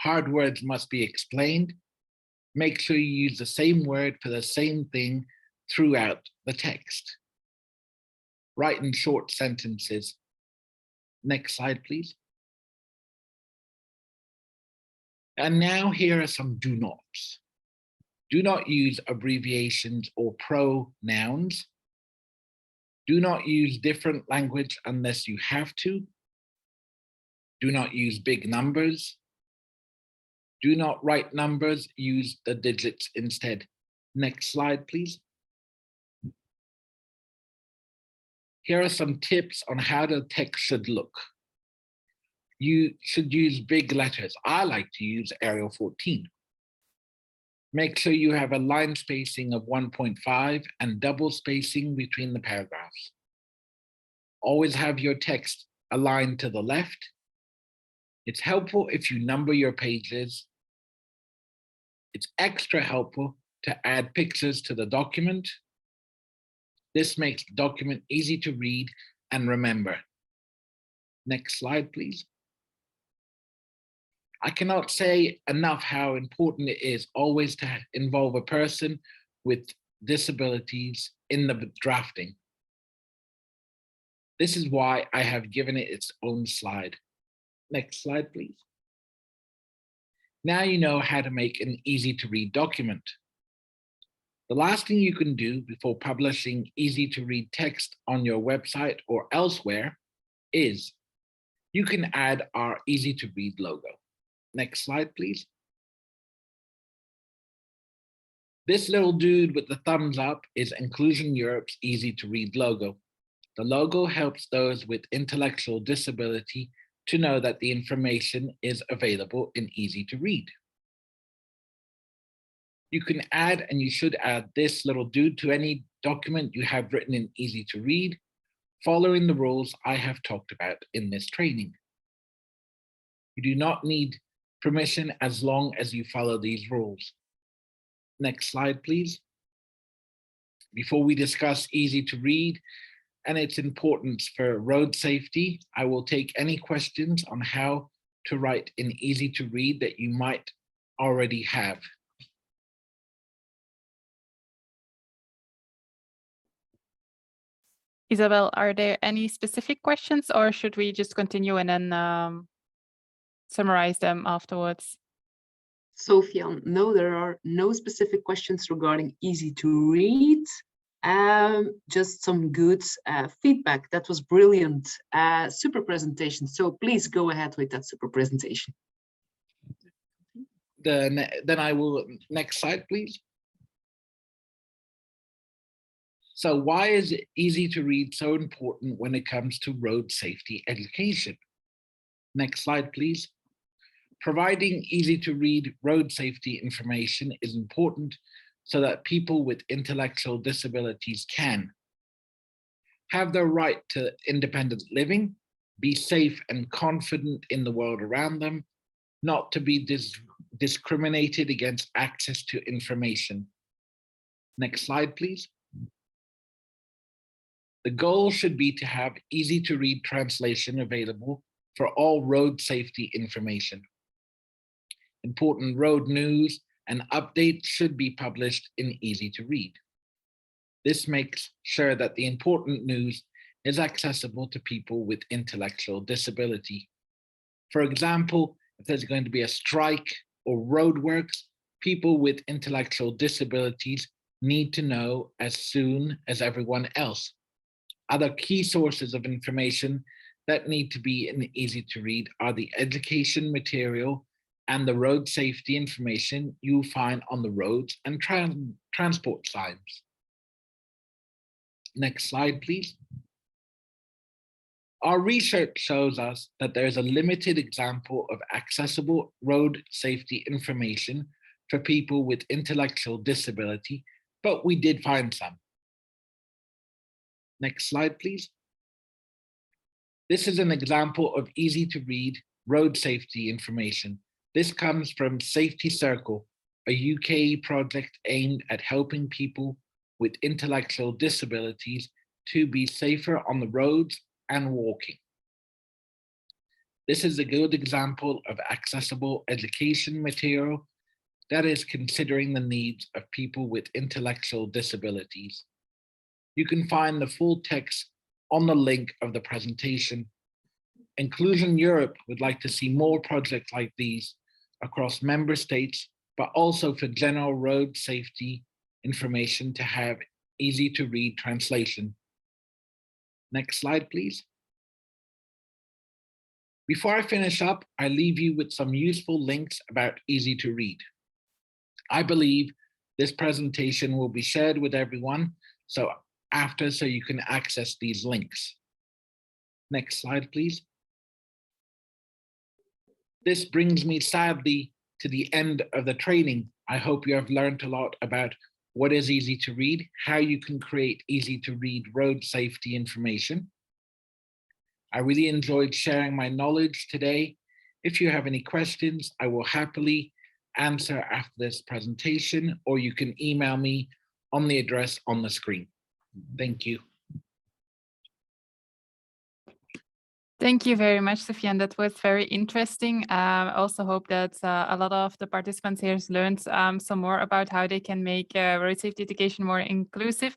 Hard words must be explained. Make sure you use the same word for the same thing throughout the text. Write in short sentences. Next slide, please. And now here are some do nots. Do not use abbreviations or pronouns. Do not use different language unless you have to. Do not use big numbers. Do not write numbers, use the digits instead. Next slide, please. Here are some tips on how the text should look. You should use big letters. I like to use Arial 14. Make sure you have a line spacing of 1.5 and double spacing between the paragraphs. Always have your text aligned to the left. It's helpful if you number your pages. It's extra helpful to add pictures to the document. This makes the document easy to read and remember. Next slide, please. I cannot say enough how important it is always to involve a person with disabilities in the drafting. This is why I have given it its own slide. Next slide, please. Now you know how to make an easy to read document. The last thing you can do before publishing easy to read text on your website or elsewhere is you can add our easy to read logo. Next slide, please. This little dude with the thumbs up is Inclusion Europe's easy to read logo. The logo helps those with intellectual disability to know that the information is available in easy to read. You can add, and you should add, this little dude to any document you have written in easy to read, following the rules I have talked about in this training. You do not need permission as long as you follow these rules. Next slide, please. Before we discuss easy to read and its importance for road safety, I will take any questions on how to write in easy to read that you might already have. Isobel, are there any specific questions, or should we just continue and then summarize them afterwards? Sofian, no, there are no specific questions regarding easy to read. Just some good feedback. That was brilliant. Super presentation. So please go ahead with that super presentation. Then I will, next slide, please. So why is easy to read so important when it comes to road safety education? Next slide, please. Providing easy to read road safety information is important so that people with intellectual disabilities can have the right to independent living, be safe and confident in the world around them, not to be discriminated against access to information. Next slide, please. The goal should be to have easy to read translation available for all road safety information. Important road news and updates should be published in easy to read. This makes sure that the important news is accessible to people with intellectual disability. For example, if there's going to be a strike or roadworks, people with intellectual disabilities need to know as soon as everyone else. Other key sources of information that need to be in easy to read are the education material and the road safety information you find on the roads and transport signs. Next slide, please. Our research shows us that there is a limited example of accessible road safety information for people with intellectual disability, but we did find some. Next slide, please. This is an example of easy to read road safety information. This comes from Safety Circle, a UK project aimed at helping people with intellectual disabilities to be safer on the roads and walking. This is a good example of accessible education material that is considering the needs of people with intellectual disabilities. You can find the full text on the link of the presentation. Inclusion Europe would like to see more projects like these across member states, but also for general road safety information to have easy to read translation. Next slide, please. Before I finish up, I leave you with some useful links about easy to read. I believe this presentation will be shared with everyone, so you can access these links. Next slide, please. This brings me sadly to the end of the training. I hope you have learned a lot about what is easy to read, how you can create easy to read road safety information. I really enjoyed sharing my knowledge today. If you have any questions, I will happily answer after this presentation, or you can email me on the address on the screen. Thank you. Thank you very much, Sofiane. That was very interesting. I also hope that a lot of the participants here learned some more about how they can make road safety education more inclusive.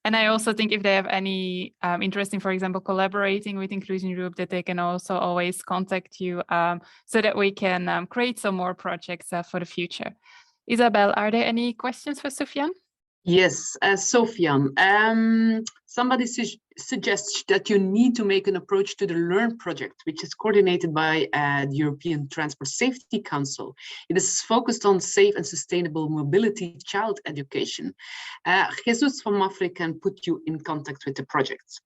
And I also think if they have any interest in, for example, collaborating with Inclusion Europe, that they can also always contact you so that we can create some more projects for the future. Isobel, are there any questions for Sofiane? Yes, Sofiane, somebody suggests that you need to make an approach to the LEARN project, which is coordinated by the European Transport Safety Council. It is focused on safe and sustainable mobility child education. Jesus van Mafre can put you in contact with the project.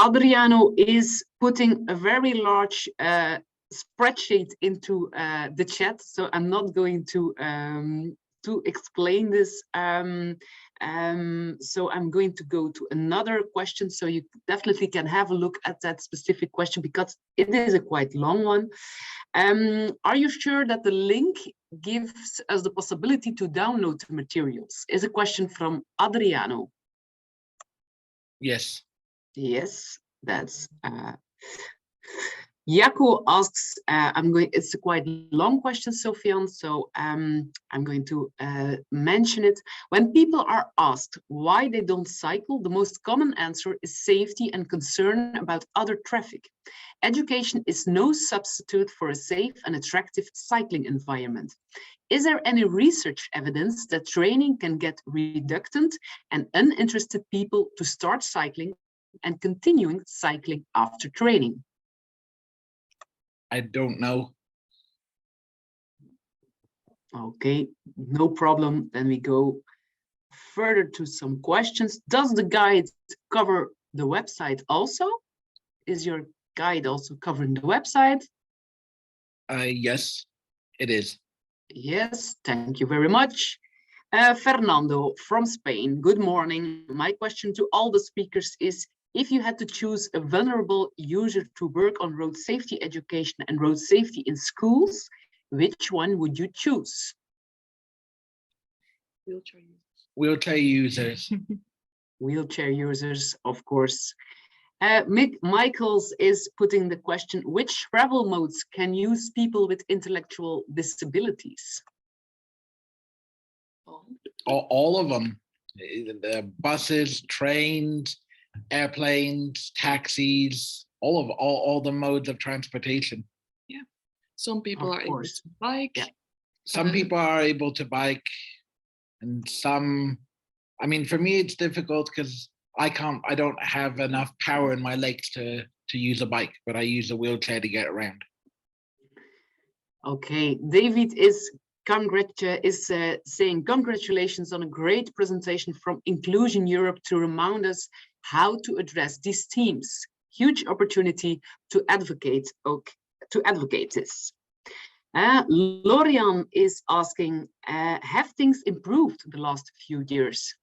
Adriano is putting a very large spreadsheet into the chat, so I'm not going to explain this. So I'm going to go to another question, so you definitely can have a look at that specific question because it is a quite long one. Are you sure that the link gives us the possibility to download the materials? Is a question from Adriano. Yes. Yes, that's Jaco asks, it's a quite long question, Sofiane, so I'm going to mention it. When people are asked why they don't cycle, the most common answer is safety and concern about other traffic. Education is no substitute for a safe and attractive cycling environment. Is there any research evidence that training can get reluctant and uninterested people to start cycling and continuing cycling after training? I don't know. Okay, no problem. Then we go further to some questions. Does the guide cover the website also? Is your guide also covering the website? Yes, it is. Yes, thank you very much. Fernando from Spain, good morning. My question to all the speakers is, if you had to choose a vulnerable user to work on road safety education and road safety in schools, which one would you choose? Wheelchair users. Wheelchair users. Wheelchair users, of course. Michaels is putting the question, which travel modes can use people with intellectual disabilities? All of them. The buses, trains, airplanes, taxis, all the modes of transportation. Yeah, some people are able to bike. Yeah. Some people are able to bike, and some, I mean, for me it's difficult because I don't have enough power in my legs to use a bike, but I use a wheelchair to get around. Okay, David is saying congratulations on a great presentation from Inclusion Europe to remind us how to address these themes. Huge opportunity to advocate this. Lorian is asking, have things improved the last few years?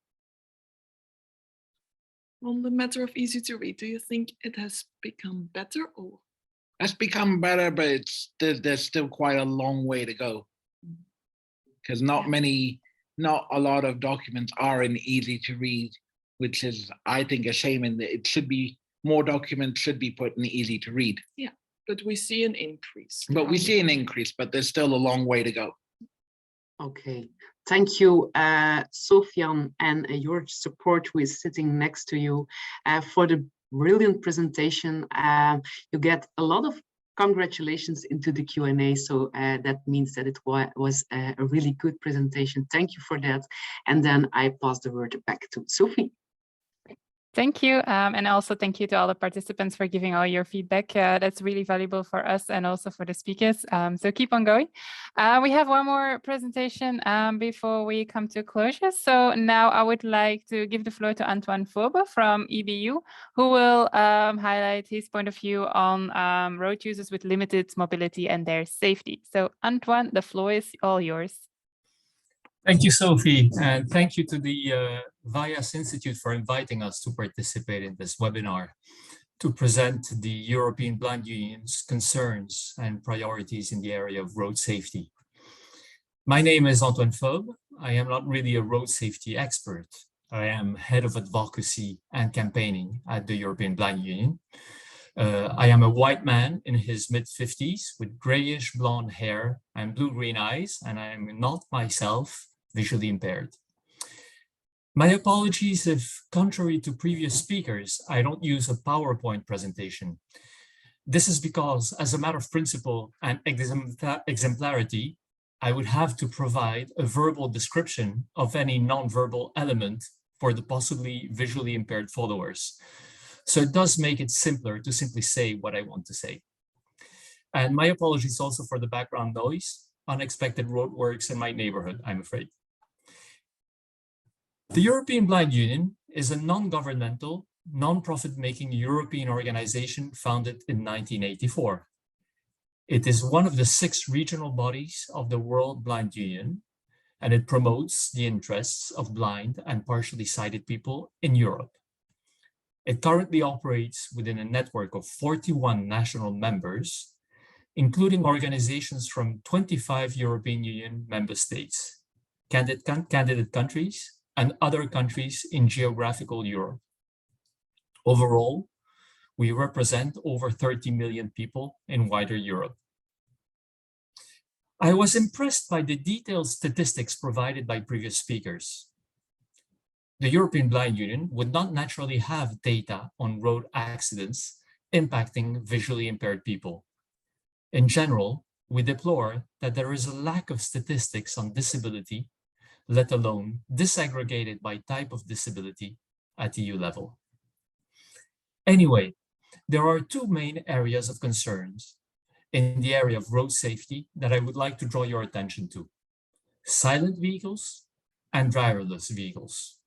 On the matter of easy to read, do you think it has become better or? It's become better, but there's still quite a long way to go. Because not a lot of documents are in easy to read, which is, I think, a shame. And it should be, more documents should be put in easy to read. Yeah, but we see an increase. But we see an increase, but there's still a long way to go. Okay, thank you, Sofiane, and your support who is sitting next to you for the brilliant presentation. You get a lot of congratulations into the Q&A, so that means that it was a really good presentation. Thank you for that. And then I pass the word back to Sophie. Thank you. And also thank you to all the participants for giving all your feedback. That's really valuable for us and also for the speakers. So keep on going. We have one more presentation before we come to closure. So now I would like to give the floor to Antoine Fauber from EBU, who will highlight his point of view on road users with limited mobility and their safety. So Antoine, the floor is all yours. Thank you, Sophie, and thank you to the VIAS Institute for inviting us to participate in this webinar to present the European Blind Union's concerns and priorities in the area of road safety. My name is Antoine Fauber. I am not really a road safety expert. I am head of advocacy and campaigning at the European Blind Union. I am a white man in his mid-50s with grayish blonde hair and blue-green eyes, and I am not myself visually impaired. My apologies if, contrary to previous speakers, I don't use a PowerPoint presentation. This is because, as a matter of principle and exemplarity, I would have to provide a verbal description of any non-verbal element for the possibly visually impaired followers. So it does make it simpler to simply say what I want to say. And my apologies also for the background noise, unexpected roadworks in my neighborhood, I'm afraid. The European Blind Union is a non-governmental, non-profit-making European organization founded in 1984. It is one of the 6 regional bodies of the World Blind Union, and it promotes the interests of blind and partially sighted people in Europe. It currently operates within a network of 41 national members, including organizations from 25 European Union member states, candidate countries, and other countries in geographical Europe. Overall, we represent over 30 million people in wider Europe. I was impressed by the detailed statistics provided by previous speakers. The European Blind Union would not naturally have data on road accidents impacting visually impaired people. In general, we deplore that there is a lack of statistics on disability, let alone disaggregated by type of disability at EU level. Anyway, there are 2 main areas of concerns in the area of road safety that I would like to draw your attention to: silent vehicles and driverless vehicles.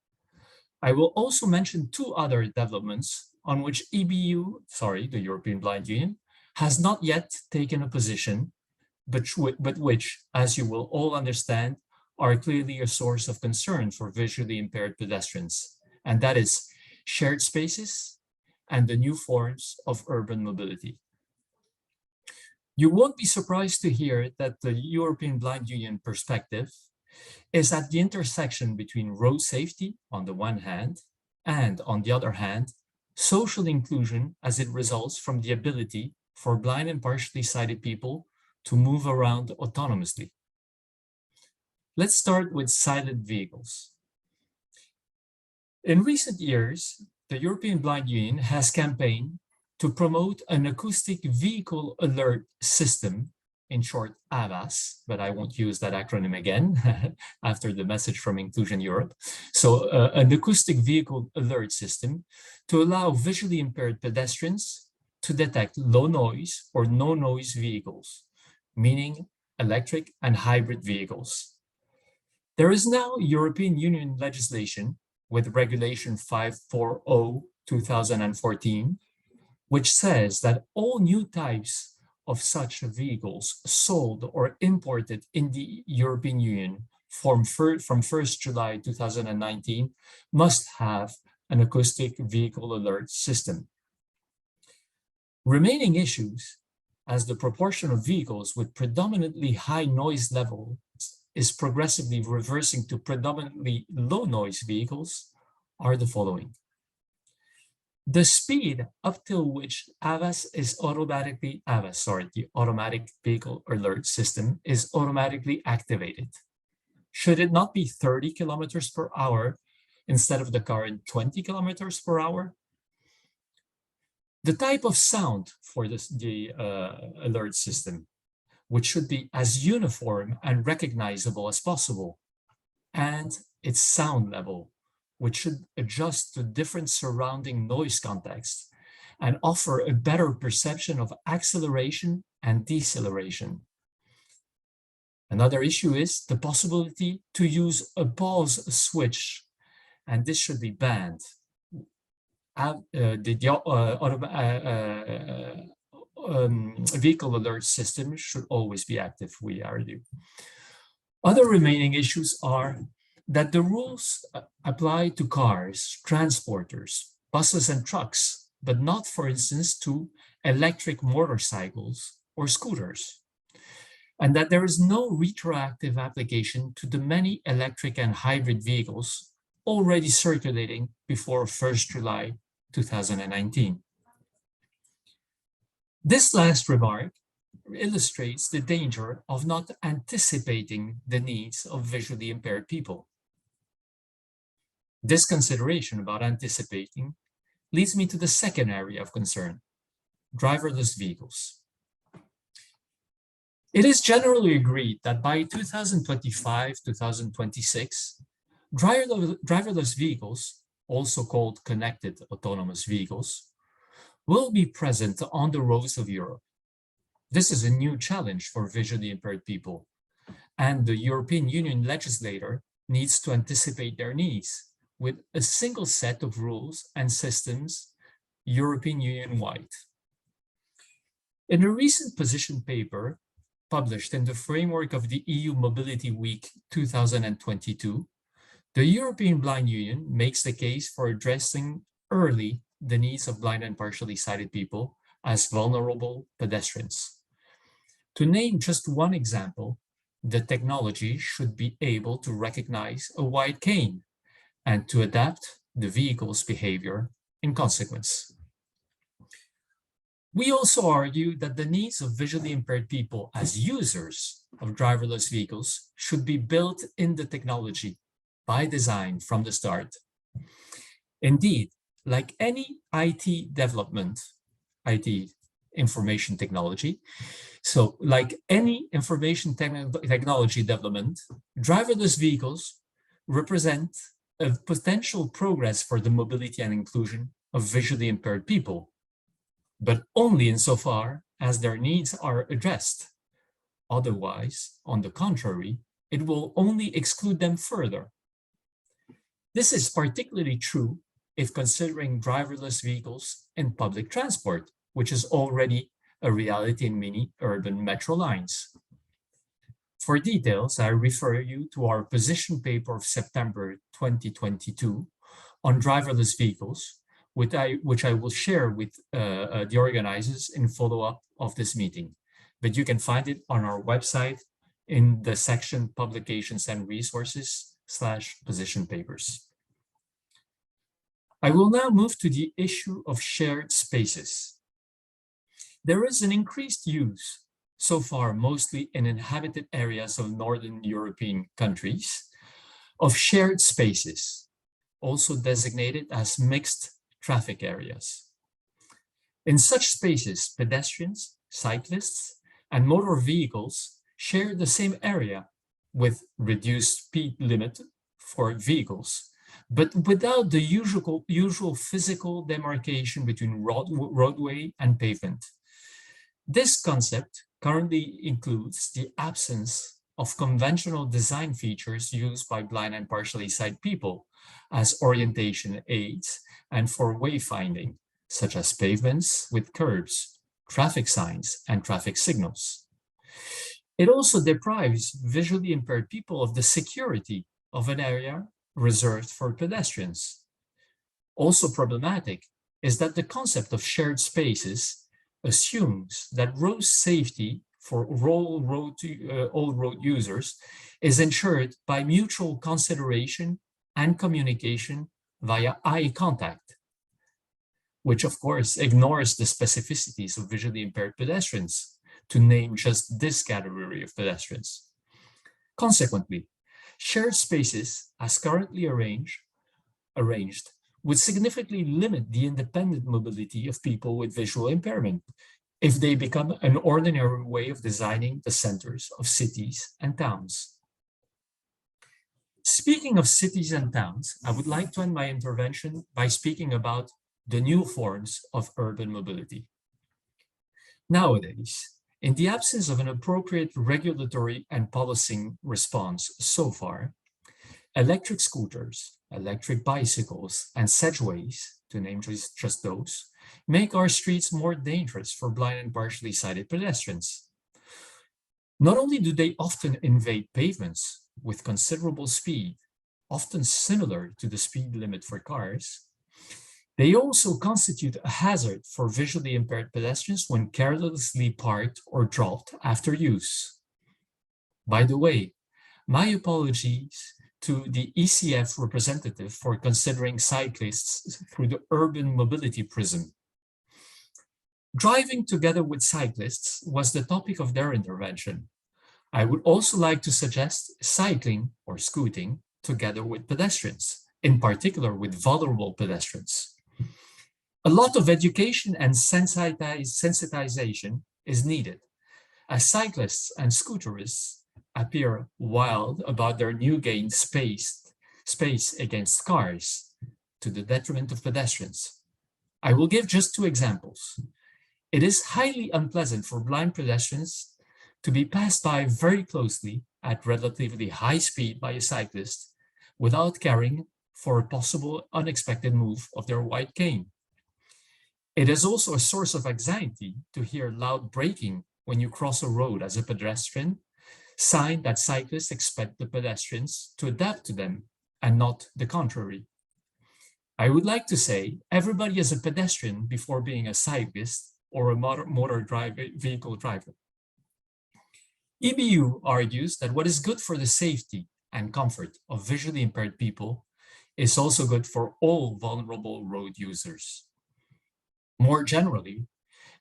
I will also mention 2 other developments on which the European Blind Union, has not yet taken a position, but which, as you will all understand, are clearly a source of concern for visually impaired pedestrians, and that is shared spaces and the new forms of urban mobility. You won't be surprised to hear that the European Blind Union perspective is at the intersection between road safety on the one hand, and on the other hand, social inclusion as it results from the ability for blind and partially sighted people to move around autonomously. Let's start with silent vehicles. In recent years, the European Blind Union has campaigned to promote an acoustic vehicle alert system, in short AVAS, but I won't use that acronym again after the message from Inclusion Europe. So an acoustic vehicle alert system to allow visually impaired pedestrians to detect low noise or no noise vehicles, meaning electric and hybrid vehicles. There is now European Union legislation with Regulation 540/2014, which says that all new types of such vehicles sold or imported in the European Union from 1st July 2019 must have an acoustic vehicle alert system. Remaining issues, as the proportion of vehicles with predominantly high noise level is progressively reversing to predominantly low noise vehicles, are the following. The speed up till which the automatic vehicle alert system is automatically activated. Should it not be 30 kilometers per hour instead of the current 20 kilometers per hour? The type of sound for the alert system, which should be as uniform and recognizable as possible, and its sound level, which should adjust to different surrounding noise context and offer a better perception of acceleration and deceleration. Another issue is the possibility to use a pause switch, and this should be banned. Vehicle alert system should always be active, we argue. Other remaining issues are that the rules apply to cars, transporters, buses and trucks, but not, for instance, to electric motorcycles or scooters. And that there is no retroactive application to the many electric and hybrid vehicles already circulating before 1st July 2019. This last remark illustrates the danger of not anticipating the needs of visually impaired people. This consideration about anticipating leads me to the second area of concern, driverless vehicles. It is generally agreed that by 2025-2026, driverless vehicles, also called connected autonomous vehicles, will be present on the roads of Europe. This is a new challenge for visually impaired people, and the European Union legislator needs to anticipate their needs with a single set of rules and systems European Union-wide. In a recent position paper published in the framework of the EU Mobility Week 2022, the European Blind Union makes the case for addressing early the needs of blind and partially sighted people as vulnerable pedestrians. To name just one example, the technology should be able to recognize a white cane and to adapt the vehicle's behavior in consequence. We also argue that the needs of visually impaired people as users of driverless vehicles should be built in the technology by design from the start. Indeed, like any IT development, IT information technology, so like any information technology development, driverless vehicles represent a potential progress for the mobility and inclusion of visually impaired people, but only insofar as their needs are addressed. Otherwise, on the contrary, it will only exclude them further. This is particularly true if considering driverless vehicles in public transport, which is already a reality in many urban metro lines. For details, I refer you to our position paper of September 2022 on driverless vehicles, which I will share with the organizers in follow-up of this meeting. But you can find it on our website in the section Publications and Resources / position papers. I will now move to the issue of shared spaces. There is an increased use, so far mostly in inhabited areas of Northern European countries, of shared spaces, also designated as mixed traffic areas. In such spaces, pedestrians, cyclists, and motor vehicles share the same area with reduced speed limit for vehicles, but without the usual physical demarcation between roadway and pavement. This concept currently includes the absence of conventional design features used by blind and partially sighted people as orientation aids and for wayfinding, such as pavements with curbs, traffic signs, and traffic signals. It also deprives visually impaired people of the security of an area reserved for pedestrians. Also problematic is that the concept of shared spaces assumes that road safety for all road users is ensured by mutual consideration and communication via eye contact, which of course ignores the specificities of visually impaired pedestrians, to name just this category of pedestrians. Consequently, shared spaces, as currently arranged, would significantly limit the independent mobility of people with visual impairment if they become an ordinary way of designing the centers of cities and towns. Speaking of cities and towns, I would like to end my intervention by speaking about the new forms of urban mobility. Nowadays, in the absence of an appropriate regulatory and policing response so far, electric scooters, electric bicycles, and segways, to name just those, make our streets more dangerous for blind and partially sighted pedestrians. Not only do they often invade pavements with considerable speed, often similar to the speed limit for cars, they also constitute a hazard for visually impaired pedestrians when carelessly parked or dropped after use. By the way, my apologies to the ECF representative for considering cyclists through the urban mobility prism. Driving together with cyclists was the topic of their intervention. I would also like to suggest cycling or scooting together with pedestrians, in particular with vulnerable pedestrians. A lot of education and sensitization is needed, as cyclists and scooterists appear wild about their new gained space against cars, to the detriment of pedestrians. I will give just 2 examples. It is highly unpleasant for blind pedestrians to be passed by very closely at relatively high speed by a cyclist without caring for a possible unexpected move of their white cane. It is also a source of anxiety to hear loud braking when you cross a road as a pedestrian, sign that cyclists expect the pedestrians to adapt to them and not the contrary. I would like to say everybody is a pedestrian before being a cyclist or a vehicle driver. EBU argues that what is good for the safety and comfort of visually impaired people is also good for all vulnerable road users. More generally,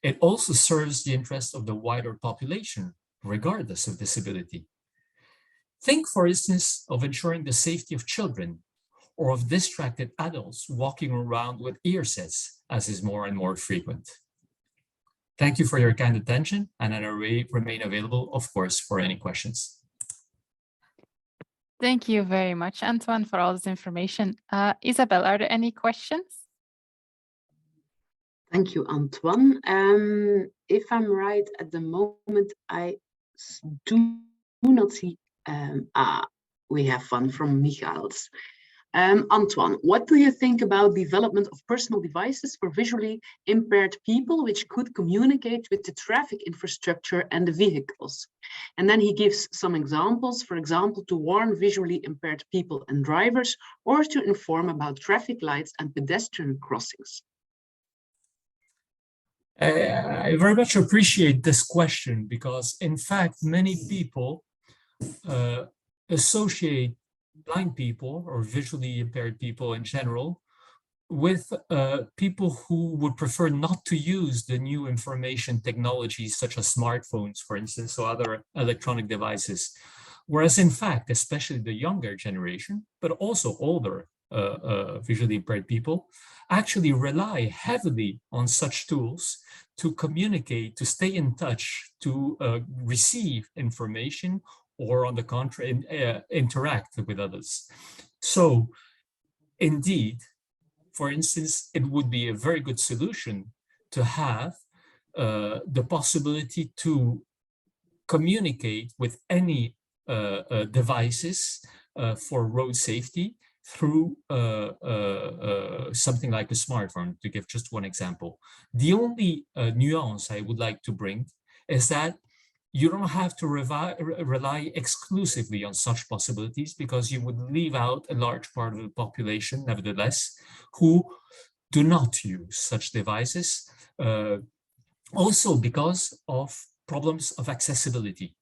it also serves the interests of the wider population, regardless of disability. Think, for instance, of ensuring the safety of children or of distracted adults walking around with earsets, as is more and more frequent. Thank you for your kind attention, and I remain available, of course, for any questions. Thank you very much, Antoine, for all this information. Isobel, are there any questions? Thank you, Antoine. If I'm right at the moment, I do not see. We have one from Michaels. Antoine, what do you think about development of personal devices for visually impaired people which could communicate with the traffic infrastructure and the vehicles? And then he gives some examples, for example, to warn visually impaired people and drivers, or to inform about traffic lights and pedestrian crossings. I very much appreciate this question because, in fact, many people associate blind people or visually impaired people in general with people who would prefer not to use the new information technologies such as smartphones, for instance, or other electronic devices. Whereas in fact, especially the younger generation, but also older visually impaired people, actually rely heavily on such tools to communicate, to stay in touch, to receive information, or on the contrary, interact with others. So indeed, for instance, it would be a very good solution to have the possibility to communicate with any devices for road safety through something like a smartphone, to give just one example. The only nuance I would like to bring is that you don't have to rely exclusively on such possibilities, because you would leave out a large part of the population, nevertheless, who do not use such devices, also because of problems of accessibility.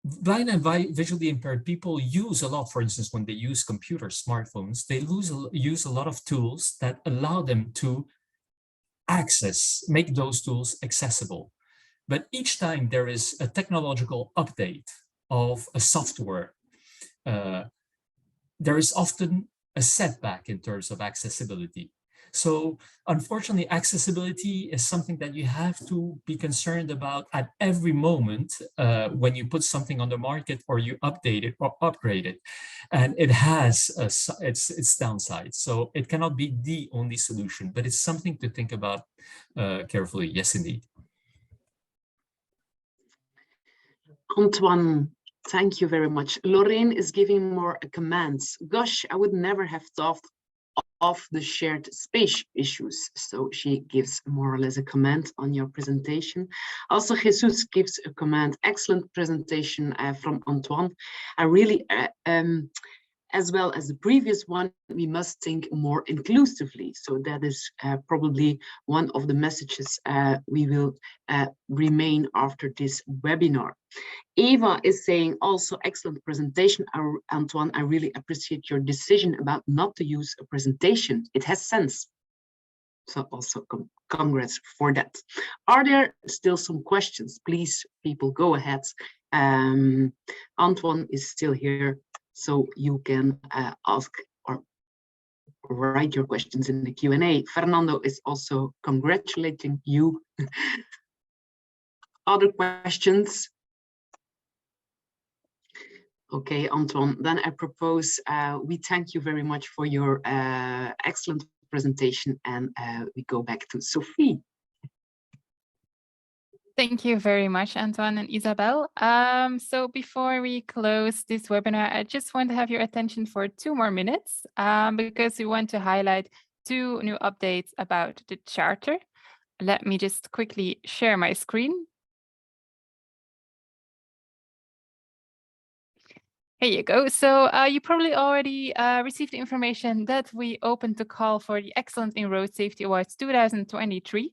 Blind and visually impaired people use a lot, for instance, when they use computers, smartphones, they use a lot of tools that allow them to make those tools accessible. But each time there is a technological update of a software, there is often a setback in terms of accessibility. So unfortunately, accessibility is something that you have to be concerned about at every moment when you put something on the market or you update it or upgrade it. And it has its downsides. So it cannot be the only solution, but it's something to think about carefully. Yes, indeed. Antoine, thank you very much. Lorraine is giving more commands. Gosh, I would never have thought of the shared space issues. So she gives more or less a comment on your presentation. Also, Jesus gives a comment. Excellent presentation from Antoine. I really, as well as the previous one, we must think more inclusively. So that is probably one of the messages we will remain after this webinar. Eva is saying also excellent presentation, Antoine. I really appreciate your decision about not to use a presentation. It has sense. So also congrats for that. Are there still some questions? Please, people, go ahead. Antoine is still here, so you can ask or write your questions in the Q&A. Fernando is also congratulating you. Other questions? Okay, Antoine, then I propose we thank you very much for your excellent presentation, and we go back to Sophie. Thank you very much, Antoine and Isobel. So before we close this webinar, I just want to have your attention for 2 more minutes because we want to highlight 2 new updates about the Charter. Let me just quickly share my screen. Here you go. So you probably already received the information that we opened the call for the Excellence in Road Safety Awards 2023.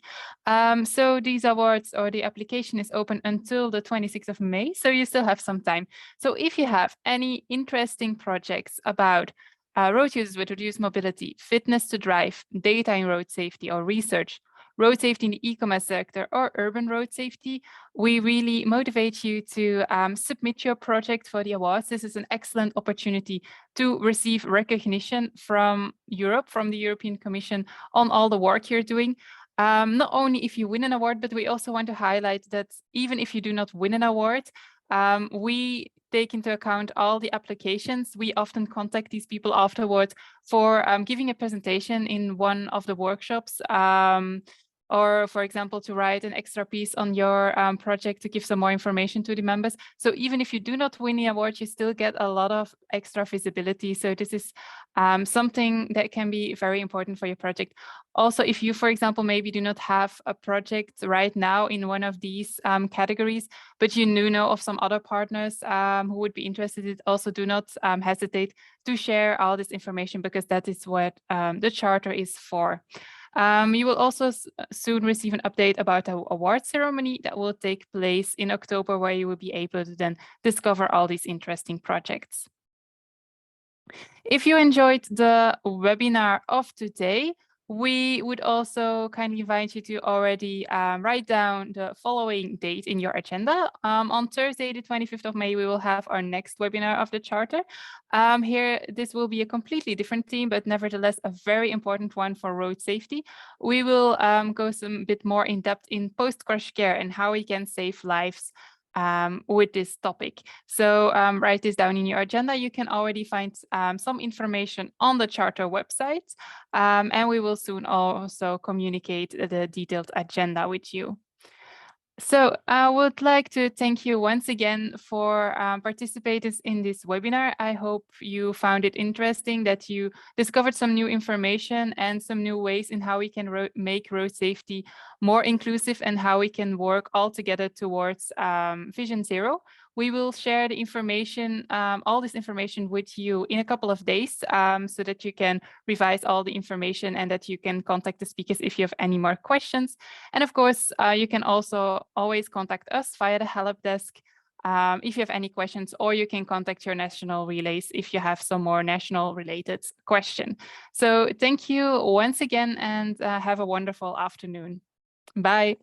So these awards, or the application, is open until the 26th of May. So you still have some time. So if you have any interesting projects about road users with reduced mobility, fitness to drive, data in road safety, or research, road safety in the e-commerce sector, or urban road safety, we really motivate you to submit your project for the awards. This is an excellent opportunity to receive recognition from Europe, from the European Commission, on all the work you're doing. Not only if you win an award, but we also want to highlight that even if you do not win an award, we take into account all the applications. We often contact these people afterwards for giving a presentation in one of the workshops, or, for example, to write an extra piece on your project to give some more information to the members. So even if you do not win the award, you still get a lot of extra visibility. So this is something that can be very important for your project. Also, if you, for example, maybe do not have a project right now in one of these categories, but you know of some other partners who would be interested, also do not hesitate to share all this information, because that is what the Charter is for. You will also soon receive an update about the award ceremony that will take place in October, where you will be able to then discover all these interesting projects. If you enjoyed the webinar of today, we would also kindly invite you to already write down the following date in your agenda. On Thursday, the 25th of May, we will have our next webinar of the Charter. Here, this will be a completely different theme, but nevertheless a very important one for road safety. We will go some bit more in depth in post-crash care and how we can save lives with this topic. So write this down in your agenda. You can already find some information on the Charter website, and we will soon also communicate the detailed agenda with you. So I would like to thank you once again for participating in this webinar. I hope you found it interesting, that you discovered some new information and some new ways in how we can make road safety more inclusive, and how we can work all together towards Vision Zero. We will share the information, all this information with you in a couple of days, so that you can revise all the information and that you can contact the speakers if you have any more questions. And of course, you can also always contact us via the help desk if you have any questions, or you can contact your national relays if you have some more national related question. So thank you once again, and have a wonderful afternoon. Bye.